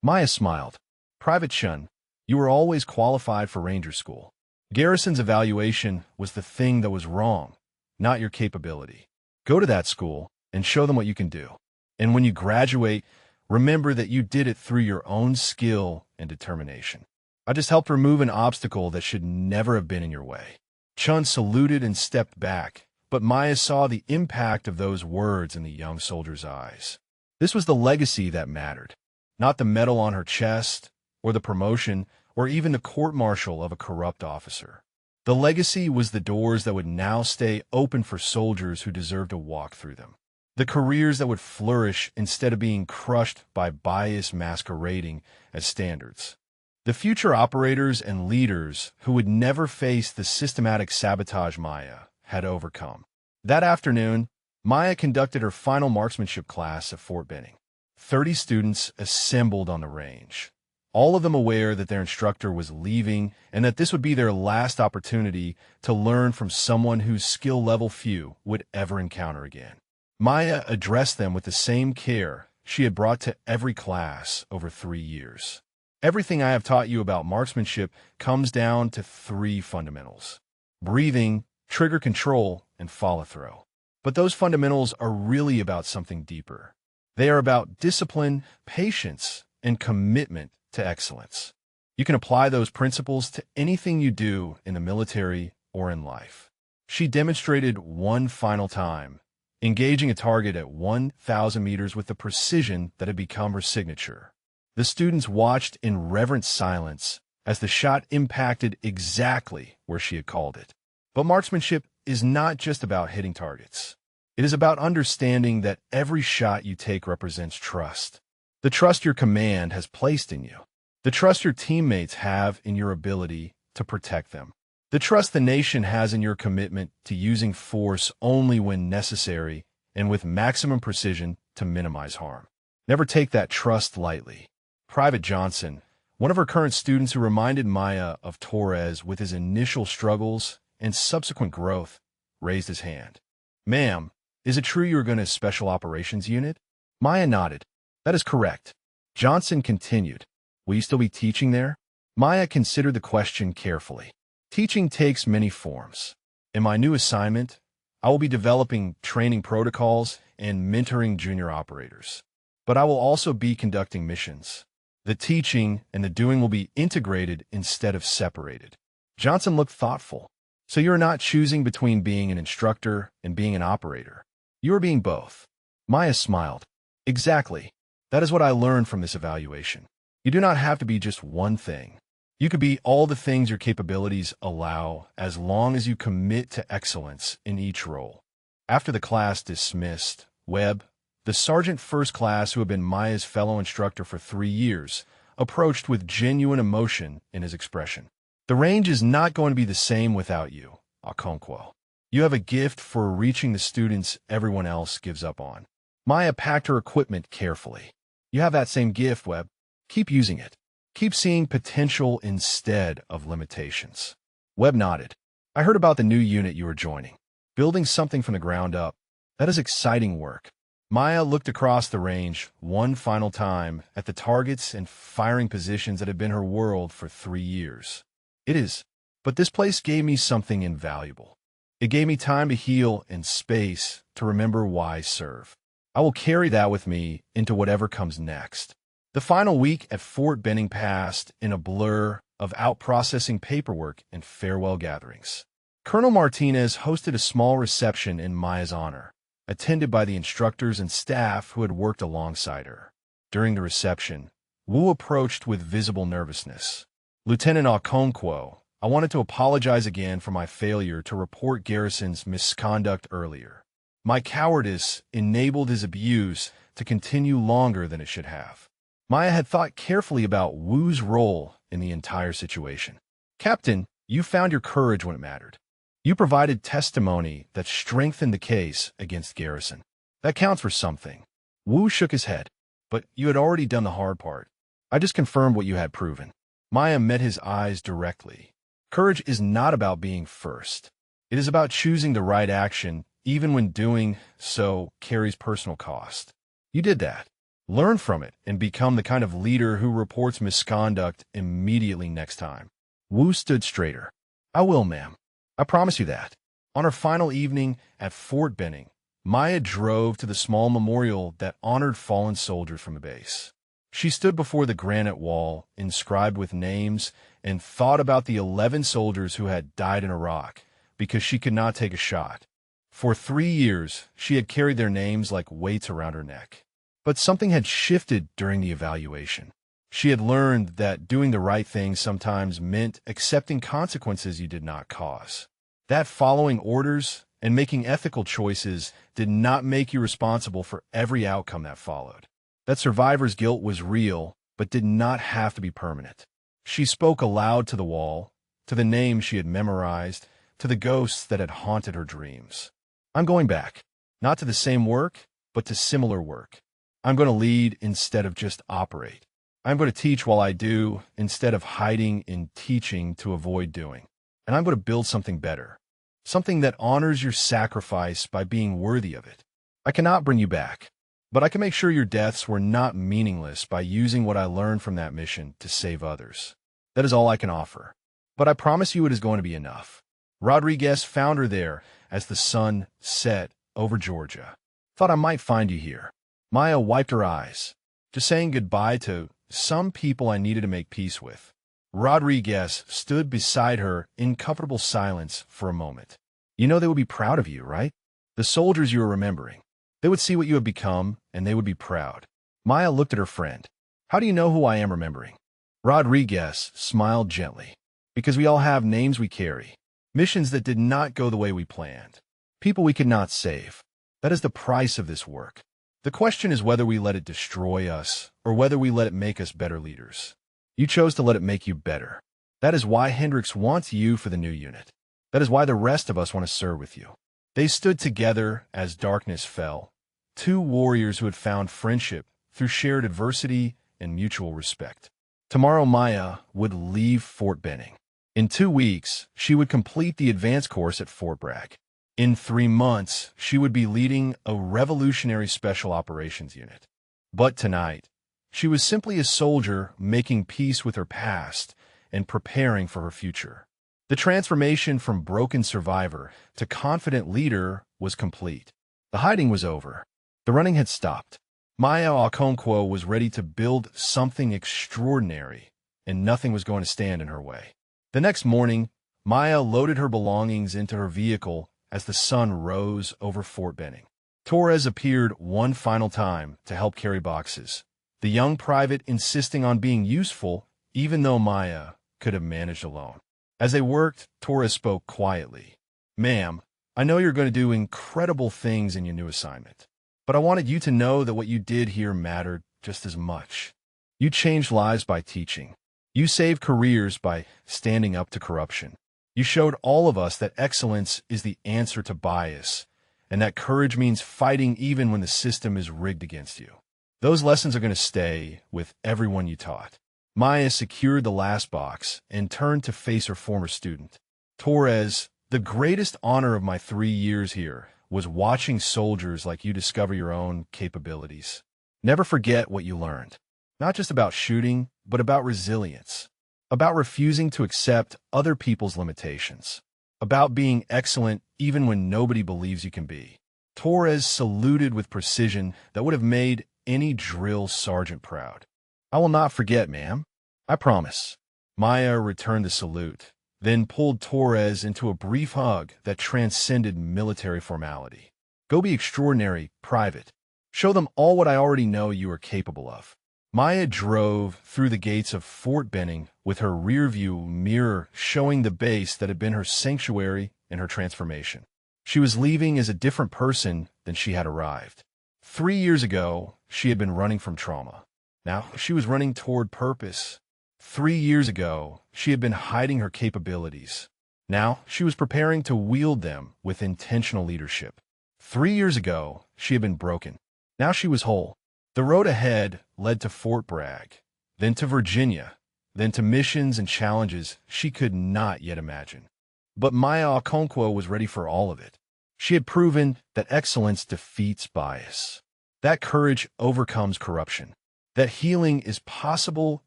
Maya smiled. "Private Chun, you were always qualified for Ranger School. Garrison's evaluation was the thing that was wrong, not your capability. Go to that school and show them what you can do. And when you graduate, remember that you did it through your own skill and determination. I just helped remove an obstacle that should never have been in your way." Chun saluted and stepped back, but Maya saw the impact of those words in the young soldier's eyes. This was the legacy that mattered, not the medal on her chest, or the promotion, or even the court-martial of a corrupt officer. The legacy was the doors that would now stay open for soldiers who deserved to walk through them. The careers that would flourish instead of being crushed by bias masquerading as standards. The future operators and leaders who would never face the systematic sabotage Maya had overcome. That afternoon, Maya conducted her final marksmanship class at Fort Benning. 30 students assembled on the range, all of them aware that their instructor was leaving and that this would be their last opportunity to learn from someone whose skill level few would ever encounter again. Maya addressed them with the same care she had brought to every class over 3 years. "Everything I have taught you about marksmanship comes down to 3 fundamentals: breathing, trigger control, and follow-through. But those fundamentals are really about something deeper. They are about discipline, patience, and commitment to excellence. You can apply those principles to anything you do in the military or in life." She demonstrated one final time, engaging a target at 1,000 meters with the precision that had become her signature. The students watched in reverent silence as the shot impacted exactly where she had called it. But marksmanship is not just about hitting targets. It is about understanding that every shot you take represents trust. The trust your command has placed in you. The trust your teammates have in your ability to protect them. The trust the nation has in your commitment to using force only when necessary and with maximum precision to minimize harm. Never take that trust lightly. Private Johnson, one of her current students who reminded Maya of Torres with his initial struggles and subsequent growth, raised his hand. "Ma'am, is it true you are going to Special Operations Unit?" Maya nodded. "That is correct." Johnson continued. "Will you still be teaching there?" Maya considered the question carefully. "Teaching takes many forms. In my new assignment, I will be developing training protocols and mentoring junior operators. But I will also be conducting missions. The teaching and the doing will be integrated instead of separated." Johnson looked thoughtful. "So you are not choosing between being an instructor and being an operator. You are being both." Maya smiled. "Exactly. That is what I learned from this evaluation. You do not have to be just one thing. You could be all the things your capabilities allow as long as you commit to excellence in each role. After the class dismissed, Webb, the sergeant first class who had been Maya's fellow instructor for 3 years, approached with genuine emotion in his expression. The range is not going to be the same without you, Okonkwo. You have a gift for reaching the students everyone else gives up on. Maya packed her equipment carefully. You have that same gift, Webb. Keep using it. Keep seeing potential instead of limitations. Webb nodded. I heard about the new unit you are joining. Building something from the ground up. That is exciting work. Maya looked across the range one final time at the targets and firing positions that had been her world for 3 years. It is. But this place gave me something invaluable. It gave me time to heal and space to remember why I serve. I will carry that with me into whatever comes next. The final week at Fort Benning passed in a blur of out-processing paperwork and farewell gatherings. Colonel Martinez hosted a small reception in Maya's honor, attended by the instructors and staff who had worked alongside her. During the reception, Wu approached with visible nervousness. Lieutenant Okonkwo, I wanted to apologize again for my failure to report Garrison's misconduct earlier. My cowardice enabled his abuse to continue longer than it should have. Maya had thought carefully about Wu's role in the entire situation. Captain, you found your courage when it mattered. You provided testimony that strengthened the case against Garrison. That counts for something. Wu shook his head. But you had already done the hard part. I just confirmed what you had proven. Maya met his eyes directly. Courage is not about being first. It is about choosing the right action, even when doing so carries personal cost. You did that. Learn from it and become the kind of leader who reports misconduct immediately next time. Wu stood straighter. I will, ma'am. I promise you that. On her final evening at Fort Benning, Maya drove to the small memorial that honored fallen soldiers from the base. She stood before the granite wall, inscribed with names, and thought about the 11 soldiers who had died in Iraq because she could not take a shot. For 3 years, she had carried their names like weights around her neck. But something had shifted during the evaluation. She had learned that doing the right thing sometimes meant accepting consequences you did not cause. That following orders and making ethical choices did not make you responsible for every outcome that followed. That survivor's guilt was real, but did not have to be permanent. She spoke aloud to the wall, to the names she had memorized, to the ghosts that had haunted her dreams. I'm going back, not to the same work, but to similar work. I'm going to lead instead of just operate. I'm going to teach while I do instead of hiding in teaching to avoid doing. And I'm going to build something better, something that honors your sacrifice by being worthy of it. I cannot bring you back, but I can make sure your deaths were not meaningless by using what I learned from that mission to save others. That is all I can offer. But I promise you it is going to be enough. Rodriguez found her there as the sun set over Georgia. Thought I might find you here. Maya wiped her eyes, just saying goodbye to some people I needed to make peace with. Rodriguez stood beside her in comfortable silence for a moment. You know they would be proud of you, right? The soldiers you are remembering. They would see what you have become, and they would be proud. Maya looked at her friend. How do you know who I am remembering? Rodriguez smiled gently. Because we all have names we carry. Missions that did not go the way we planned. People we could not save. That is the price of this work. The question is whether we let it destroy us or whether we let it make us better leaders. You chose to let it make you better. That is why Hendricks wants you for the new unit. That is why the rest of us want to serve with you. They stood together as darkness fell, 2 warriors who had found friendship through shared adversity and mutual respect. Tomorrow Maya would leave Fort Benning. In 2 weeks, she would complete the advanced course at Fort Bragg. In 3 months, she would be leading a revolutionary special operations unit. But tonight, she was simply a soldier making peace with her past and preparing for her future. The transformation from broken survivor to confident leader was complete. The hiding was over. The running had stopped. Maya Okonkwo was ready to build something extraordinary, and nothing was going to stand in her way. The next morning, Maya loaded her belongings into her vehicle as the sun rose over Fort Benning. Torres appeared one final time to help carry boxes, the young private insisting on being useful, even though Maya could have managed alone. As they worked, Torres spoke quietly. "Ma'am, I know you're going to do incredible things in your new assignment, but I wanted you to know that what you did here mattered just as much. You changed lives by teaching. You saved careers by standing up to corruption. You showed all of us that excellence is the answer to bias, and that courage means fighting even when the system is rigged against you. Those lessons are going to stay with everyone you taught." Maya secured the last box and turned to face her former student. "Torres, the greatest honor of my 3 years here was watching soldiers like you discover your own capabilities. Never forget what you learned. Not just about shooting, but about resilience. About refusing to accept other people's limitations. About being excellent even when nobody believes you can be." Torres saluted with precision that would have made any drill sergeant proud. "I will not forget, ma'am. I promise." Maya returned the salute, then pulled Torres into a brief hug that transcended military formality. "Go be extraordinary, Private. Show them all what I already know you are capable of." Maya drove through the gates of Fort Benning with her rearview mirror showing the base that had been her sanctuary in her transformation. She was leaving as a different person than she had arrived. 3 years ago, she had been running from trauma. Now she was running toward purpose. 3 years ago, she had been hiding her capabilities. Now she was preparing to wield them with intentional leadership. 3 years ago, she had been broken. Now she was whole. The road ahead led to Fort Bragg, then to Virginia, then to missions and challenges she could not yet imagine. But Maya Okonkwo was ready for all of it. She had proven that excellence defeats bias, that courage overcomes corruption, that healing is possible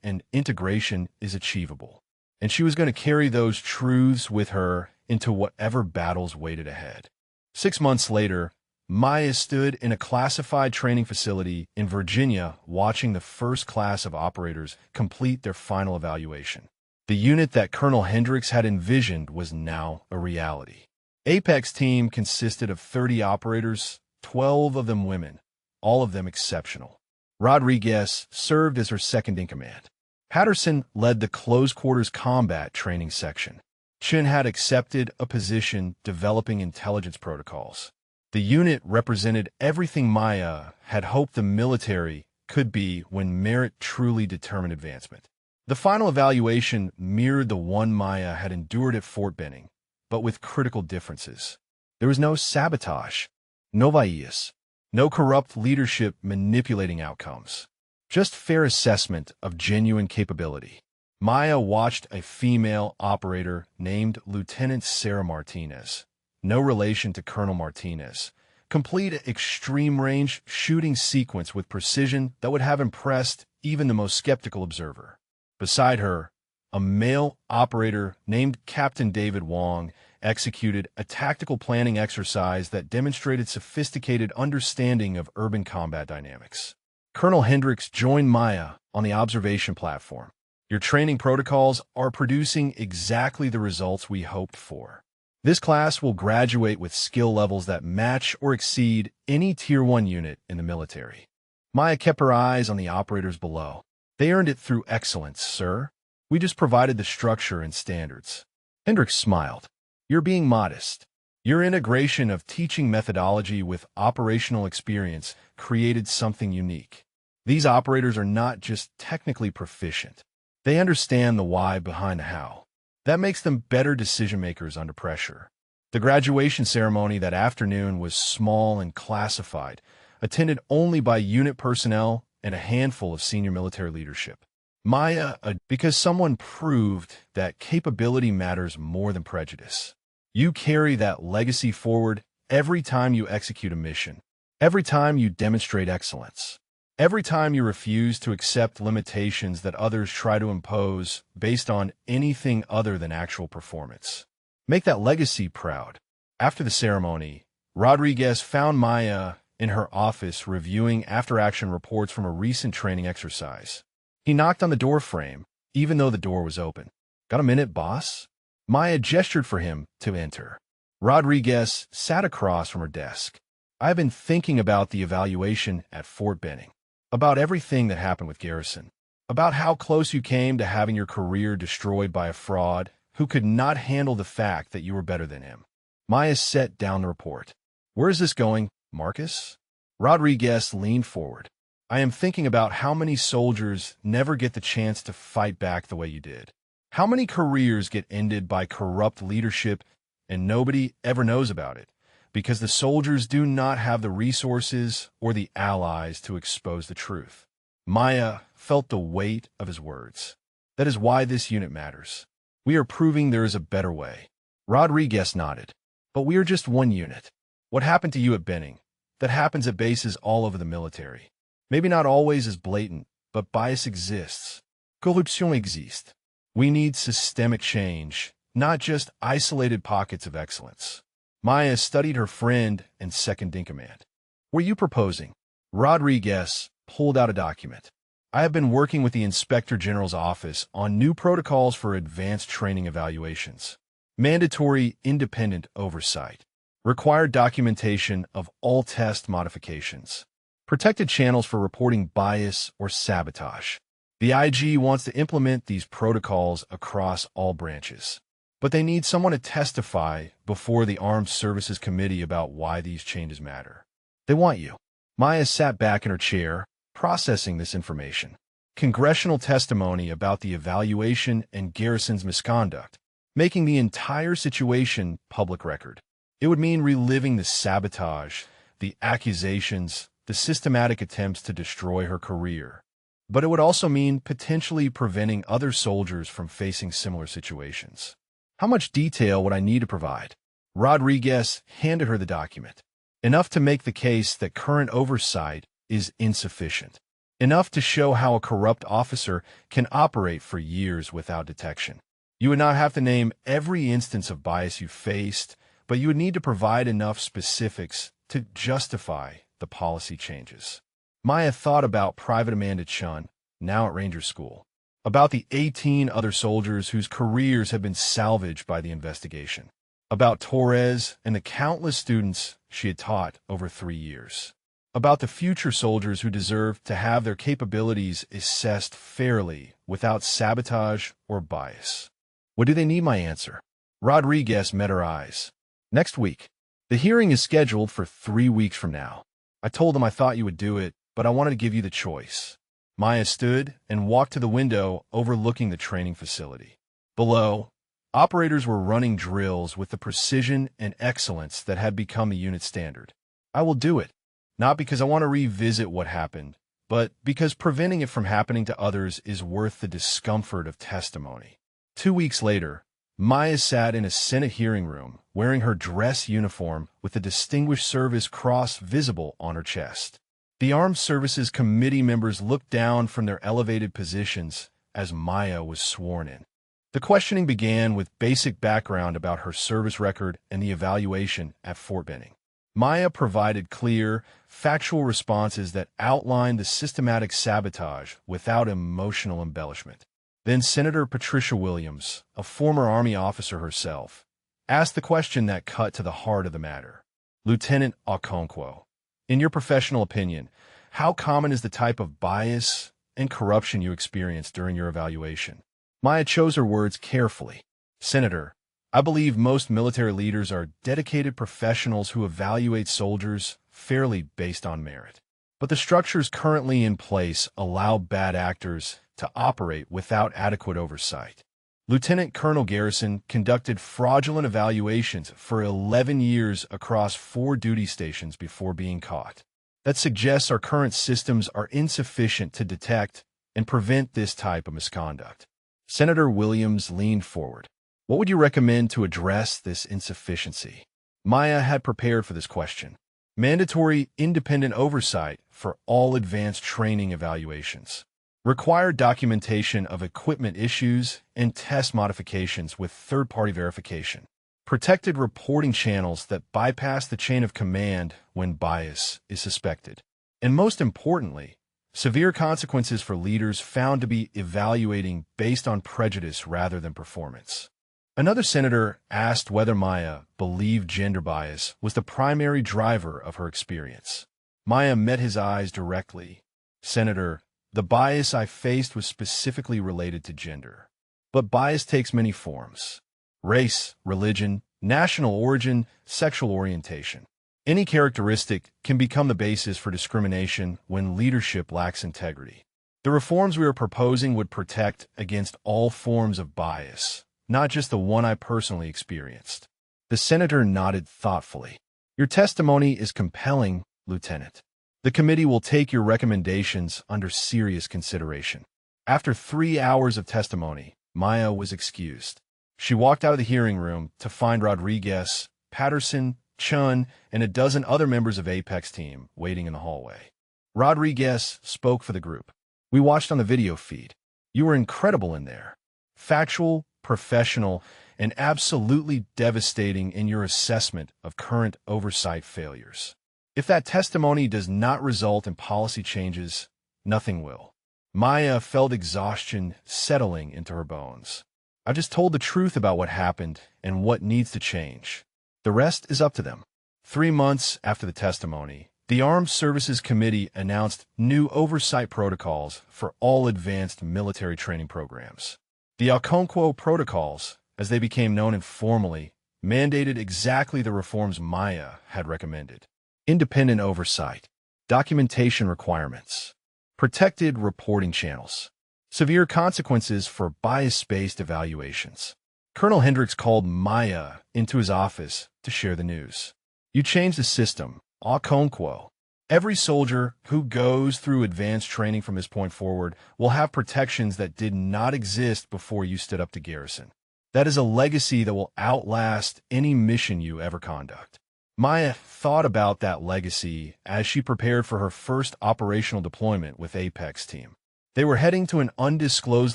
and integration is achievable. And she was going to carry those truths with her into whatever battles waited ahead. 6 months later, Maya stood in a classified training facility in Virginia watching the first class of operators complete their final evaluation. The unit that Colonel Hendricks had envisioned was now a reality. Apex team consisted of 30 operators, 12 of them women, all of them exceptional. Rodriguez served as her second in command. Patterson led the close-quarters combat training section. Chin had accepted a position developing intelligence protocols. The unit represented everything Maya had hoped the military could be when merit truly determined advancement. The final evaluation mirrored the one Maya had endured at Fort Benning, but with critical differences. There was no sabotage, no bias, no corrupt leadership manipulating outcomes. Just fair assessment of genuine capability. Maya watched a female operator named Lieutenant Sarah Martinez, no relation to Colonel Martinez, complete an extreme-range shooting sequence with precision that would have impressed even the most skeptical observer. Beside her, a male operator named Captain David Wong executed a tactical planning exercise that demonstrated sophisticated understanding of urban combat dynamics. Colonel Hendricks joined Maya on the observation platform. "Your training protocols are producing exactly the results we hoped for. This class will graduate with skill levels that match or exceed any Tier 1 unit in the military." Maya kept her eyes on the operators below. "They earned it through excellence, sir. We just provided the structure and standards." Hendricks smiled. "You're being modest. Your integration of teaching methodology with operational experience created something unique. These operators are not just technically proficient. They understand the why behind the how. That makes them better decision-makers under pressure." The graduation ceremony that afternoon was small and classified, attended only by unit personnel and a handful of senior military leadership. Maya, because someone proved that capability matters more than prejudice. You carry that legacy forward every time you execute a mission, every time you demonstrate excellence. Every time you refuse to accept limitations that others try to impose based on anything other than actual performance. Make that legacy proud. After the ceremony, Rodriguez found Maya in her office reviewing after-action reports from a recent training exercise. He knocked on the door frame, even though the door was open. "Got a minute, boss?" Maya gestured for him to enter. Rodriguez sat across from her desk. "I've been thinking about the evaluation at Fort Benning. about everything that happened with Garrison, about how close you came to having your career destroyed by a fraud who could not handle the fact that you were better than him. Maya set down the report. Where is this going, Marcus? Rodriguez leaned forward. I am thinking about how many soldiers never get the chance to fight back the way you did. How many careers get ended by corrupt leadership and nobody ever knows about it because the soldiers do not have the resources or the allies to expose the truth. Maya felt the weight of his words. That is why this unit matters. We are proving there is a better way. Rodriguez nodded. But we are just one unit. What happened to you at Benning? That happens at bases all over the military. Maybe not always as blatant, but bias exists. Corruption existe. We need systemic change, not just isolated pockets of excellence. Maya studied her friend and second-in-command. Were you proposing? Rodriguez pulled out a document. I have been working with the Inspector General's office on new protocols for advanced training evaluations. Mandatory independent oversight. Required documentation of all test modifications. Protected channels for reporting bias or sabotage. The IG wants to implement these protocols across all branches. But they need someone to testify before the Armed Services Committee about why these changes matter. They want you. Maya sat back in her chair, processing this information. Congressional testimony about the evaluation and Garrison's misconduct, making the entire situation public record. It would mean reliving the sabotage, the accusations, the systematic attempts to destroy her career. But it would also mean potentially preventing other soldiers from facing similar situations. How much detail would I need to provide? Rodriguez handed her the document. Enough to make the case that current oversight is insufficient. Enough to show how a corrupt officer can operate for years without detection. You would not have to name every instance of bias you faced, but you would need to provide enough specifics to justify the policy changes. Maya thought about Private Amanda Chun, now at Ranger School, about the 18 other soldiers whose careers had been salvaged by the investigation, about Torres and the countless students she had taught over 3 years, about the future soldiers who deserved to have their capabilities assessed fairly without sabotage or bias. What do they need? My answer. Rodriguez met her eyes. Next week. The hearing is scheduled for 3 weeks from now. I told them I thought you would do it, but I wanted to give you the choice. Maya stood and walked to the window overlooking the training facility. Below, operators were running drills with the precision and excellence that had become a unit standard. I will do it, not because I want to revisit what happened, but because preventing it from happening to others is worth the discomfort of testimony. 2 weeks later, Maya sat in a Senate hearing room, wearing her dress uniform with the Distinguished Service Cross visible on her chest. The Armed Services Committee members looked down from their elevated positions as Maya was sworn in. The questioning began with basic background about her service record and the evaluation at Fort Benning. Maya provided clear, factual responses that outlined the systematic sabotage without emotional embellishment. Then Senator Patricia Williams, a former Army officer herself, asked the question that cut to the heart of the matter. Lieutenant Okonkwo, in your professional opinion, how common is the type of bias and corruption you experienced during your evaluation? Maya chose her words carefully. Senator, I believe most military leaders are dedicated professionals who evaluate soldiers fairly based on merit. But the structures currently in place allow bad actors to operate without adequate oversight. Lieutenant Colonel Garrison conducted fraudulent evaluations for 11 years across 4 duty stations before being caught. That suggests our current systems are insufficient to detect and prevent this type of misconduct. Senator Williams leaned forward. What would you recommend to address this insufficiency? Maya had prepared for this question. Mandatory independent oversight for all advanced training evaluations. Required documentation of equipment issues and test modifications with third-party verification. Protected reporting channels that bypass the chain of command when bias is suspected. And most importantly, severe consequences for leaders found to be evaluating based on prejudice rather than performance. Another senator asked whether Maya believed gender bias was the primary driver of her experience. Maya met his eyes directly. Senator, the bias I faced was specifically related to gender. But bias takes many forms: race, religion, national origin, sexual orientation. Any characteristic can become the basis for discrimination when leadership lacks integrity. The reforms we are proposing would protect against all forms of bias, not just the one I personally experienced. The senator nodded thoughtfully. Your testimony is compelling, Lieutenant. The committee will take your recommendations under serious consideration. After 3 hours of testimony, Maya was excused. She walked out of the hearing room to find Rodriguez, Patterson, Chun, and a dozen other members of Apex team waiting in the hallway. Rodriguez spoke for the group. We watched on the video feed. You were incredible in there. Factual, professional, and absolutely devastating in your assessment of current oversight failures. If that testimony does not result in policy changes, nothing will. Maya felt exhaustion settling into her bones. I've just told the truth about what happened and what needs to change. The rest is up to them. 3 months after the testimony, the Armed Services Committee announced new oversight protocols for all advanced military training programs. The Okonkwo Protocols, as they became known informally, mandated exactly the reforms Maya had recommended. Independent oversight, documentation requirements, protected reporting channels, severe consequences for bias-based evaluations. Colonel Hendricks called Maya into his office to share the news. You changed the system, Okonkwo. Every soldier who goes through advanced training from this point forward will have protections that did not exist before you stood up to garrison. That is a legacy that will outlast any mission you ever conduct. Maya thought about that legacy as she prepared for her first operational deployment with Apex Team. They were heading to an undisclosed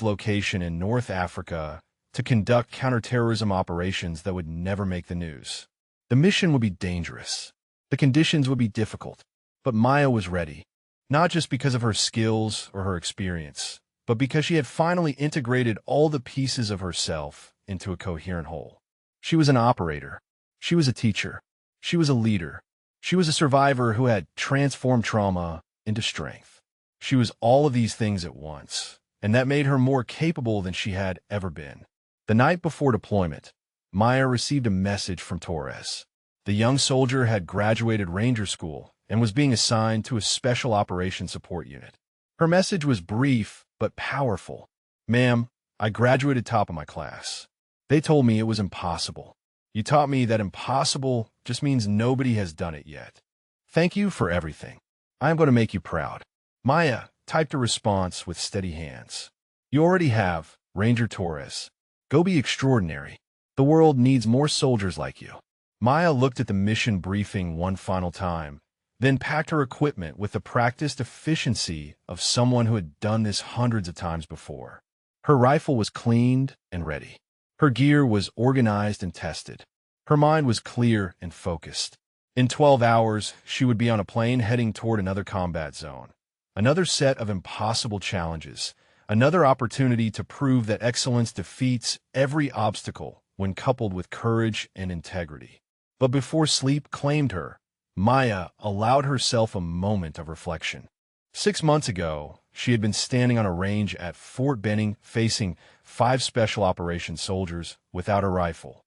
location in North Africa to conduct counterterrorism operations that would never make the news. The mission would be dangerous. The conditions would be difficult. But Maya was ready, not just because of her skills or her experience, but because she had finally integrated all the pieces of herself into a coherent whole. She was an operator. She was a teacher. She was a leader. She was a survivor who had transformed trauma into strength. She was all of these things at once, and that made her more capable than she had ever been. The night before deployment, Maya received a message from Torres. The young soldier had graduated Ranger School and was being assigned to a Special Operations Support Unit. Her message was brief but powerful. Ma'am, I graduated top of my class. They told me it was impossible. You taught me that impossible just means nobody has done it yet. Thank you for everything. I am going to make you proud. Maya typed a response with steady hands. You already have, Ranger Torres. Go be extraordinary. The world needs more soldiers like you. Maya looked at the mission briefing one final time, then packed her equipment with the practiced efficiency of someone who had done this hundreds of times before. Her rifle was cleaned and ready. Her gear was organized and tested. Her mind was clear and focused. In 12 hours, she would be on a plane heading toward another combat zone. Another set of impossible challenges. Another opportunity to prove that excellence defeats every obstacle when coupled with courage and integrity. But before sleep claimed her, Maya allowed herself a moment of reflection. 6 months ago, she had been standing on a range at Fort Benning facing 5 special operations soldiers without a rifle.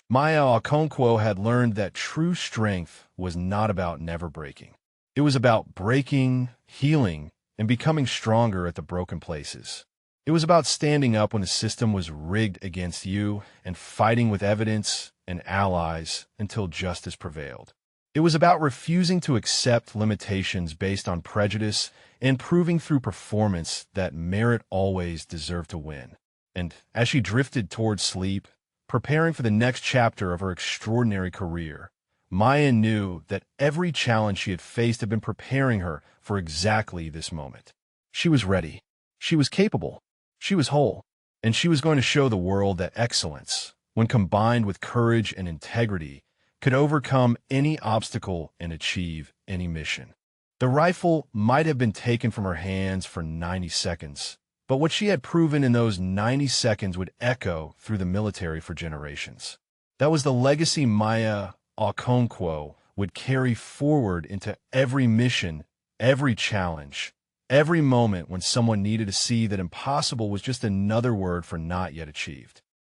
Maya Okonkwo had learned that true strength was not about never breaking. It was about breaking, healing, and becoming stronger at the broken places. It was about standing up when the system was rigged against you and fighting with evidence and allies until justice prevailed. It was about refusing to accept limitations based on prejudice and proving through performance that merit always deserved to win. And as she drifted towards sleep, preparing for the next chapter of her extraordinary career, Maya knew that every challenge she had faced had been preparing her for exactly this moment. She was ready. She was capable. She was whole. And she was going to show the world that excellence, when combined with courage and integrity, could overcome any obstacle and achieve any mission. The rifle might have been taken from her hands for 90 seconds, but what she had proven in those 90 seconds would echo through the military for generations. That was the legacy Maya Okonkwo would carry forward into every mission, every challenge, Every moment when someone needed to see that impossible was just another word for not yet achieved.